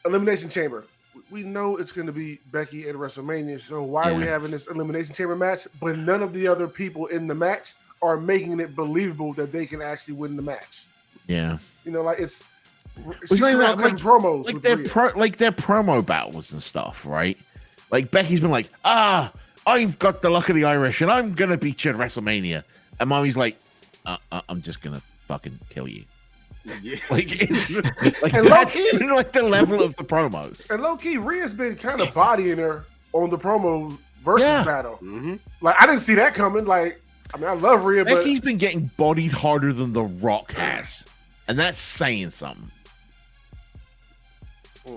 Elimination Chamber. We know it's going to be Becky at WrestleMania, so why are we having this Elimination Chamber match? But none of the other people in the match are making it believable that they can actually win the match. Yeah, you know, like it's like promos, like their promo battles and stuff, right? Like Becky's been like, I've got the luck of the Irish, and I'm gonna beat you at WrestleMania, and Mommy's like, I'm just gonna fucking kill you. Yeah. Like it's like that's been like the level of the promos. And low key, Rhea's been kind of bodying her on the promo versus battle. Mm-hmm. Like I didn't see that coming. Like I mean, I love Rhea, but Becky's been getting bodied harder than The Rock has, and that's saying something.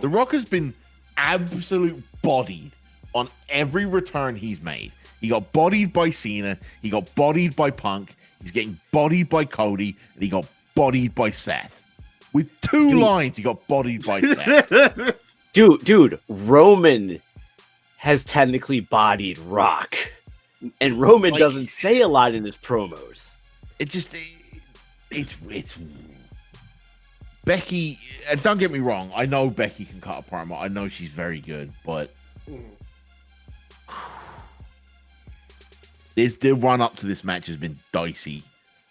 The Rock has been absolute bodied on every return he's made. He got bodied by Cena. He got bodied by Punk. He's getting bodied by Cody, and he got bodied by Seth. With two lines, he got bodied by Seth. Dude, Roman has technically bodied Rock, and Roman doesn't say a lot in his promos. It's Becky. Don't get me wrong. I know Becky can cut a promo. I know she's very good, but the run up to this match has been dicey.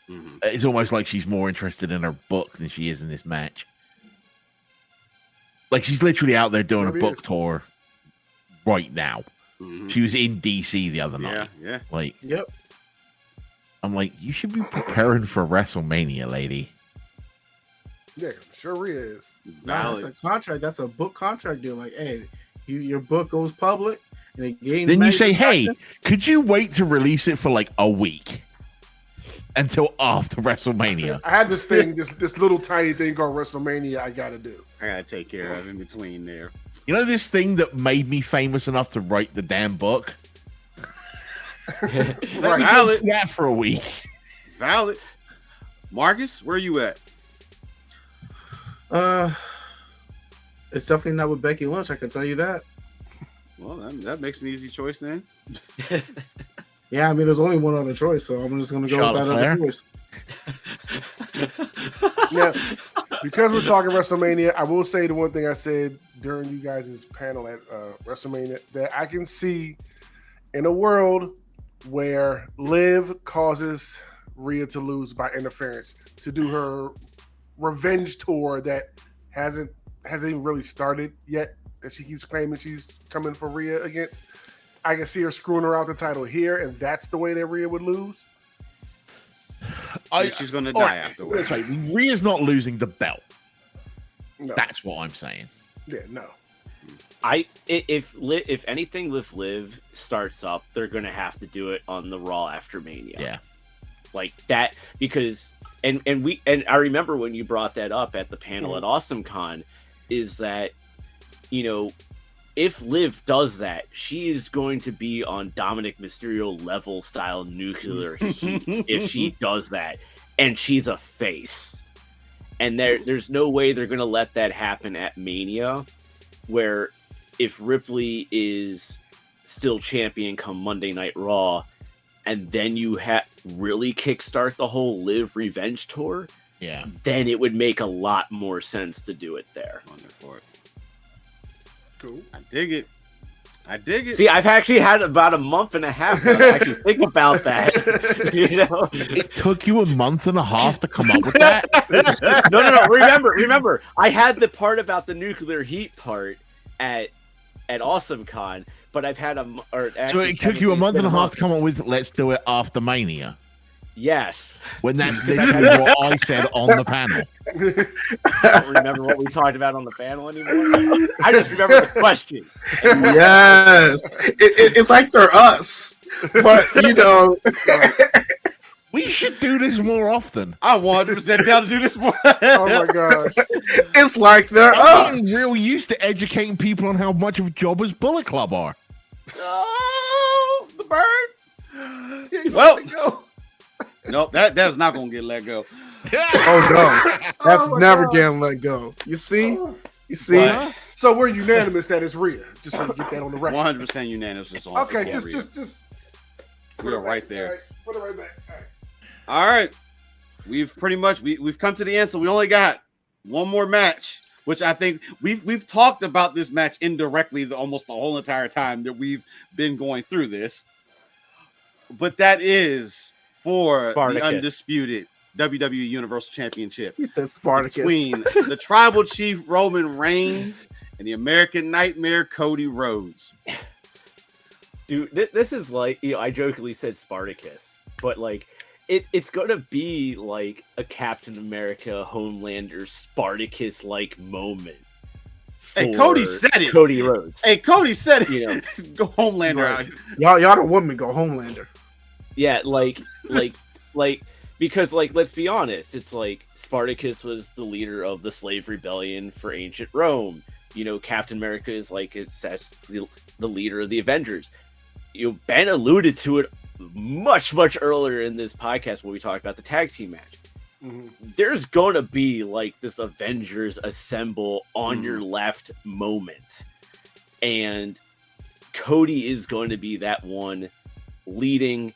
Mm-hmm. It's almost like she's more interested in her book than she is in this match. Like she's literally out there doing a book tour right now. Mm-hmm. She was in DC the other night. Yeah. Like, I'm like, you should be preparing for WrestleMania, lady. Yeah, sure Rhea is. That's a contract. That's a book contract deal. Like, hey, your book goes public, and it gains. Then you say, hey, could you wait to release it for like a week until after WrestleMania? I had this thing, this little tiny thing called WrestleMania. I gotta do. I gotta take care of in between there. You know this thing that made me famous enough to write the damn book? Valid. Yeah, for a week. Valid. Marcus, where are you at? It's definitely not with Becky Lynch. I can tell you that. Well, that makes an easy choice then. Yeah, I mean, there's only one other choice, so I'm just gonna go Charlotte with that other choice. Yeah, because we're talking WrestleMania, I will say the one thing I said during you guys' panel at WrestleMania that I can see in a world where Liv causes Rhea to lose by interference to do her revenge tour that hasn't even really started yet, that she keeps claiming she's coming for Rhea against. I can see her screwing her out the title here, and that's the way that Rhea would lose. She's gonna die afterwards. That's right. Rhea's not losing the belt. No. That's what I'm saying. Yeah, no. If anything with Liv starts up, they're gonna have to do it on the Raw after Mania. Yeah, like that, because and I remember when you brought that up at the panel at AwesomeCon, is that, you know, if Liv does that, she is going to be on Dominic Mysterio level style nuclear heat if she does that, and she's a face. And there's no way they're going to let that happen at Mania, where if Ripley is still champion come Monday Night Raw, and then you really kickstart the whole Liv revenge tour, Yeah. then it would make a lot more sense to do it there. Cool. I dig it. See, I've actually had about a month and a half now to actually think about that. You know, It took you a month and a half to come up with that. no. Remember, I had the part about the nuclear heat part at AwesomeCon, but I've had So it took you a month and a half to come up with. Let's do it after Mania. Yes. When that's literally what I said on the panel. I don't remember what we talked about on the panel anymore. I just remember the question. Yes. It's like they're us. But, you know. We should do this more often. I'm 100% down to do this more. Oh my gosh. It's like they're I'm us. real used to educating people on how much of jobbers Bullet Club are. Oh, the bird. Well, nope, that's not gonna get let go. Oh no. That's Oh, my never gosh. getting let go. You see? You see? But So we're unanimous that it's Rhea. Just want to get that on the record. 100% unanimous on. Okay, on just we're right there. All right, put it right back. All right. All right, we've pretty much we've come to the end, so we only got one more match, which I think we've talked about this match indirectly almost the whole entire time that we've been going through this. But that is for Spartacus. the undisputed WWE Universal Championship He said Spartacus. between the Tribal Chief Roman Reigns and the American Nightmare Cody Rhodes. Dude, this is like, you know, I jokingly said Spartacus, but like it's gonna be like a Captain America Homelander Spartacus like moment. Hey, Cody said it. Cody Rhodes. Hey, Cody said it. You know, Go Homelander out here. Y'all the woman go Homelander. yeah, like because like let's be honest, it's like Spartacus was the leader of the slave rebellion for ancient Rome. You know, Captain America is like that's the leader of the Avengers. You know, Ben alluded to it much earlier in this podcast when we talked about the tag team match. Mhm. There's gonna be like this Avengers assemble on your left moment, and Cody is going to be that one leading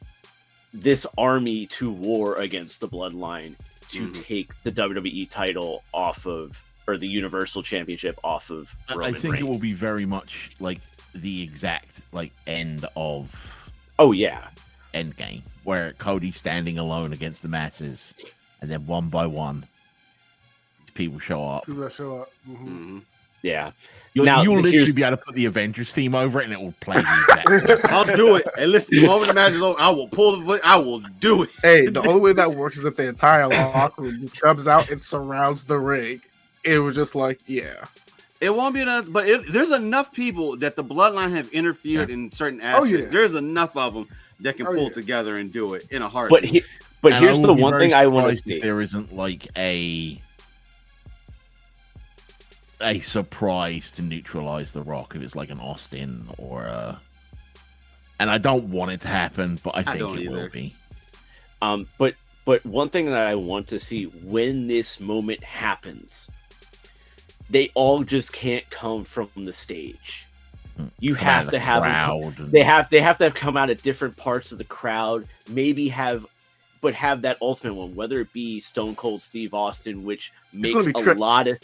this army to war against the Bloodline to take the WWE title off of, or the Universal Championship off of Roman I think Reigns. it will be very much like the exact like end of Oh yeah, Endgame, where Cody's standing alone against the masses, and then one by one, people show up. People that show up. Mm-hmm. yeah. You'll Now, literally here's- be able to put the Avengers theme over it, and it will play the exact. I'll do it. And listen, the moment the match is over, I will pull the foot. I will do it. Hey, the only way that works is if the entire locker room just comes out and surrounds the ring. It was just like, yeah. It won't be enough, but there's enough people that the Bloodline have interfered in certain aspects. yeah. There's enough of them that can Oh, pull yeah. together and do it in a heartbeat. But And here's I the will be one very thing I want to surprised if see. there isn't like a surprise to neutralize the Rock, if it's like an Austin or a. And I don't want it to happen, but I think don't it either. will be. But one thing that I want to see when this moment happens, they all just can't come from the stage. You Come out have of to the have them, crowd and- they have to come out at different parts of the crowd. Maybe have that ultimate one, whether it be Stone Cold Steve Austin, which makes gonna be a tripped. lot of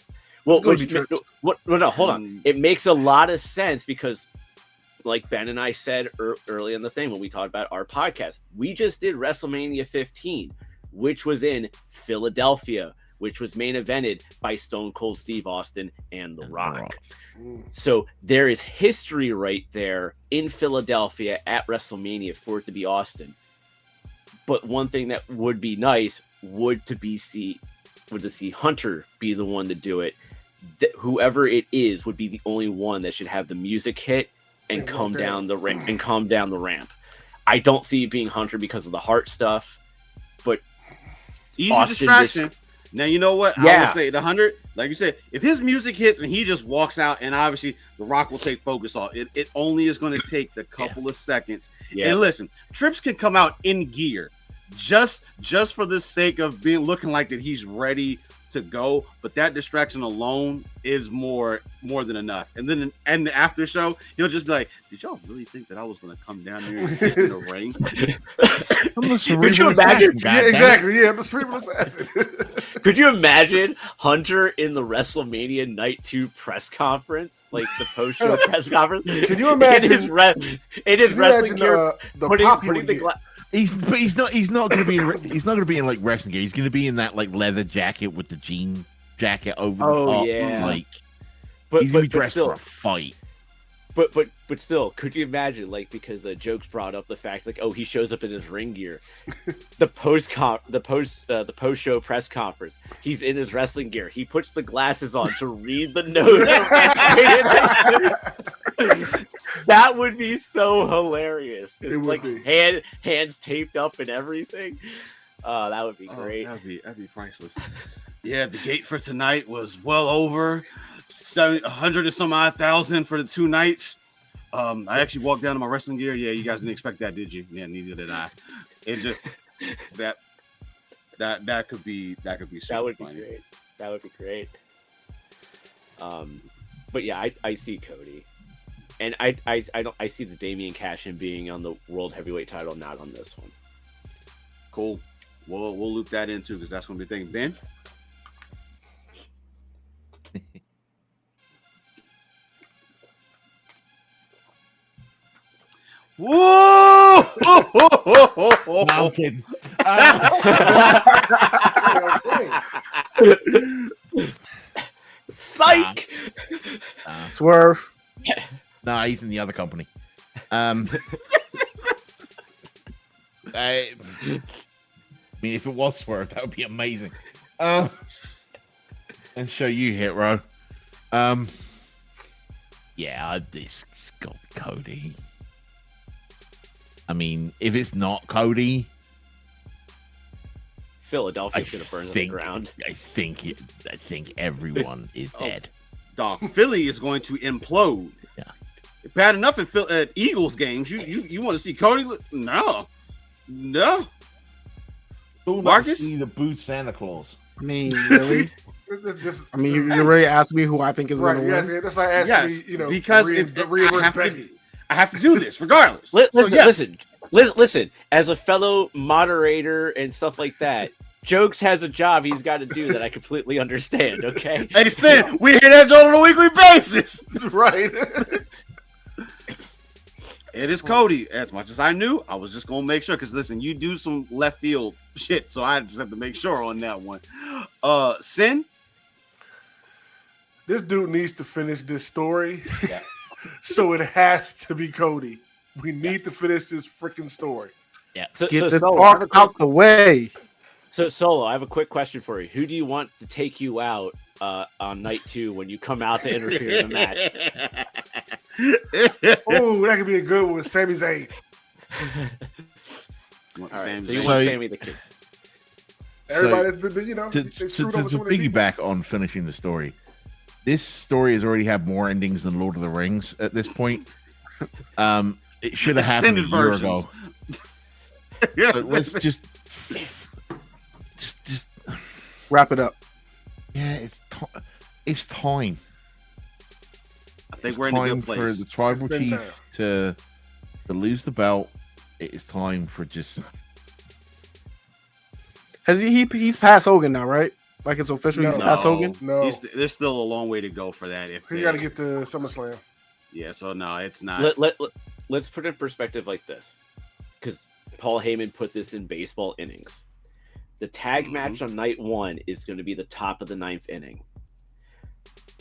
well, It's gonna which be tripped. no, hold on. It makes a lot of sense because, like Ben and I said early in the thing when we talked about our podcast, we just did WrestleMania 15, which was in Philadelphia, which was main evented by Stone Cold Steve Austin and The Rock. So there is history right there in Philadelphia at WrestleMania for it to be Austin. But one thing that would be nice would to see Hunter be the one to do it. Whoever it is would be the only one that should have the music hit and come down the ramp. I don't see it being Hunter because of the heart stuff, but Easy Austin distraction. Now you know what? I Yeah. would say the 100, like you said, if his music hits and he just walks out, and obviously the Rock will take focus off. It only is going to take the couple of seconds. Yeah. And listen, Trips can come out in gear. just for the sake of looking like that he's ready to go, but that distraction alone is more than enough. And then in the after show, he'll just be like, "Did y'all really think that I was going to come down there and get in the ring?" Could you imagine? Yeah, exactly. Yeah, I'm the cerebral assassin. Could you imagine Hunter in the WrestleMania Night 2 press conference, like the post-show press conference? Can you imagine in his wrestling gear, putting the glass? He's not going to be in like wrestling gear. He's going to be in that like leather jacket with the jean jacket over the top. Yeah. Like, but he's going to be dressed still, for a fight. But still, could you imagine, like, because Jokes brought up the fact, like, oh, he shows up in his ring gear, the post show press conference, he's in his wrestling gear, he puts the glasses on to read the notes. That would be so hilarious. It would like be. hands taped up and everything. That would be great. That'd be priceless. Yeah, the gate for tonight was well over 100 and some odd thousand for the 2 nights. I actually walked down to my wrestling gear. Yeah, you guys didn't expect that, did you? Yeah, neither did I. It just that could be super That would funny. be great. That would be great. But yeah, I see Cody, and I see the Damian Cash-in being on the World Heavyweight title, not on this one. Cool. We'll loop that in too, because that's gonna be the thing. Ben. Whoa! No, I'm kidding. Psych! Swerve. Nah, he's in the other company. I mean, if it was Swerve, that would be amazing. And show you, Hero. Yeah, it's got Cody. I mean, if it's not Cody, Philadelphia's gonna burn to the ground. I think everyone is dead. Dog, Philly is going to implode. Yeah. Bad enough at Eagles games. You want to see Cody? No. Marcus? See the boot Santa Claus. I mean, really? I mean, you're really asking me who I think is going to win? Yes, that's like asking me, you know, because I have to do this regardless. Listen. As a fellow moderator and stuff like that, Jokes has a job he's got to do that I completely understand. Okay. Hey, Sin, we hear that on a weekly basis, right? It is Cody. As much as I knew, I was just gonna make sure. Because listen, you do some left field shit, so I just have to make sure on that one. Sin. This dude needs to finish this story. Yeah. So it has to be Cody. We need to finish this freaking story. Yeah. Get this arc out the way. So, Solo, I have a quick question for you. Who do you want to take you out on night 2 when you come out to interfere in the match? Oh, that could be a good one. Sami Zayn. All right, so you want Sammy the King. Everybody's been, you know, to piggyback on finishing the story. This story has already had more endings than Lord of the Rings at this point. It should have happened a year ago. Yeah, so let's just wrap it up. Yeah, it's time. I think we're in a good place for the tribal chief to lose the belt. It is time for just. Has he's past Hogan now, right? Like it's official. He's past Hogan. No, there's still a long way to go for that. If he got to get to SummerSlam. Yeah, so no, it's not. Let's put it in perspective like this, because Paul Heyman put this in baseball innings. The tag match on night 1 is going to be the top of the 9th inning.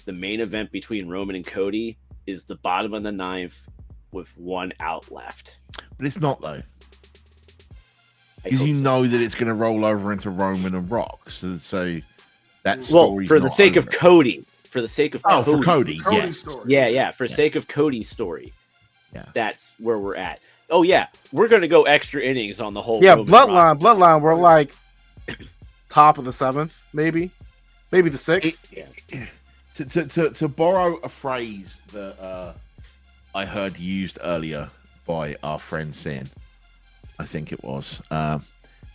The main event between Roman and Cody is the bottom of the 9th with 1 out left. But it's not though, because you know that it's going to roll over into Roman and Rock. So that story's for the not sake over. of Cody. For the sake of for Cody, yes. Story. Yeah. For sake of Cody's story. Yeah. That's where we're at. Oh yeah, we're gonna go extra innings on the whole. Yeah, Roman Bloodline. We're like top of the 7th, maybe the 6th. To borrow a phrase that I heard used earlier by our friend Sin, I think it was.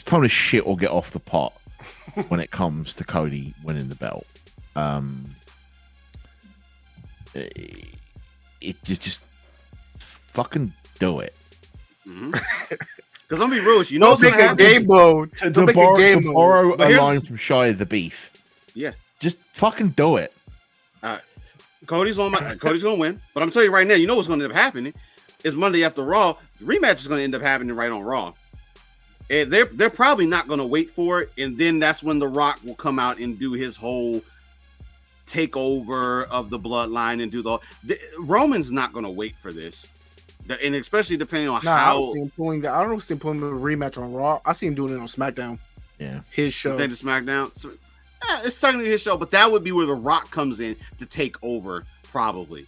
It's time to shit or get off the pot when it comes to Cody winning the belt. It just fucking do it. Because I'm gonna be real with you. You know Don't make a game mode. Don't make a game mode. Borrow a line from Shia the Beef. Yeah. Just fucking do it. Cody's gonna win. But I'm telling you right now, you know what's gonna end up happening is Monday after Raw. The rematch is gonna end up happening right on Raw. And they're probably not gonna wait for it. And then that's when The Rock will come out and do his whole takeover of the bloodline and do Roman's not gonna wait for this. And especially depending on how I don't see him pulling that. I don't see him pulling the rematch on Raw. I see him doing it on SmackDown. Yeah, his show. They just SmackDown. So, it's technically his show, but that would be where The Rock comes in to take over. Probably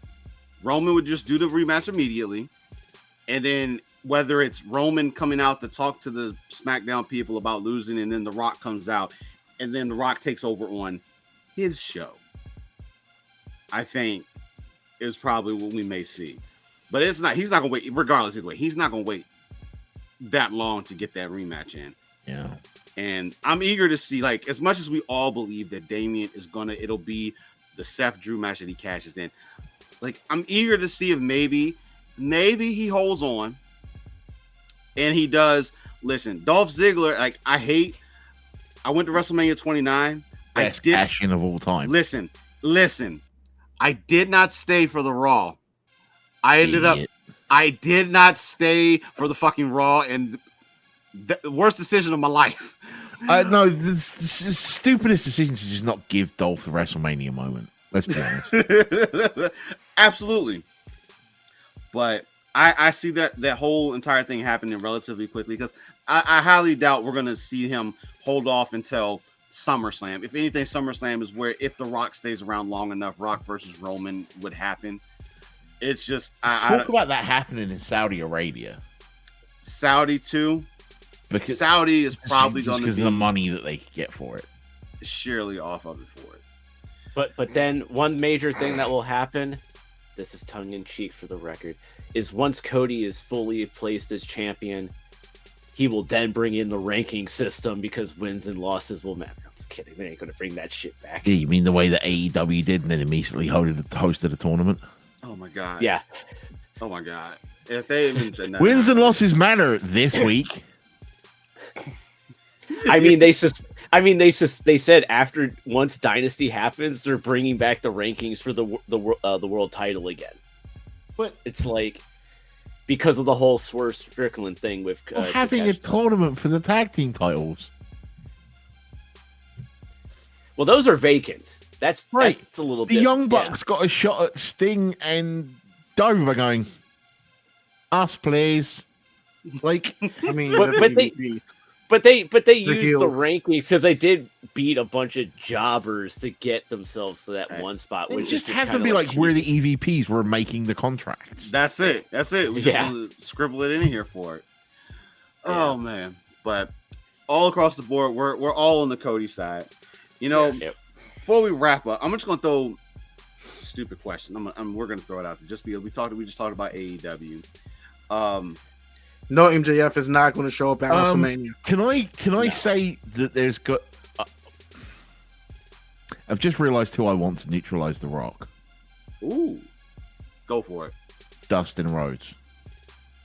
Roman would just do the rematch immediately, and then whether it's Roman coming out to talk to the SmackDown people about losing, and then The Rock comes out, and then The Rock takes over on his show. I think is probably what we may see. But it's not. He's not gonna wait. Regardless of the way, he's not gonna wait that long to get that rematch in. Yeah. And I'm eager to see, like, as much as we all believe that Damian is it'll be the Seth Drew match that he cashes in. Like, I'm eager to see if maybe he holds on, and he does. Listen, Dolph Ziggler. Like, I went to WrestleMania 29. Best cash in of all time. Listen. I did not stay for the Raw. I did not stay for the fucking Raw, and the worst decision of my life. No, the stupidest decision to just not give Dolph the WrestleMania moment. Let's be honest. Absolutely. But I see that whole entire thing happening relatively quickly, because I highly doubt we're going to see him hold off until SummerSlam. If anything, SummerSlam is where, if The Rock stays around long enough, Rock versus Roman would happen. It's just talk about that happening in Saudi Arabia. Saudi too. Because Saudi is probably going to be because of the money that they get for it. Surely off of it for it. But then one major thing that will happen, this is tongue in cheek for the record, is once Cody is fully placed as champion, he will then bring in the ranking system, because wins and losses will matter. I'm just kidding. They ain't going to bring that shit back. Yeah, you mean the way that AEW did and then immediately hosted a tournament? Oh my god. Yeah. Oh my god. If they even wins and losses matter this week. They said after once Dynasty happens, they're bringing back the rankings for the world title again. But it's like, because of the whole Swerve Strickland thing with having a tournament for the tag team titles. Well, those are vacant. That's right. That's a little the bit. The Young Bucks got a shot at Sting and Dover going, us please. Like, I mean, but they used the rankings because they did beat a bunch of jobbers to get themselves to that one spot. Which just have them be like where the EVPs were making the contracts. That's it. We just want to scribble it in here for it. Oh man! But all across the board, we're all on the Cody side. You know. Yes. Before we wrap up, I'm just gonna throw a stupid question. We're gonna throw it out there just because we just talked about AEW. No, MJF is not going to show up at WrestleMania. Can I say that there's got? I've just realized who I want to neutralize The Rock. Ooh, go for it, Dustin Rhodes.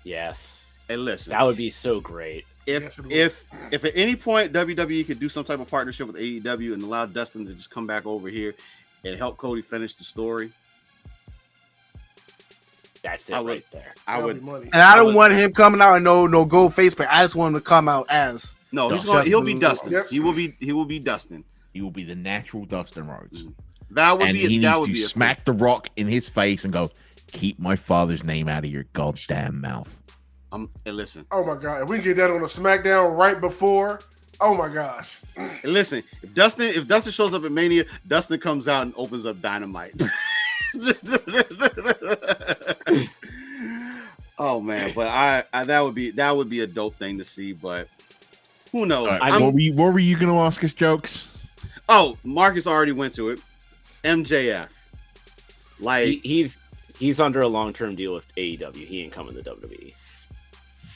Yes. Hey, listen, that would be so great. If at any point WWE could do some type of partnership with AEW and allow Dustin to just come back over here and help Cody finish the story, that's it right there. I would, and I don't want him coming out and no gold face paint. I just want him to come out as he'll be Dustin. Yep. He will be Dustin. He will be the natural Dustin Rhodes. That would he needs to smack The Rock in his face and go, "Keep my father's name out of your goddamn mouth." Hey, listen. Oh my god! If we can get that on a SmackDown right before, oh my gosh! Hey, listen, if Dustin shows up at Mania, Dustin comes out and opens up Dynamite. Oh man, but I that would be a dope thing to see, but who knows? Right, what were you going to ask us, Jokes? Oh, Marcus already went to it. MJF, like he's under a long-term deal with AEW. He ain't coming to WWE.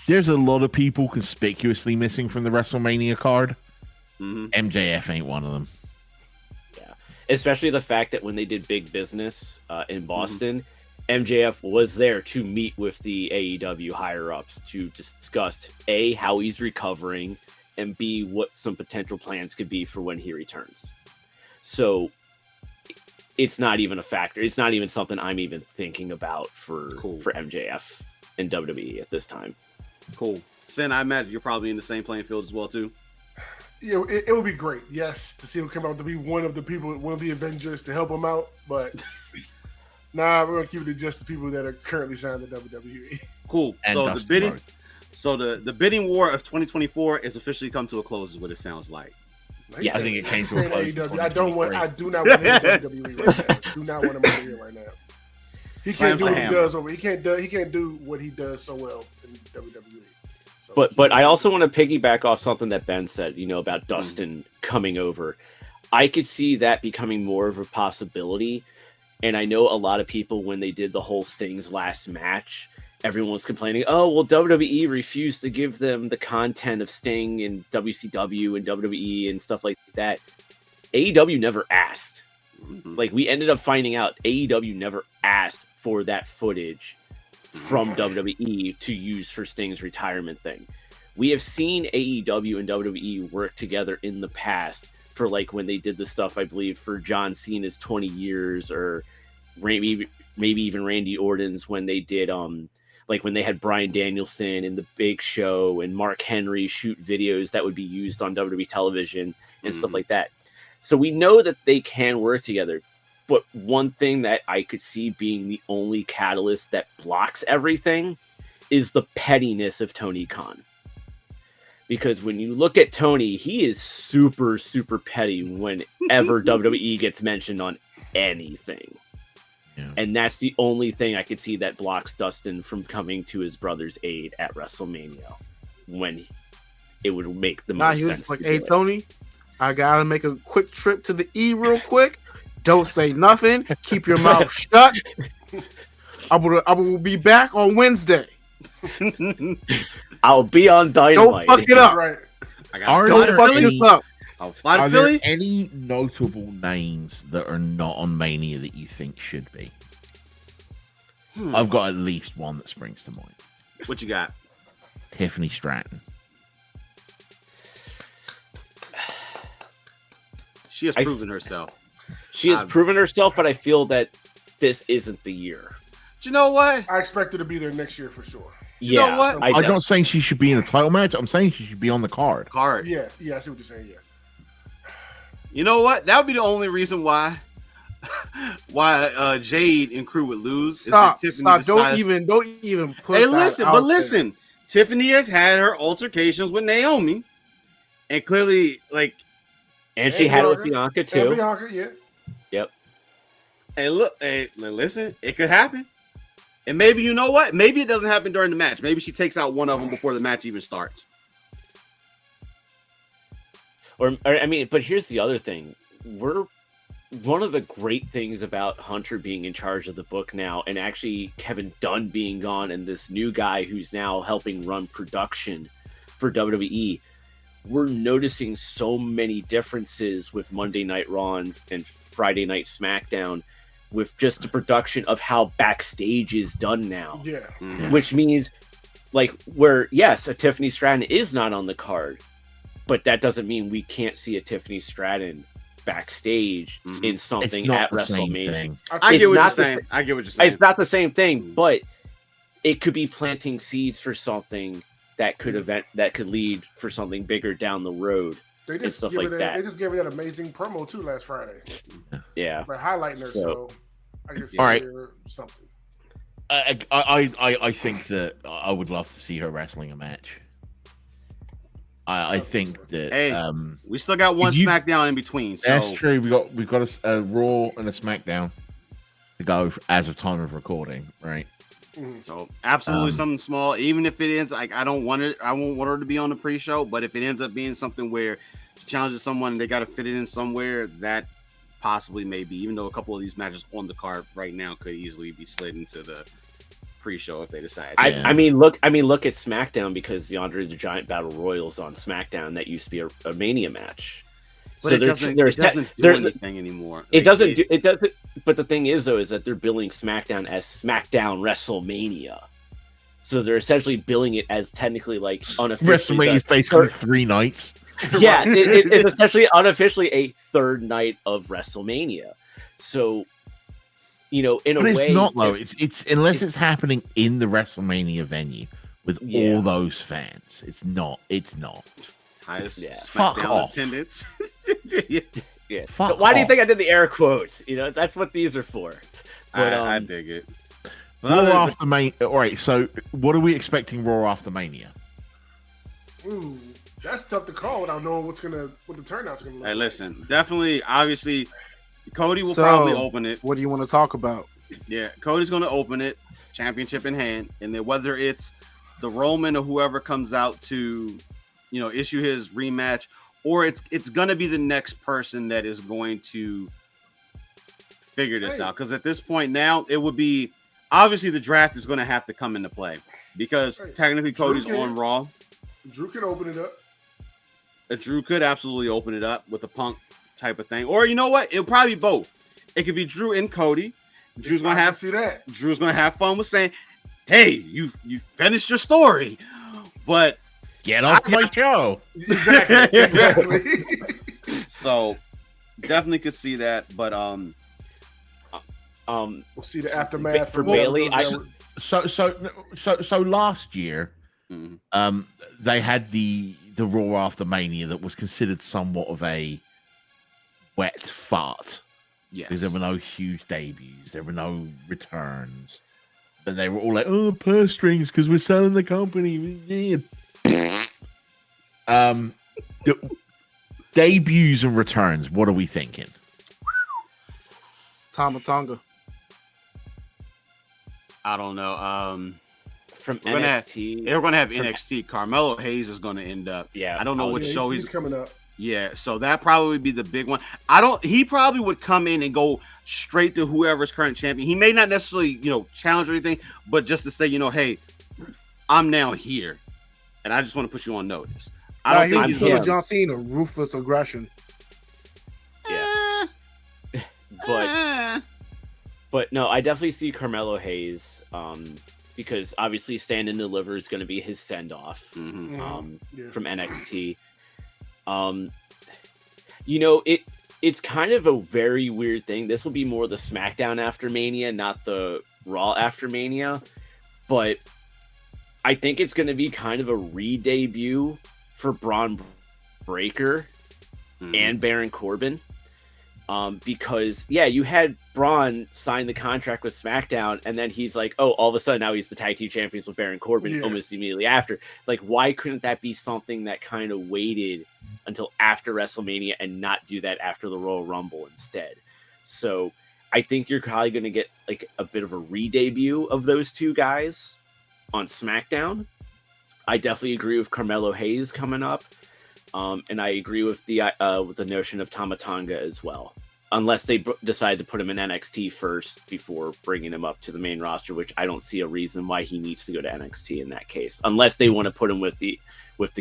there's a lot of people conspicuously missing from the WrestleMania card. Mm-hmm. MJF ain't one of them. Yeah, especially the fact that when they did Big Business in Boston, MJF was there to meet with the AEW higher ups to discuss A, how he's recovering, and B, what some potential plans could be for when he returns. So it's not even a factor. It's not even something I'm even thinking about for MJF and WWE at this time. Cool. Sin, I imagine you're probably in the same playing field as well too. Yeah, it would be great, yes, to see him come out to be one of the people, one of the Avengers to help him out. But nah, we're gonna keep it to just the people that are currently signed to WWE. Cool. And so Dustin the bidding, Rhodes. so the bidding war of 2024 is officially come to a close. Is what it sounds like. Yeah, I think it came to a close. I do not want him in WWE right now. Do not want him over here right now. He Slam can't do the what he hammer. does over. He can't do what he does so well in WWE. So, But I also want to piggyback off something that Ben said, about Dustin coming over. I could see that becoming more of a possibility. And I know a lot of people, when they did the whole Sting's last match, everyone was complaining, oh, well, WWE refused to give them the content of Sting and WCW and WWE and stuff like that. AEW never asked. Like, we ended up finding out AEW never asked for that footage from WWE to use for Sting's retirement thing. We have seen AEW and WWE work together in the past for, like, when they did the stuff, I believe, for John Cena's 20 years, or maybe even Randy Orton's when they did like when they had Bryan Danielson and the Big Show and Mark Henry shoot videos that would be used on WWE television and stuff like that. So we know that they can work together. But one thing that I could see being the only catalyst that blocks everything is the pettiness of Tony Khan. Because when you look at Tony, he is super, super petty whenever WWE gets mentioned on anything. Yeah. And that's the only thing I could see that blocks Dustin from coming to his brother's aid at WrestleMania, when it would make the most He was sense. like, to hey, do it. Tony, I got to make a quick trip to the E real quick. Don't say nothing. Keep your mouth shut. I will be back on Wednesday. I'll be on Dynamite. Don't fuck it up. right. I got Are Don't there fuck any- this up. I'll fight Are Philly. there any notable names that are not on Mania that you think should be? I've got at least one that springs to mind. What you got? Tiffany Stratton. She has proven herself. She has proven herself, but I feel that this isn't the year. Do you know what? I expect her to be there next year for sure. You know what? I'm not saying she should be in a title match. I'm saying she should be on the card. Yeah, I see what you're saying. Yeah. You know what? That would be the only reason why Jade and crew would lose. Stop. Don't even put Hey, that listen, out but there. listen. Tiffany has had her altercations with Naomi, and clearly, like, and she had it with Bianca too. And Bianca, yeah. Yep. Hey, look, hey, listen, it could happen. And maybe, you know what? Maybe it doesn't happen during the match. Maybe she takes out one of them before the match even starts. Or I mean, but here's the other thing. One of the great things about Hunter being in charge of the book now, and actually Kevin Dunn being gone, and this new guy who's now helping run production for WWE, we're noticing so many differences with Monday Night Raw and Friday Night SmackDown, with just the production of how backstage is done now. Yeah. Which means, like, where, yes, a Tiffany Stratton is not on the card, but that doesn't mean we can't see a Tiffany Stratton backstage in something at WrestleMania. I get what you're saying. I get what you're saying. It's not the same thing, but it could be planting seeds for something that could lead for something bigger down the road. They and just stuff gave like her that. They just gave her that amazing promo too last Friday. Yeah, by highlighting her. So I guess all right, something. I think that I would love to see her wrestling a match. I think that we still got one SmackDown in between. So. That's true. We've got a Raw and a SmackDown to go as of time of recording, right? So absolutely something small. Even if it ends, like I won't want her to be on the pre-show. But if it ends up being something where she challenges someone and they got to fit it in somewhere, that possibly may be. Even though a couple of these matches on the card right now could easily be slid into the pre-show if they decide. I mean, look at SmackDown, because the Andre the Giant Battle Royals on SmackDown that used to be a Mania match. But so it doesn't do anything anymore. It doesn't. But the thing is, though, is that they're billing SmackDown as SmackDown WrestleMania. So they're essentially billing it as technically like unofficially. WrestleMania is basically 3 nights. Yeah, it's essentially unofficially a third night of WrestleMania. So, in a way, it's not though. It's unless it's happening in the WrestleMania venue with all those fans. It's not. Highest Fuck SmackDown off. attendance. Yeah. Fuck But why do you off. think I did the air quotes? That's what these are for. But, I dig it. Raw after Mania. All right. So, what are we expecting Raw after Mania? Ooh, that's tough to call without knowing what the turnout's gonna look. Hey, like. listen, definitely, obviously, Cody will probably open it. What do you want to talk about? Yeah, Cody's going to open it, championship in hand, and then whether it's the Roman or whoever comes out to, issue his rematch, or it's going to be the next person that is going to figure this out. Because at this point now, it would be obviously the draft is going to have to come into play because technically Cody's on Raw. Drew can open it up. Drew could absolutely open it up with a Punk type of thing, or you know what? It'll probably be both. It could be Drew and Cody. Drew's gonna have fun with saying, "Hey, you finished your story," but get off my show. Exactly. So definitely could see that, but we'll see the aftermath for Bailey. So last year, they had the Raw after Mania that was considered somewhat of a wet fart. Yes. Because there were no huge debuts, there were no returns, but they were all like, "Oh, purse strings because we're selling the company." Debuts and returns. What are we thinking? Tama Tonga. I don't know. From we're NXT, we're gonna have NXT. Carmelo Hayes is gonna end up. Yeah, I don't know what show he's coming up. Yeah, so that probably would be the big one. He probably would come in and go straight to whoever's current champion. He may not necessarily, challenge or anything, but just to say, hey, I'm now here, and I just want to put you on notice. I don't think he's going to John Cena, ruthless aggression. Yeah, but no, I definitely see Carmelo Hayes, because obviously Stand and Deliver is going to be his send off, from NXT. It's kind of a very weird thing. This will be more the SmackDown after Mania, not the Raw after Mania. But I think it's going to be kind of a re-debut for Braun Breaker and Baron Corbin. Because you had Braun sign the contract with SmackDown, and then he's like, oh, all of a sudden now he's the tag team champions with Baron Corbin almost immediately after. Like, why couldn't that be something that kind of waited until after WrestleMania and not do that after the Royal Rumble instead? So I think you're probably going to get like a bit of a re-debut of those two guys on SmackDown. I definitely agree with Carmelo Hayes coming up. And I agree with the notion of Tama Tonga as well. Unless they decide to put him in NXT first before bringing him up to the main roster, which I don't see a reason why he needs to go to NXT in that case. Unless they want to put him with the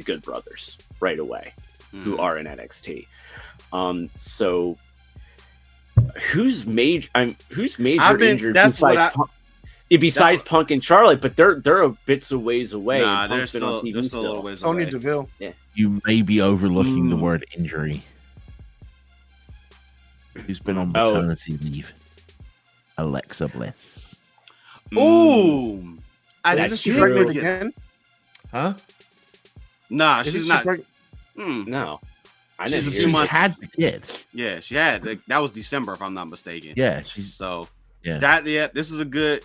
Good Brothers right away, who are in NXT. So who's major injured besides Punk and Charlotte? But they're a bits of ways away. Nah, Punk's they're been on TV still a little ways away. Sonya Deville. Yeah. You may be overlooking the word injury. Who's been on maternity leave? Alexa Bliss. Ooh, Isn't she pregnant again? Huh? Nah, she's not. No, I She's never. She's had the kid. Yeah, she had. That was December, if I'm not mistaken. Yeah, she's so. Yeah. This is a good.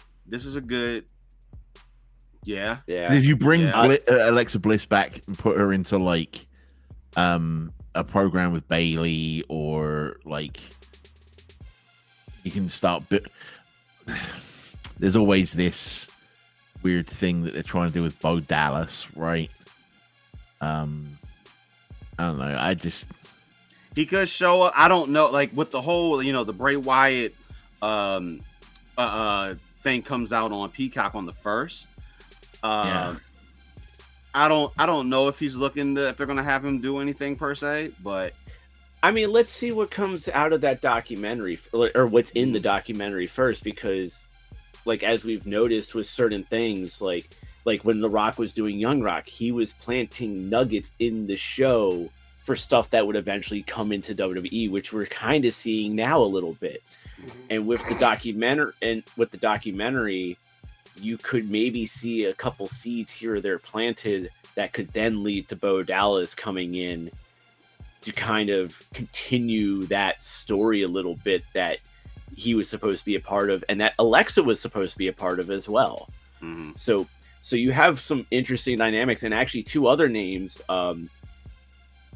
Yeah. If you bring Alexa Bliss back and put her into like a program with Bailey, or like you can start there's always this weird thing that they're trying to do with Bo Dallas, right? I don't know. He could show up. I don't know, like with the whole, the Bray Wyatt thing thing comes out on Peacock on the 1st. Yeah. I don't know if he's if they're gonna have him do anything per se, but I mean, let's see what comes out of that documentary, or what's in the documentary first, because, like, as we've noticed with certain things, like when The Rock was doing Young Rock, he was planting nuggets in the show for stuff that would eventually come into WWE, which we're kind of seeing now a little bit. And with the documentary, you could maybe see a couple seeds here or there planted that could then lead to Bo Dallas coming in to kind of continue that story a little bit that he was supposed to be a part of, and that Alexa was supposed to be a part of as well. Mm-hmm. So you have some interesting dynamics, and actually 2 other names.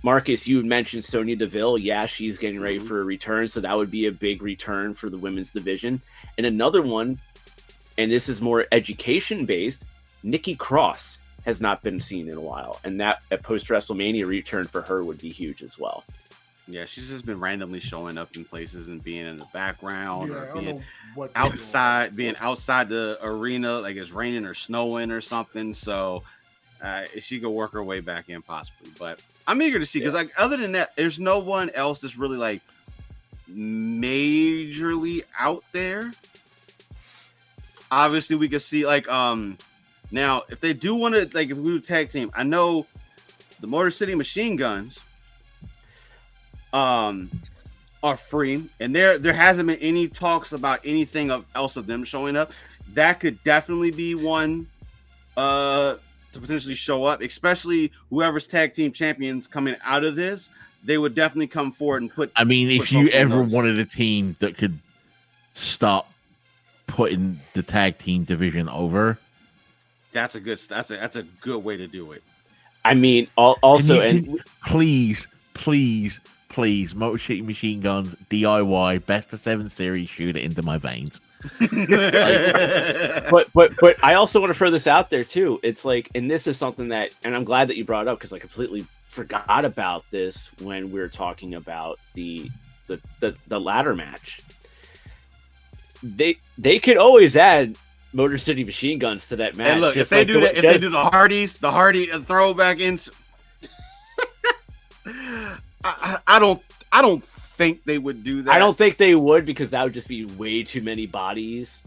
Marcus, you mentioned Sonya Deville. Yeah, she's getting ready for a return, so that would be a big return for the women's division. And another one, and this is more education-based, Nikki Cross has not been seen in a while, and that a post-WrestleMania return for her would be huge as well. Yeah, she's just been randomly showing up in places and being in the background or being outside the arena, like it's raining or snowing or something. So she could work her way back in possibly. But I'm eager to see, because like other than that, there's no one else that's really like majorly out there. Obviously, we could see like now if they do want to, like, if we do tag team, I know the Motor City Machine Guns are free, and there hasn't been any talks about anything else of them showing up. That could definitely be one to potentially show up, especially whoever's tag team champions coming out of this. They would definitely come forward and put. I mean, if folks you on ever notice. wanted a team that could stop putting the tag team division over, that's a good way to do it. I mean, also, please, Motor City Machine Guns DIY best of 7 series, shoot it into my veins. but I also want to throw this out there too. It's like, and this is something that, and I'm glad that you brought it up, because I completely forgot about this when we were talking about the ladder match. They could always add Motor City Machine Guns to that match. And look, if they do the Hardy throwback in, I don't think they would do that. I don't think they would, because that would just be way too many bodies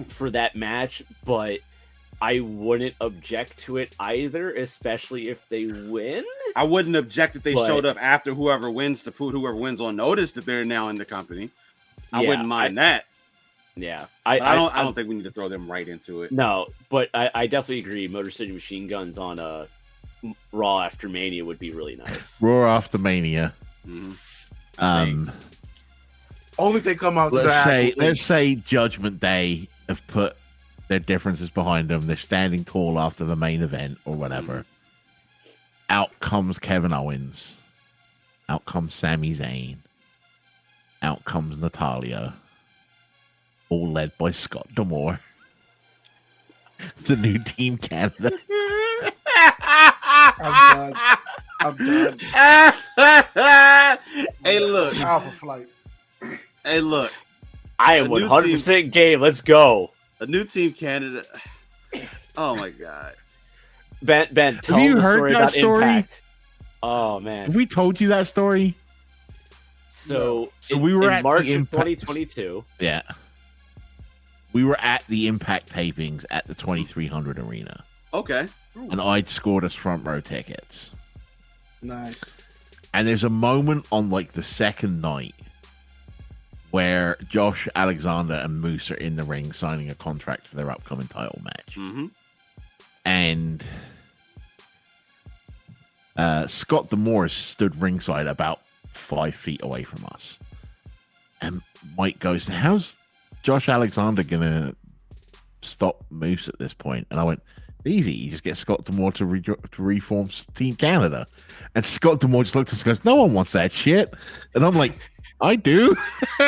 for that match. But I wouldn't object to it either, especially if they win. I wouldn't object if they showed up after whoever wins to put whoever wins on notice that they're now in the company. I wouldn't mind that. Yeah, I don't think we need to throw them right into it. No, but I definitely agree. Motor City Machine Guns on a Raw after Mania would be really nice. Raw after Mania. Mm-hmm. Only if they come out. Let's say Judgment Day have put their differences behind them. They're standing tall after the main event or whatever. Mm-hmm. Out comes Kevin Owens. Out comes Sami Zayn. Out comes Natalya. All led by Scott D'Amore, the new Team Canada. I'm done. Hey, look. Alpha Flight. Hey, look. I am 100% game. Let's go. A new Team Canada. Oh my God. Ben, tell you the heard story that about story? Impact. Oh man. Have we told you that story? So we were at March the of Impact 2022. Yeah. We were at the Impact tapings at the 2300 Arena. Okay. And I'd scored us front row tickets. Nice. And there's a moment on like the second night where Josh Alexander and Moose are in the ring signing a contract for their upcoming title match. Mm-hmm. And Scott D'Amore stood ringside about 5 feet away from us. And Mike goes, how's Josh Alexander gonna stop Moose at this point? And I went, easy. You just get Scott D'Amore to reform Team Canada. And Scott D'Amore just looked at us and goes, no one wants that shit. And I'm like, I do.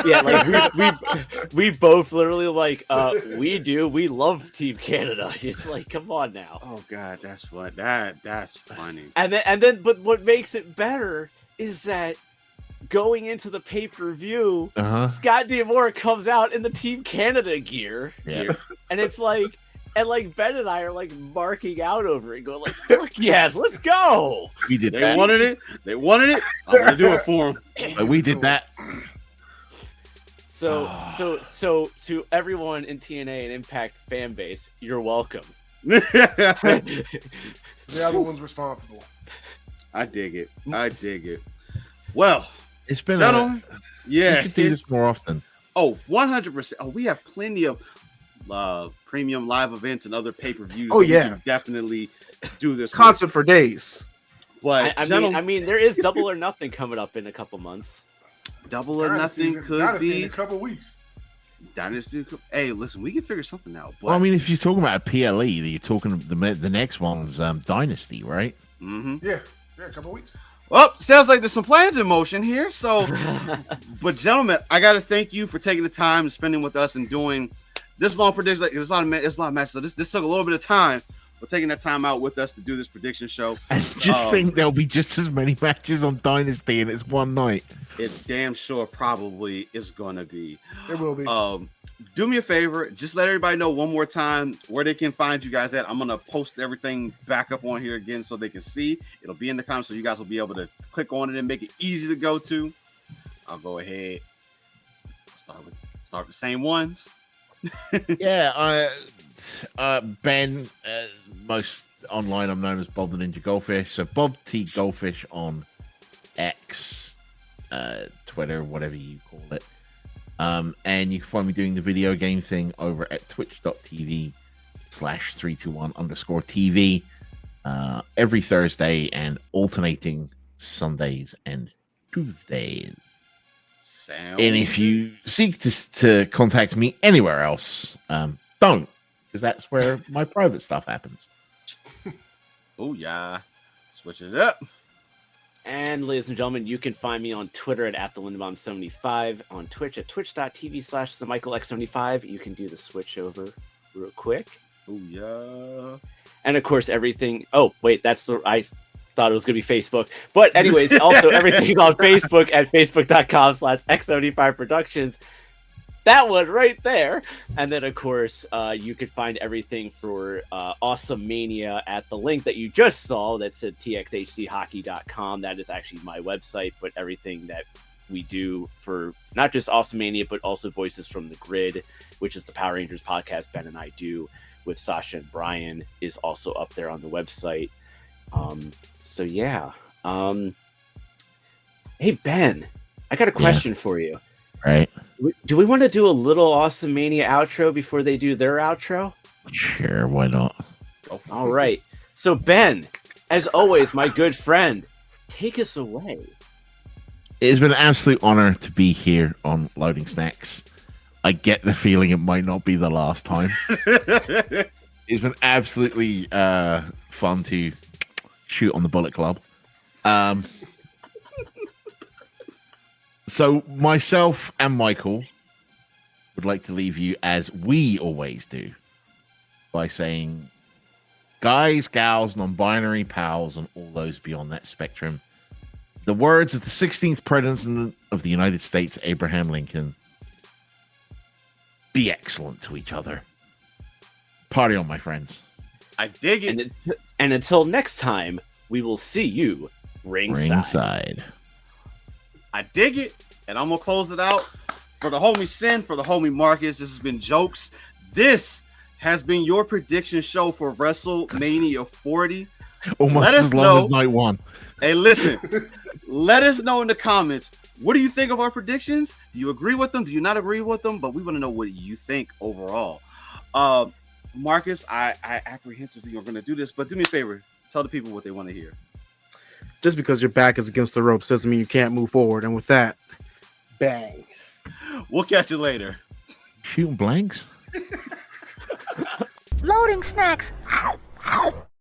Yeah, like we both literally like we do. We love Team Canada. It's like, come on now. Oh God, that's fun. That's funny. And then, but what makes it better is that going into the pay-per-view, Scott D'Amore comes out in the Team Canada gear. Yeah. and it's like, and like Ben and I are like marking out over it, going like, "Fuck yes, let's go." We did They that. wanted it. They wanted it. I'm gonna do it for them. We did that. So to everyone in TNA and Impact fan base, you're welcome. The other one's responsible. I dig it. I dig it. Well, It's been gentlemen, we yeah. should do this more often. Oh, 100%. Oh, we have plenty of premium live events and other pay-per-views. Oh, that we yeah. can definitely do this Concert for days. But I mean, there is Double or Nothing coming up in a couple months. Double or Nothing could Dynasty in be a couple weeks. Dynasty. Hey, listen, we can figure something out. But, Well, I mean, if you're talking about a PLE, you're talking the next one's Dynasty, right? Yeah, a couple weeks. well, sounds like there's some plans in motion here. So, but gentlemen, I got to thank you for taking the time and spending with us and doing this long prediction. Like, it's a lot of matches. So this took a little bit of time. For taking that time out with us to do this prediction show. And just think there'll be just as many matches on Dynasty, and it's one night. It damn sure probably is gonna be. It will be. Do me a favor, just let everybody know one more time where they can find you guys at. I'm gonna post everything back up on here again so they can see. It'll be in the comments, so you guys will be able to click on it and make it easy to go to. I'll go ahead. Start with the same ones. Yeah, Ben, most online I'm known as Bob the Ninja Goldfish. So Bob T Goldfish on X, Twitter, whatever you call it. And you can find me doing the video game thing over at twitch.tv/321_TV every Thursday and alternating Sundays and Tuesdays. And if you seek to contact me anywhere else, don't, because that's where my private stuff happens. Oh yeah, switch it up. And ladies and gentlemen, you can find me on Twitter at the Lindenbaum75, on Twitch at twitch.tv/themichaelx75. You can do the switch over real quick. Oh yeah. And of course, everything. Oh wait, I thought it was going to be Facebook. But anyways, also everything on Facebook at facebook.com/x75productions. That one right there. And then, of course, you can find everything for Awesome Mania at the link that you just saw that said txhdhockey.com. That is actually my website, but everything that we do for not just Awesome Mania, but also Voices from the Grid, which is the Power Rangers podcast Ben and I do with Sasha and Brian, is also up there on the website. So yeah. Hey Ben, I got a question for you. Right. Do we want to do a little Awesome Mania outro before they do their outro? Sure, why not? All right. So Ben, as always, my good friend, take us away. It has been an absolute honor to be here on Loading Snacks. I get the feeling it might not be the last time. It's been absolutely fun to shoot on the Bullet Club. So myself and Michael would like to leave you, as we always do, by saying, guys, gals, non-binary pals, and all those beyond that spectrum, the words of the 16th President of the United States, Abraham Lincoln: be excellent to each other. Party on, my friends. I dig it. And until next time, we will see you ringside. I dig it. And I'm going to close it out. For the homie Sin, for the homie Marcus, this has been Jokes. This has been your prediction show for WrestleMania 40. Almost as long as night one. Hey, listen. Let us know in the comments. What do you think of our predictions? Do you agree with them? Do you not agree with them? But we want to know what you think overall. Marcus, I apprehensively are going to do this, but do me a favor. Tell the people what they want to hear. Just because your back is against the ropes doesn't mean you can't move forward. And with that, bang. We'll catch you later. Shooting blanks. Loading snacks. Ow, ow.